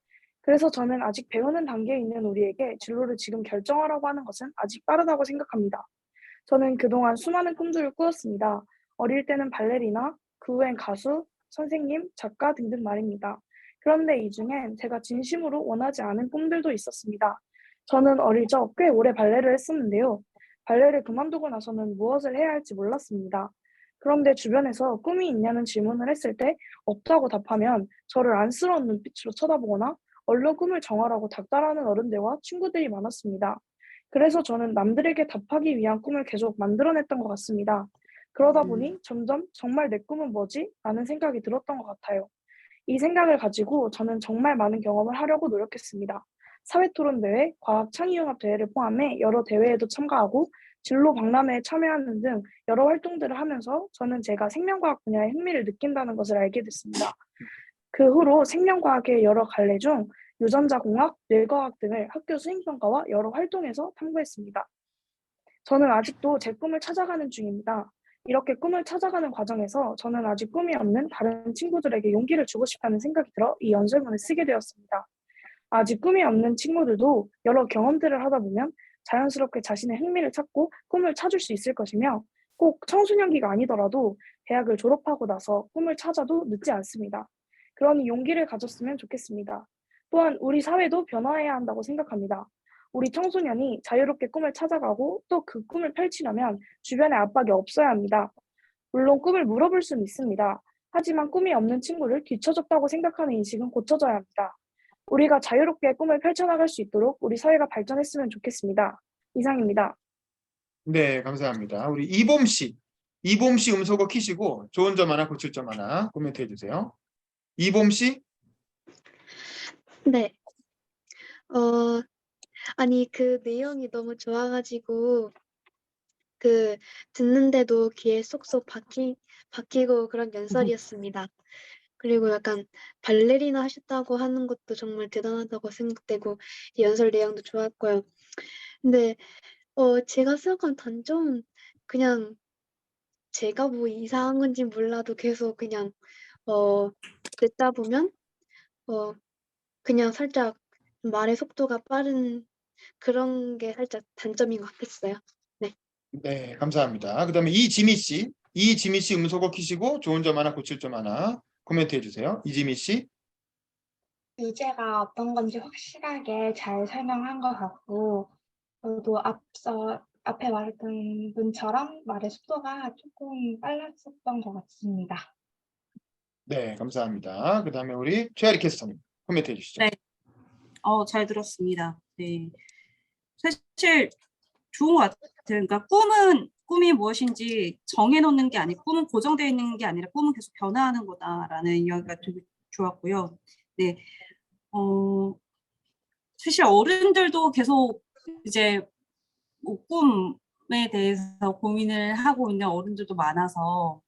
그래서 저는 아직 배우는 단계에 있는 우리에게 진로를 지금 결정하라고 하는 것은 아직 빠르다고 생각합니다. 저는 그동안 수많은 꿈들을 꾸었습니다. 어릴 때는 발레리나, 그 후엔 가수, 선생님, 작가 등등 말입니다. 그런데 이 중엔 제가 진심으로 원하지 않은 꿈들도 있었습니다. 저는 어릴 적 꽤 오래 발레를 했었는데요. 발레를 그만두고 나서는 무엇을 해야 할지 몰랐습니다. 그런데 주변에서 꿈이 있냐는 질문을 했을 때 없다고 답하면 저를 안쓰러운 눈빛으로 쳐다보거나 얼른 꿈을 정하라고 닥달하는 어른들과 친구들이 많았습니다. 그래서 저는 남들에게 답하기 위한 꿈을 계속 만들어냈던 것 같습니다. 그러다 보니 점점 정말 내 꿈은 뭐지? 라는 생각이 들었던 것 같아요. 이 생각을 가지고 저는 정말 많은 경험을 하려고 노력했습니다. 사회토론대회, 과학창의융합대회를 포함해 여러 대회에도 참가하고 진로 박람회에 참여하는 등 여러 활동들을 하면서 저는 제가 생명과학 분야에 흥미를 느낀다는 것을 알게 됐습니다. 그 후로 생명과학의 여러 갈래 중 유전자공학, 뇌과학 등을 학교 수행평가와 여러 활동에서 탐구했습니다. 저는 아직도 제 꿈을 찾아가는 중입니다. 이렇게 꿈을 찾아가는 과정에서 저는 아직 꿈이 없는 다른 친구들에게 용기를 주고 싶다는 생각이 들어 이 연설문을 쓰게 되었습니다. 아직 꿈이 없는 친구들도 여러 경험들을 하다 보면 자연스럽게 자신의 흥미를 찾고 꿈을 찾을 수 있을 것이며 꼭 청소년기가 아니더라도 대학을 졸업하고 나서 꿈을 찾아도 늦지 않습니다. 그러니 용기를 가졌으면 좋겠습니다. 또한 우리 사회도 변화해야 한다고 생각합니다. 우리 청소년이 자유롭게 꿈을 찾아가고 또 그 꿈을 펼치려면 주변에 압박이 없어야 합니다. 물론 꿈을 물어볼 수는 있습니다. 하지만 꿈이 없는 친구를 뒤처졌다고 생각하는 인식은 고쳐져야 합니다. 우리가 자유롭게 꿈을 펼쳐나갈 수 있도록 우리 사회가 발전했으면 좋겠습니다. 이상입니다. 네, 감사합니다. 우리 이봄 씨 음소거 키시고 좋은 점 하나 고칠 점 하나 코멘트 해주세요. 이봄 씨. 네. 아니, 그 내용이 너무 좋아가지고, 듣는데도 귀에 쏙쏙 박히고 그런 연설이었습니다. 그리고 약간 발레리나 하셨다고 하는 것도 정말 대단하다고 생각되고, 이 연설 내용도 좋았고요. 근데, 제가 생각한 단점은 그냥 제가 뭐 이상한 건지 몰라도 계속 그냥, 듣다 보면, 그냥 살짝 말의 속도가 빠른 그런 게 살짝 단점인 것 같았어요. 네. 네, 감사합니다. 그다음에 이지미 씨 음소거 키시고 좋은 점 하나 고칠 점 하나 코멘트 해주세요. 이지미 씨. 주제가 어떤 건지 확실하게 잘 설명한 것 같고, 저도 앞에 말했던 분처럼 말의 속도가 조금 빨랐었던 것 같습니다. 네, 감사합니다. 그다음에 우리 최아리 캐스터님 코멘트 해주시죠. 네. 잘 들었습니다. 네. 사실 좋은 것 같아요. 그러니까 꿈이 무엇인지 정해놓는 게 아니고 꿈은 고정되어 있는 게 아니라 꿈은 계속 변화하는 거다라는 이야기가 되게 좋았고요. 네. 사실 어른들도 계속 이제 뭐 꿈에 대해서 고민을 하고 있는 어른들도 많아서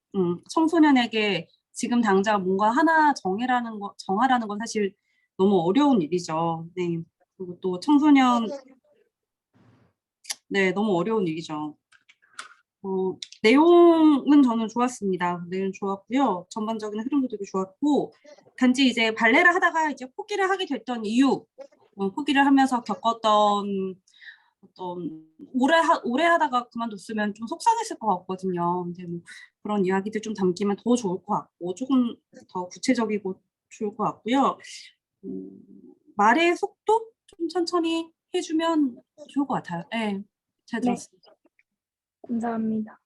청소년에게 지금 당장 뭔가 하나 정하라는 건 사실 너무 어려운 일이죠. 네. 그리고 또 청소년 네, 너무 어려운 일이죠. 내용은 저는 좋았습니다. 내용 좋았고요. 전반적인 흐름도 되게 좋았고, 단지 이제 발레를 하다가 이제 포기를 하게 됐던 이유, 포기를 하면서 겪었던 어떤 오래 하다가 그만뒀으면 좀 속상했을 것 같거든요. 근데 뭐 그런 이야기들 좀 담기면 더 좋을 것 같고, 조금 더 구체적이고 좋을 것 같고요. 말의 속도 좀 천천히 해주면 좋을 것 같아요. 네, 잘 네. 들었습니다. 감사합니다.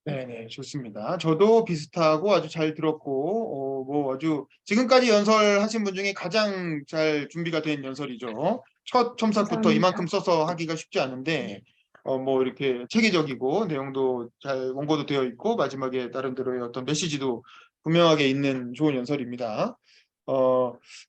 네, 좋습니다. 저도 비슷하고 아주 잘 들었고, 뭐 아주 지금까지 연설하신 분 중에 가장 잘 준비가 된 연설이죠. 첫 첨삭부터 감사합니다. 이만큼 써서 하기가 쉽지 않은데, 뭐 이렇게 체계적이고 내용도 잘 원고도 되어 있고 마지막에 나름대로의 어떤 메시지도 분명하게 있는 좋은 연설입니다.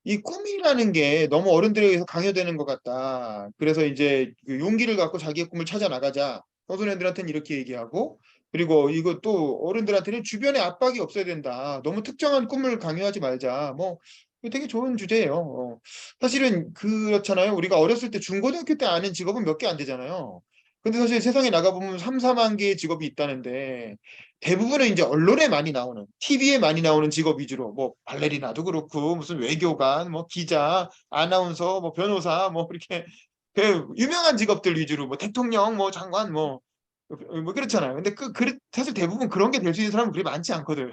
이 꿈이라는 게 너무 어른들에 의해서 강요되는 것 같다. 그래서 이제 그 용기를 갖고 자기의 꿈을 찾아 나가자. 청소년들한테는 이렇게 얘기하고, 그리고 이것도 어른들한테는 주변에 압박이 없어야 된다. 너무 특정한 꿈을 강요하지 말자. 뭐 이거 되게 좋은 주제예요. 사실은 그렇잖아요. 우리가 어렸을 때 중고등학교 때 아는 직업은 몇 개 안 되잖아요. 근데 사실 세상에 나가보면 3, 4만 개의 직업이 있다는데 대부분은 이제 언론에 많이 나오는, TV에 많이 나오는 직업 위주로, 뭐 발레리나도 그렇고 무슨 외교관, 뭐 기자, 아나운서, 뭐 변호사, 뭐 이렇게 그 유명한 직업들 위주로, 뭐 대통령, 뭐 장관, 뭐 그렇잖아요. 근데 사실 대부분 그런 게 될 수 있는 사람은 그리 많지 않거든.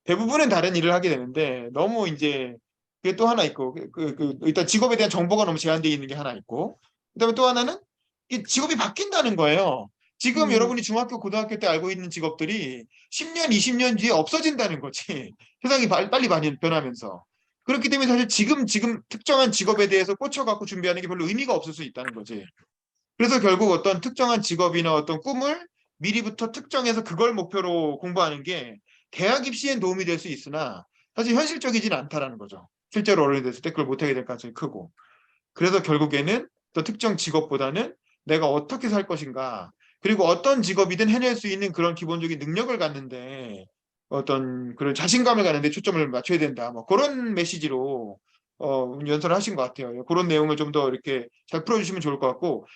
대부분은 다른 일을 하게 되는데 너무 이제 그게 또 하나 있고, 일단 직업에 대한 정보가 너무 제한되어 있는 게 하나 있고, 그다음에 또 하나는 이 직업이 바뀐다는 거예요. 지금 여러분이 중학교, 고등학교 때 알고 있는 직업들이 10년, 20년 뒤에 없어진다는 거지. 세상이 빨리 많이 변하면서. 그렇기 때문에 사실 지금 특정한 직업에 대해서 꽂혀갖고 준비하는 게 별로 의미가 없을 수 있다는 거지. 그래서 결국 어떤 특정한 직업이나 어떤 꿈을 미리부터 특정해서 그걸 목표로 공부하는 게 대학 입시엔 도움이 될 수 있으나 사실 현실적이진 않다라는 거죠. 실제로 어른이 됐을 때 그걸 못하게 될 가능성이 크고. 그래서 결국에는 또 특정 직업보다는 내가 어떻게 살 것인가, 그리고 어떤 직업이든 해낼 수 있는 그런 기본적인 능력을 갖는데 어떤 그런 자신감을 갖는데 초점을 맞춰야 된다. 뭐 그런 메시지로 연설을 하신 것 같아요. 그런 내용을 좀 더 이렇게 잘 풀어주시면 좋을 것 같고,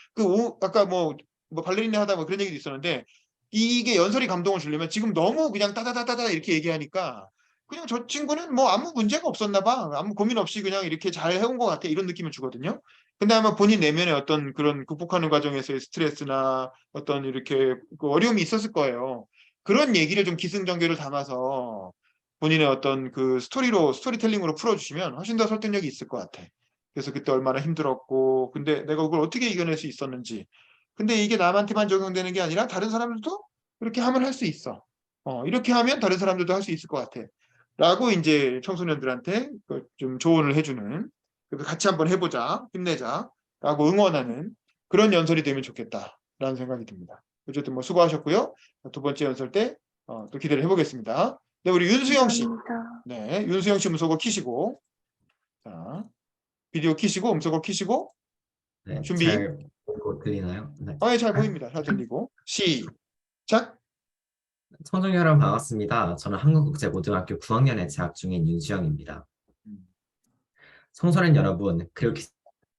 아까 뭐 발레리나 하다 뭐 그런 얘기도 있었는데, 이게 연설이 감동을 주려면 지금 너무 그냥 따다다다다 이렇게 얘기하니까 그냥 저 친구는 뭐 아무 문제가 없었나 봐. 아무 고민 없이 그냥 이렇게 잘 해온 것 같아. 이런 느낌을 주거든요. 근데 아마 본인 내면에 어떤 그런 극복하는 과정에서의 스트레스나 어떤 이렇게 그 어려움이 있었을 거예요. 그런 얘기를 좀 기승전결을 담아서 본인의 어떤 그 스토리텔링으로 풀어주시면 훨씬 더 설득력이 있을 것 같아. 그래서 그때 얼마나 힘들었고, 근데 내가 그걸 어떻게 이겨낼 수 있었는지. 근데 이게 남한테만 적용되는 게 아니라 다른 사람들도 이렇게 하면 할 수 있어. 이렇게 하면 다른 사람들도 할 수 있을 것 같아. 라고 이제 청소년들한테 좀 조언을 해주는, 그래서 같이 한번 해보자, 힘내자, 라고 응원하는 그런 연설이 되면 좋겠다라는 생각이 듭니다. 어쨌든 뭐 수고하셨고요. 두 번째 연설 때 또 기대를 해보겠습니다. 네, 우리 윤수영 씨. 네, 윤수영 씨 음소거 키시고, 자, 비디오 키시고, 음소거 키시고, 네, 준비. 잘 보고 들리나요? 네. 예, 잘 보입니다. 잘 들리고. 시작. 청중 여러분 반갑습니다. 저는 한국국제고등학교 9학년에 재학 중인 윤수영입니다. 청소년 여러분, 그리고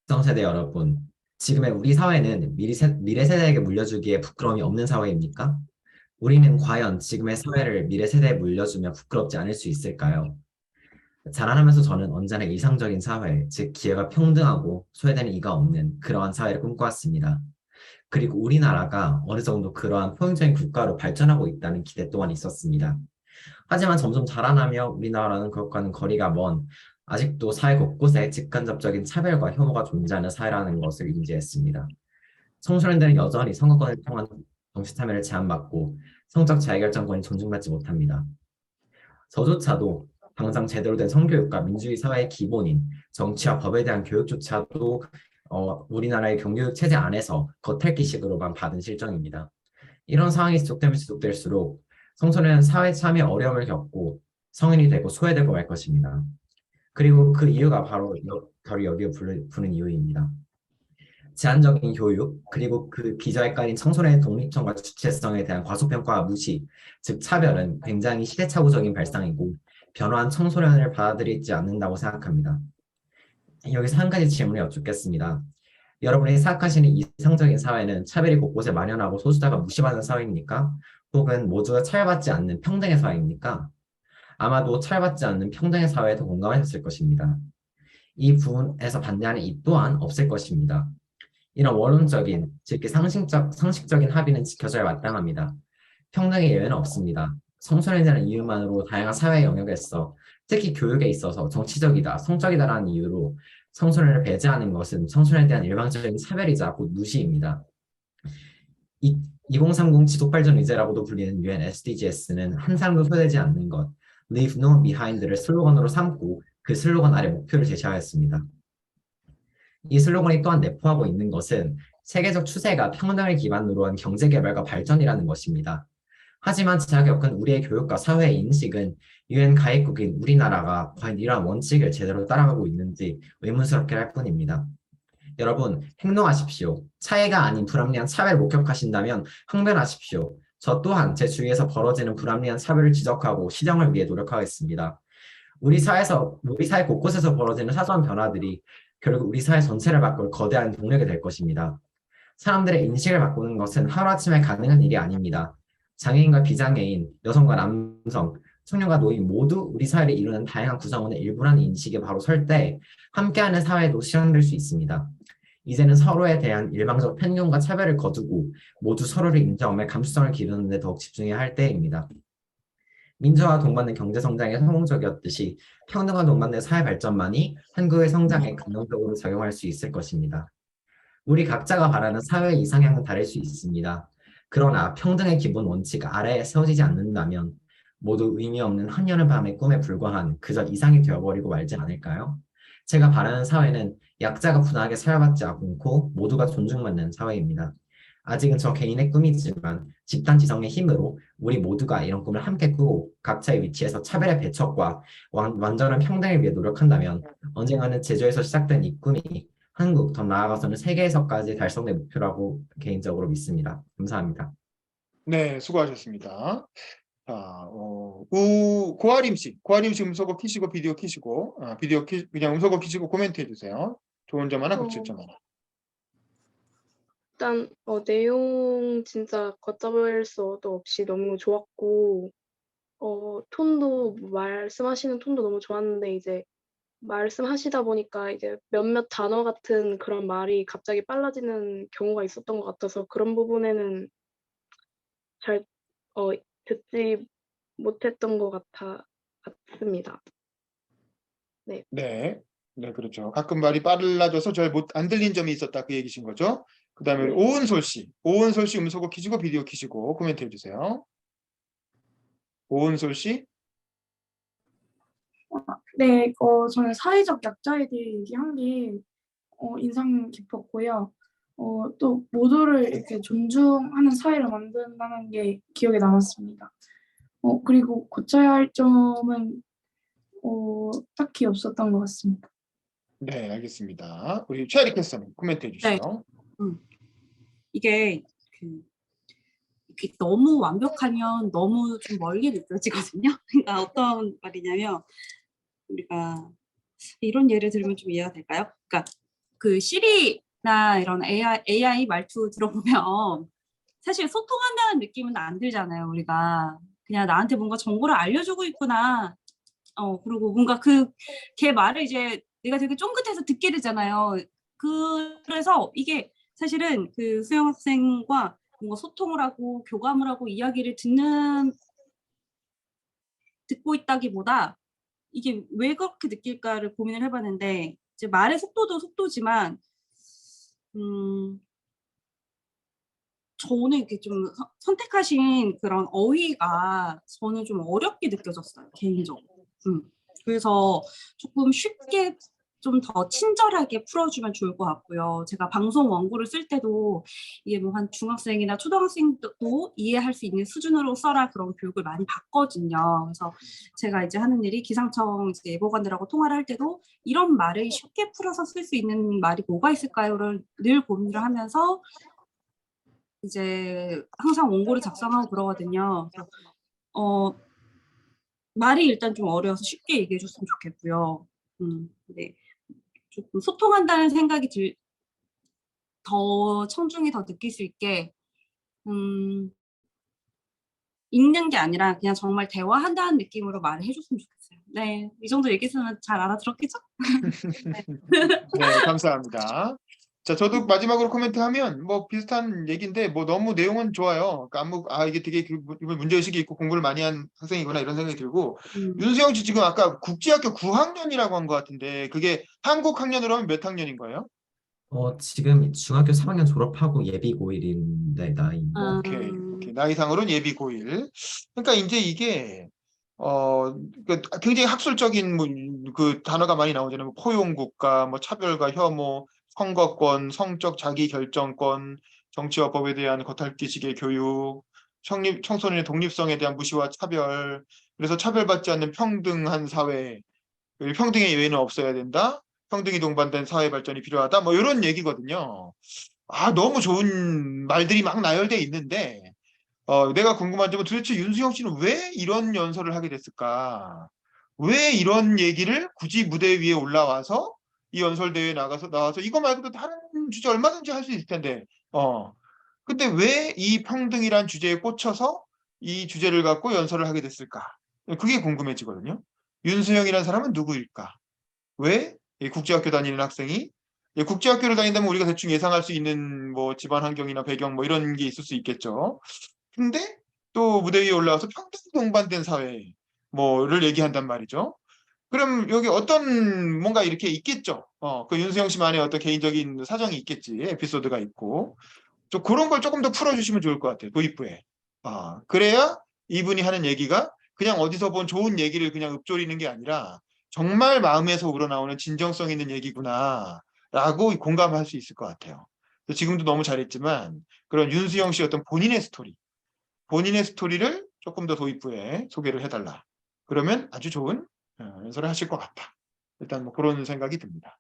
기성세대 여러분, 지금의 우리 사회는 미래 세대에게 물려주기에 부끄러움이 없는 사회입니까? 우리는 과연 지금의 사회를 미래 세대에 물려주면 부끄럽지 않을 수 있을까요? 자라나면서 저는 언제나 이상적인 사회, 즉 기회가 평등하고 소외되는 이가 없는 그러한 사회를 꿈꿔왔습니다. 그리고 우리나라가 어느 정도 그러한 포용적인 국가로 발전하고 있다는 기대 또한 있었습니다. 하지만 점점 자라나며 우리나라는 그것과는 거리가 먼 아직도 사회 곳곳에 직간접적인 차별과 혐오가 존재하는 사회라는 것을 인지했습니다. 청소년들은 여전히 선거권을 통한 정치 참여를 제한받고 성적 자유결정권이 존중받지 못합니다. 저조차도 당장 제대로 된 성교육과 민주주의 사회의 기본인 정치와 법에 대한 교육조차도 우리나라의 경교육 체제 안에서 겉핥기식으로만 받은 실정입니다. 이런 상황이 지속되면 지속될수록 청소년은 사회 참여 어려움을 겪고 성인이 되고 소외되고 말 것입니다. 그리고 그 이유가 바로 여기에 부는 이유입니다. 제한적인 교육, 그리고 그 비자에 깔린 청소년의 독립성과 주체성에 대한 과소평가와 무시, 즉 차별은 굉장히 시대착오적인 발상이고 변화한 청소년을 받아들이지 않는다고 생각합니다. 여기서 한 가지 질문을 여쭙겠습니다. 여러분이 생각하시는 이상적인 사회는 차별이 곳곳에 만연하고 소수자가 무시받는 사회입니까? 혹은 모두가 차별받지 않는 평등의 사회입니까? 아마도 차별받지 않는 평등의 사회에 더 공감하셨을 것입니다. 이 부분에서 반대하는 이 또한 없을 것입니다. 이런 원론적인, 즉 상식적인 합의는 지켜져야 마땅합니다. 평등의 예외는 없습니다. 청소년이라는 이유만으로 다양한 사회 영역에서 특히 교육에 있어서 정치적이다, 성적이다라는 이유로 청소년을 배제하는 것은 청소년에 대한 일방적인 차별이자 곧 무시입니다. 2030 지속발전 의제라고도 불리는 UN SDGs는 한 사람도 소외되지 않는 것, Leave No One Behind를 슬로건으로 삼고 그 슬로건 아래 목표를 제시하였습니다. 이 슬로건이 또한 내포하고 있는 것은 세계적 추세가 평등을 기반으로 한 경제개발과 발전이라는 것입니다. 하지만 제가 겪은 우리의 교육과 사회의 인식은 UN 가입국인 우리나라가 과연 이러한 원칙을 제대로 따라가고 있는지 의문스럽게 할 뿐입니다. 여러분, 행동하십시오. 차이가 아닌 불합리한 차별을 목격하신다면 항변하십시오. 저 또한 제 주위에서 벌어지는 불합리한 차별을 지적하고 시정을 위해 노력하겠습니다. 우리 사회 곳곳에서 벌어지는 사소한 변화들이 결국 우리 사회 전체를 바꿀 거대한 동력이 될 것입니다. 사람들의 인식을 바꾸는 것은 하루아침에 가능한 일이 아닙니다. 장애인과 비장애인, 여성과 남성, 청년과 노인 모두 우리 사회를 이루는 다양한 구성원의 일부라는 인식에 바로 설 때 함께하는 사회도 실현될 수 있습니다. 이제는 서로에 대한 일방적 편견과 차별을 거두고 모두 서로를 인정하며 감수성을 기르는 데 더욱 집중해야 할 때입니다. 민주화와 동반된 경제성장에 성공적이었듯이 평등과 동반된 사회 발전만이 한국의 성장에 긍정적으로 작용할 수 있을 것입니다. 우리 각자가 바라는 사회의 이상향은 다를 수 있습니다. 그러나 평등의 기본 원칙 아래에 세워지지 않는다면 모두 의미 없는 한여름 밤의 꿈에 불과한 그저 이상이 되어버리고 말지 않을까요? 제가 바라는 사회는 약자가 분하게 사회받지 않고 모두가 존중받는 사회입니다. 아직은 저 개인의 꿈이지만 집단 지성의 힘으로 우리 모두가 이런 꿈을 함께 꾸고 각자의 위치에서 차별의 배척과 완전한 평등을 위해 노력한다면 언젠가는 제주에서 시작된 이 꿈이 한국, 더 나아가서는 세계에서까지 달성될 목표라고 개인적으로 믿습니다. 감사합니다. 네, 수고하셨습니다. 자, 고아림 씨 음소거 키시고 비디오 키시고 그냥 음소거 키시고 코멘트 해주세요. 좋은 점 하나, 고칠 점 하나. 일단 내용 진짜 걷잡을 수도 없이 너무 좋았고 톤도 말씀하시는 톤도 너무 좋았는데 이제 말씀하시다 보니까 이제 몇몇 단어 같은 그런 말이 갑자기 빨라지는 경우가 있었던 것 같아서 그런 부분에는 잘 듣지 못했던 것 같습니다. 네, 네, 그렇죠. 가끔 말이 빨라져서 잘 안 들린 점이 있었다 그 얘기신 거죠. 그 다음에 네. 오은솔 씨 음소거 키시고 비디오 키시고 코멘트 해주세요. 오은솔 씨. 네, 저는 사회적 약자에 대해 얘기한 게 인상 깊었고요. 또 모두를 이렇게 존중하는 사회를 만든다는 게 기억에 남았습니다. 그리고 고쳐야 할 점은 딱히 없었던 것 같습니다. 네, 알겠습니다. 우리 최아리 캐스터님 코멘트 해주시죠. 이게 너무 완벽하면 너무 좀 멀게 느껴지거든요. 그러니까 어떤 말이냐면 우리가 이런 예를 들면 좀 이해가 될까요? 그러니까 그 시리나 이런 AI 말투 들어보면 사실 소통한다는 느낌은 안 들잖아요. 우리가 그냥 나한테 뭔가 정보를 알려주고 있구나. 그리고 뭔가 걔 말을 이제 내가 되게 쫑긋해서 듣게 되잖아요. 그래서 이게 사실은 그 수영 학생과 뭔가 소통을 하고 교감을 하고 이야기를 듣고 있다기보다 이게 왜 그렇게 느낄까를 고민을 해봤는데 이제 말의 속도도 속도지만 저는 이렇게 좀 선택하신 그런 어휘가 저는 좀 어렵게 느껴졌어요, 개인적으로. 그래서 조금 쉽게 좀 더 친절하게 풀어주면 좋을 것 같고요. 제가 방송 원고를 쓸 때도 이게 뭐 한 중학생이나 초등학생도 이해할 수 있는 수준으로 써라 그런 교육을 많이 받거든요. 그래서 제가 이제 하는 일이 기상청 이제 예보관들하고 통화를 할 때도 이런 말을 쉽게 풀어서 쓸 수 있는 말이 뭐가 있을까요를 늘 고민을 하면서 이제 항상 원고를 작성하고 그러거든요. 그래서 말이 일단 좀 어려워서 쉽게 얘기해 줬으면 좋겠고요. 네. 조금 소통한다는 생각이 더 청중이 더 느낄 수 있게 읽는 게 아니라 그냥 정말 대화한다는 느낌으로 말을 해줬으면 좋겠어요. 네, 이 정도 얘기했으면 잘 알아들었겠죠? 네, 감사합니다. 자, 저도 마지막으로 코멘트하면 뭐 비슷한 얘기인데 뭐 너무 내용은 좋아요. 그러니까 이게 되게 이번 문제의식이 있고 공부를 많이 한 학생이구나 이런 생각이 들고 윤수영 씨 지금 아까 국제학교 9학년이라고 한 것 같은데 그게 한국 학년으로 하면 몇 학년인 거예요? 지금 중학교 3학년 졸업하고 예비 고1인데 나이. 오케이. 나이상으로는 예비 고1. 그러니까 이제 이게 굉장히 학술적인 그 단어가 많이 나오잖아요. 뭐 포용국가, 뭐 차별과 혐오, 선거권, 성적 자기결정권, 정치와 법에 대한 겉핥기식의 교육, 청소년의 독립성에 대한 무시와 차별, 그래서 차별받지 않는 평등한 사회, 평등의 예외는 없어야 된다. 평등이 동반된 사회 발전이 필요하다. 뭐 이런 얘기거든요. 너무 좋은 말들이 막 나열돼 있는데 내가 궁금한 점은 도대체 윤수영 씨는 왜 이런 연설을 하게 됐을까? 왜 이런 얘기를 굳이 무대 위에 올라와서 이 연설 대회에 나와서 이거 말고도 다른 주제 얼마든지 할 수 있을 텐데 근데 왜 이 평등이란 주제에 꽂혀서 이 주제를 갖고 연설을 하게 됐을까? 그게 궁금해지거든요. 윤수영이라는 사람은 누구일까? 왜 이 국제학교 다니는 학생이 국제학교를 다닌다면 우리가 대충 예상할 수 있는 뭐 집안 환경이나 배경 뭐 이런 게 있을 수 있겠죠. 근데 또 무대 위에 올라와서 평등 동반된 사회 뭐를 얘기한단 말이죠. 그럼 여기 어떤 뭔가 이렇게 있겠죠. 그 윤수영 씨만의 어떤 개인적인 사정이 있겠지. 에피소드가 있고. 좀 그런 걸 조금 더 풀어주시면 좋을 것 같아요. 도입부에. 그래야 이분이 하는 얘기가 그냥 어디서 본 좋은 얘기를 그냥 읊조리는 게 아니라 정말 마음에서 우러나오는 진정성 있는 얘기구나 라고 공감할 수 있을 것 같아요. 지금도 너무 잘했지만 그런 윤수영 씨 어떤 본인의 스토리를 조금 더 도입부에 소개를 해달라. 그러면 아주 좋은 연설을 하실 것 같다. 일단 뭐 그런 생각이 듭니다.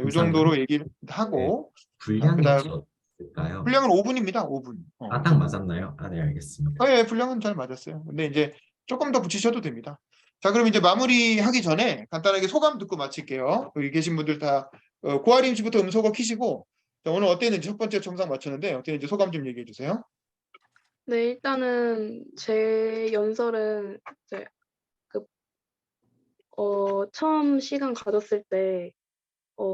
이 정도로 얘기를 하고 분량이 그다음에 혹시 어떨까요? 분량은 5분입니다. 5분. 딱 맞았나요? 네, 알겠습니다. 예, 분량은 잘 맞았어요. 근데 이제 조금 더 붙이셔도 됩니다. 자, 그럼 이제 마무리하기 전에 간단하게 소감 듣고 마칠게요. 여기 계신 분들 다 고아림 씨부터 음소거 키시고 자, 오늘 어땠는지 첫 번째 청상 마쳤는데 어땠는지 소감 좀 얘기해 주세요. 네, 일단은 제 연설은 이제 처음 시간 가졌을 때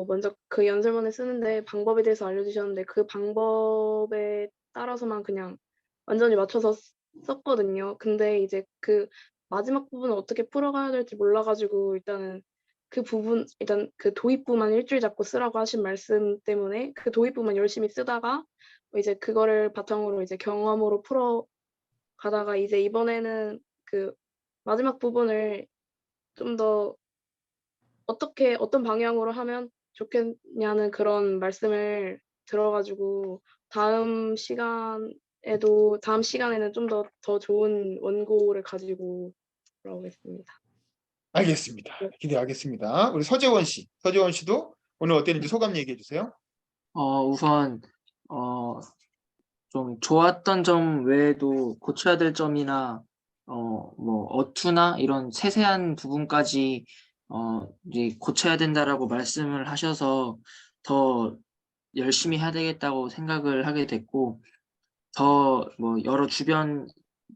먼저 그 연설문을 쓰는데 방법에 대해서 알려주셨는데 그 방법에 따라서만 그냥 완전히 맞춰서 썼거든요. 근데 이제 그 마지막 부분을 어떻게 풀어가야 될지 몰라가지고 일단은 그 부분 일단 그 도입부만 일주일 잡고 쓰라고 하신 말씀 때문에 그 도입부만 열심히 쓰다가 이제 그거를 바탕으로 이제 경험으로 풀어 가다가 이제 이번에는 그 마지막 부분을 좀 더 어떻게 어떤 방향으로 하면 좋겠냐는 그런 말씀을 들어가지고 다음 시간에는 좀 더 좋은 원고를 가지고 돌아오겠습니다. 알겠습니다. 네. 기대하겠습니다. 우리 서재원 씨, 서재원 씨도 오늘 어땠는지 소감 얘기해 주세요. 우선 좀 좋았던 점 외에도 고쳐야 될 점이나 뭐 어투나 이런 세세한 부분까지 이제 고쳐야 된다라고 말씀을 하셔서 더 열심히 해야 되겠다고 생각을 하게 됐고 더 뭐 여러 주변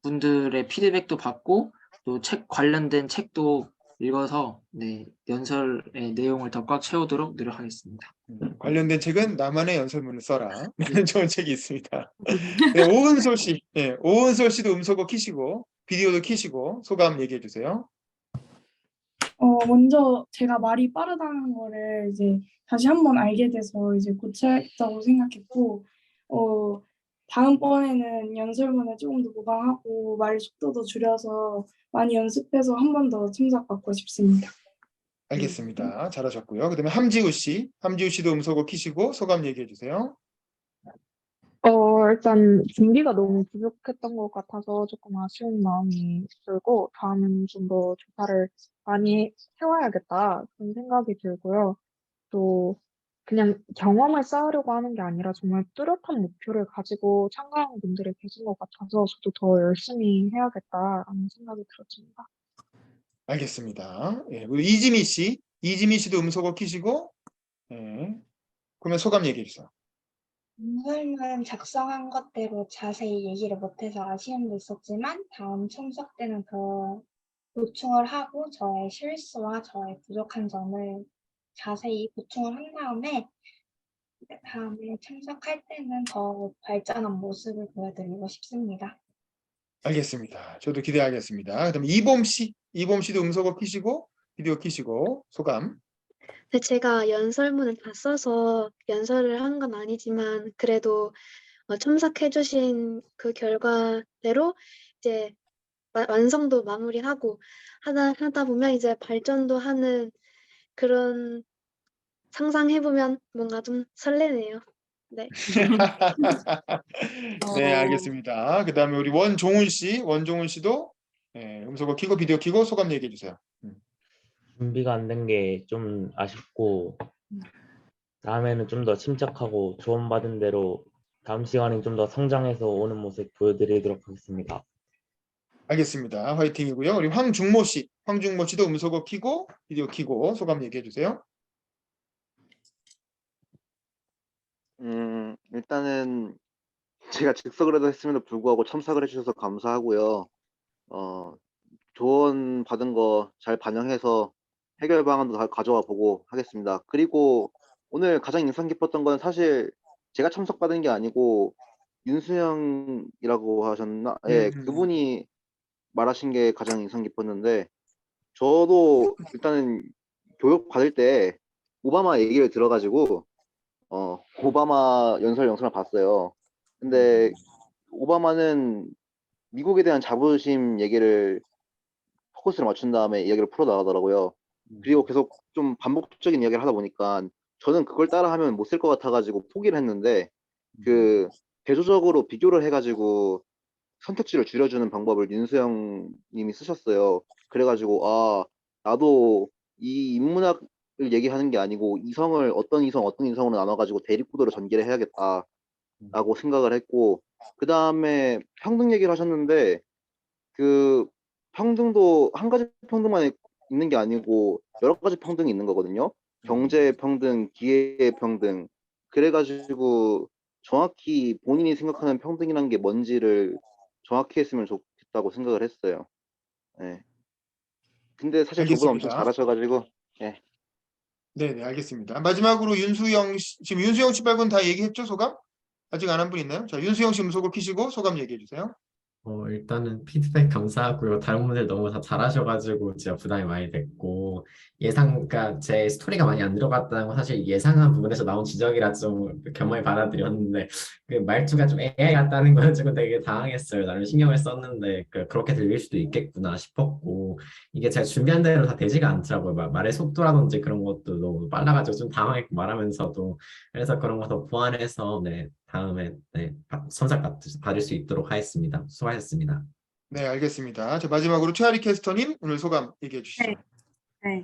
분들의 피드백도 받고 또 책 관련된 책도 읽어서 네, 연설의 내용을 더 꽉 채우도록 노력하겠습니다. 관련된 책은 나만의 연설문을 써라. 이런 좋은 책이 있습니다. 네, 오은솔 씨, 네, 오은솔 씨도 음소거 키시고 비디오도 키시고 소감 얘기해 주세요. 먼저 제가 말이 빠르다는 거를 이제 다시 한번 알게 돼서 이제 고쳐야겠다고 생각했고, 다음번에는 연설문을 조금 더 보강하고 말 속도도 줄여서 많이 연습해서 한 번 더 참석받고 싶습니다. 알겠습니다. 잘하셨고요. 그다음에 함지우 씨, 함지우 씨도 음소거 키시고 소감 얘기해 주세요. 일단 준비가 너무 부족했던 것 같아서 조금 아쉬운 마음이 들고 다음에는 좀 더 조사를 많이 해와야겠다 그런 생각이 들고요. 또 그냥 경험을 쌓으려고 하는 게 아니라 정말 뚜렷한 목표를 가지고 참가하는 분들이 계신 것 같아서 저도 더 열심히 해야겠다라는 생각이 들었습니다. 알겠습니다. 예, 우리 이지미 씨, 이지미 씨도 음소거 키시고 예, 그러면 소감 얘기해 주세요. 연설문 작성한 것대로 자세히 얘기를 못해서 아쉬움도 있었지만 다음 참석 때는 더 보충을 하고 저의 실수와 저의 부족한 점을 자세히 보충을 한 다음에 다음에 참석할 때는 더 발전한 모습을 보여드리고 싶습니다. 알겠습니다. 저도 기대하겠습니다. 그다음에 이봄 씨, 이봄 씨도 음소거 키시고 비디오 키시고 소감. 네, 제가 연설문을 다 써서 연설을 한 건 아니지만 그래도 첨삭해주신 그 결과대로 이제 완성도 마무리하고 하다 보면 이제 발전도 하는 그런 상상해보면 뭔가 좀 설레네요. 네. 네, 알겠습니다. 그다음에 우리 원종훈 씨, 원종훈 씨도 예, 음소거 키고 비디오 키고 소감 얘기해 주세요. 준비가 안 된 게 좀 아쉽고 다음에는 좀 더 침착하고 조언받은 대로 다음 시간에 좀 더 성장해서 오는 모습 보여드리도록 하겠습니다. 알겠습니다. 화이팅이고요. 우리 황중모 씨, 황중모 씨도 음소거 키고 비디오 키고 소감 얘기해 주세요. 일단은 제가 즉석이라도 했음에도 불구하고 참석을 해주셔서 감사하고요. 조언 받은 거 잘 반영해서 해결 방안도 다 가져와 보고 하겠습니다. 그리고 오늘 가장 인상 깊었던 건 사실 제가 참석받은 게 아니고 윤수영이라고 하셨나? 예, 그분이 말하신 게 가장 인상 깊었는데 저도 일단은 교육 받을 때 오바마 얘기를 들어가지고 오바마 연설 영상을 봤어요. 근데 오바마는 미국에 대한 자부심 얘기를 포커스를 맞춘 다음에 이야기를 풀어 나가더라고요. 그리고 계속 좀 반복적인 이야기를 하다 보니까 저는 그걸 따라하면 못 쓸 것 같아가지고 포기를 했는데 그 대조적으로 비교를 해가지고 선택지를 줄여주는 방법을 윤수영 님이 쓰셨어요. 그래가지고 아 나도 이 인문학을 얘기하는 게 아니고 이성을 어떤 이성으로 나눠가지고 대립구도로 전개를 해야겠다라고 생각을 했고 그 다음에 평등 얘기를 하셨는데 그 평등도 한 가지 평등만 있는 게 아니고 여러 가지 평등이 있는 거거든요. 경제 평등, 기회 평등. 그래가지고 정확히 본인이 생각하는 평등이란 게 뭔지를 정확히 했으면 좋겠다고 생각을 했어요. 네. 근데 사실 저보다 엄청 알겠습니다. 잘하셔가지고 네네, 알겠습니다. 마지막으로 윤수영 씨, 지금 윤수영 씨 말고는 다 얘기했죠, 소감? 아직 안 한 분 있나요? 자, 윤수영 씨 음소거 키시고 소감 얘기해 주세요. 일단은 피드백 감사하고요. 다른 분들 너무 다 잘하셔가지고 진짜 부담이 많이 됐고 그러니까 제 스토리가 많이 안 들어갔다는 건 사실 예상한 부분에서 나온 지적이라 좀 겸허히 받아들였는데 그 말투가 좀 AI 같다는 거 가지고 되게 당황했어요. 나름 신경을 썼는데 그렇게 들릴 수도 있겠구나 싶었고 이게 제가 준비한 대로 다 되지가 않더라고요. 말의 속도라든지 그런 것도 너무 빨라가지고 좀 당황했고 말하면서도 그래서 그런 거 더 보완해서 네, 다음에 네, 선삭 받을 수 있도록 하겠습니다. 수고하셨습니다. 네, 알겠습니다. 자, 마지막으로 최아리 캐스터님 오늘 소감 얘기해 주시죠. 네. 네.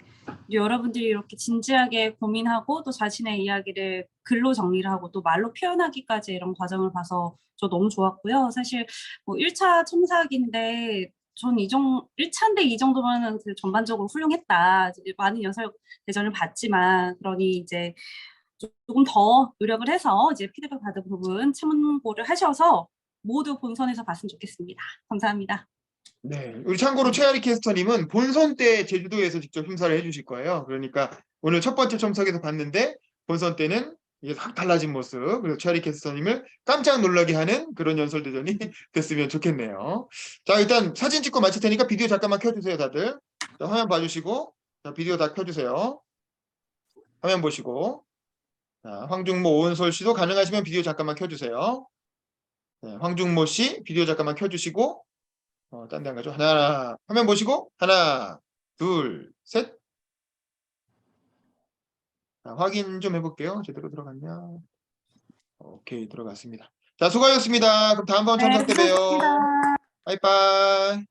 여러분들이 이렇게 진지하게 고민하고 또 자신의 이야기를 글로 정리를 하고 또 말로 표현하기까지 이런 과정을 봐서 저 너무 좋았고요. 사실 뭐 1차 첨삭인데 전 1차인데 이 정도면은 전반적으로 훌륭했다. 이제 많은 연설 대전을 봤지만 그러니 이제 조금 더 노력을 해서 이제 피드백 받은 부분 참고를 하셔서 모두 본선에서 봤으면 좋겠습니다. 감사합니다. 네, 우리 참고로 최아리 캐스터님은 본선 때 제주도에서 직접 심사를 해주실 거예요. 그러니까 오늘 첫 번째 첨삭에서 봤는데 본선 때는 이게 확 달라진 모습, 그리고 최아리 캐스터님을 깜짝 놀라게 하는 그런 연설 대전이 됐으면 좋겠네요. 자, 일단 사진 찍고 마칠 테니까 비디오 잠깐만 켜주세요, 다들. 자, 화면 봐주시고, 자, 비디오 다 켜주세요. 화면 보시고. 자, 황중모, 오은솔 씨도 가능하시면 비디오 잠깐만 켜주세요. 네, 황중모 씨 비디오 잠깐만 켜주시고, 딴 데 안 가죠? 하나, 화면 보시고, 하나, 둘, 셋. 자, 확인 좀 해볼게요. 제대로 들어갔냐? 오케이, 들어갔습니다. 자, 수고하셨습니다. 그럼 다음번 첨삭 때 봬요. 수고하셨습니다. 빠이빠이.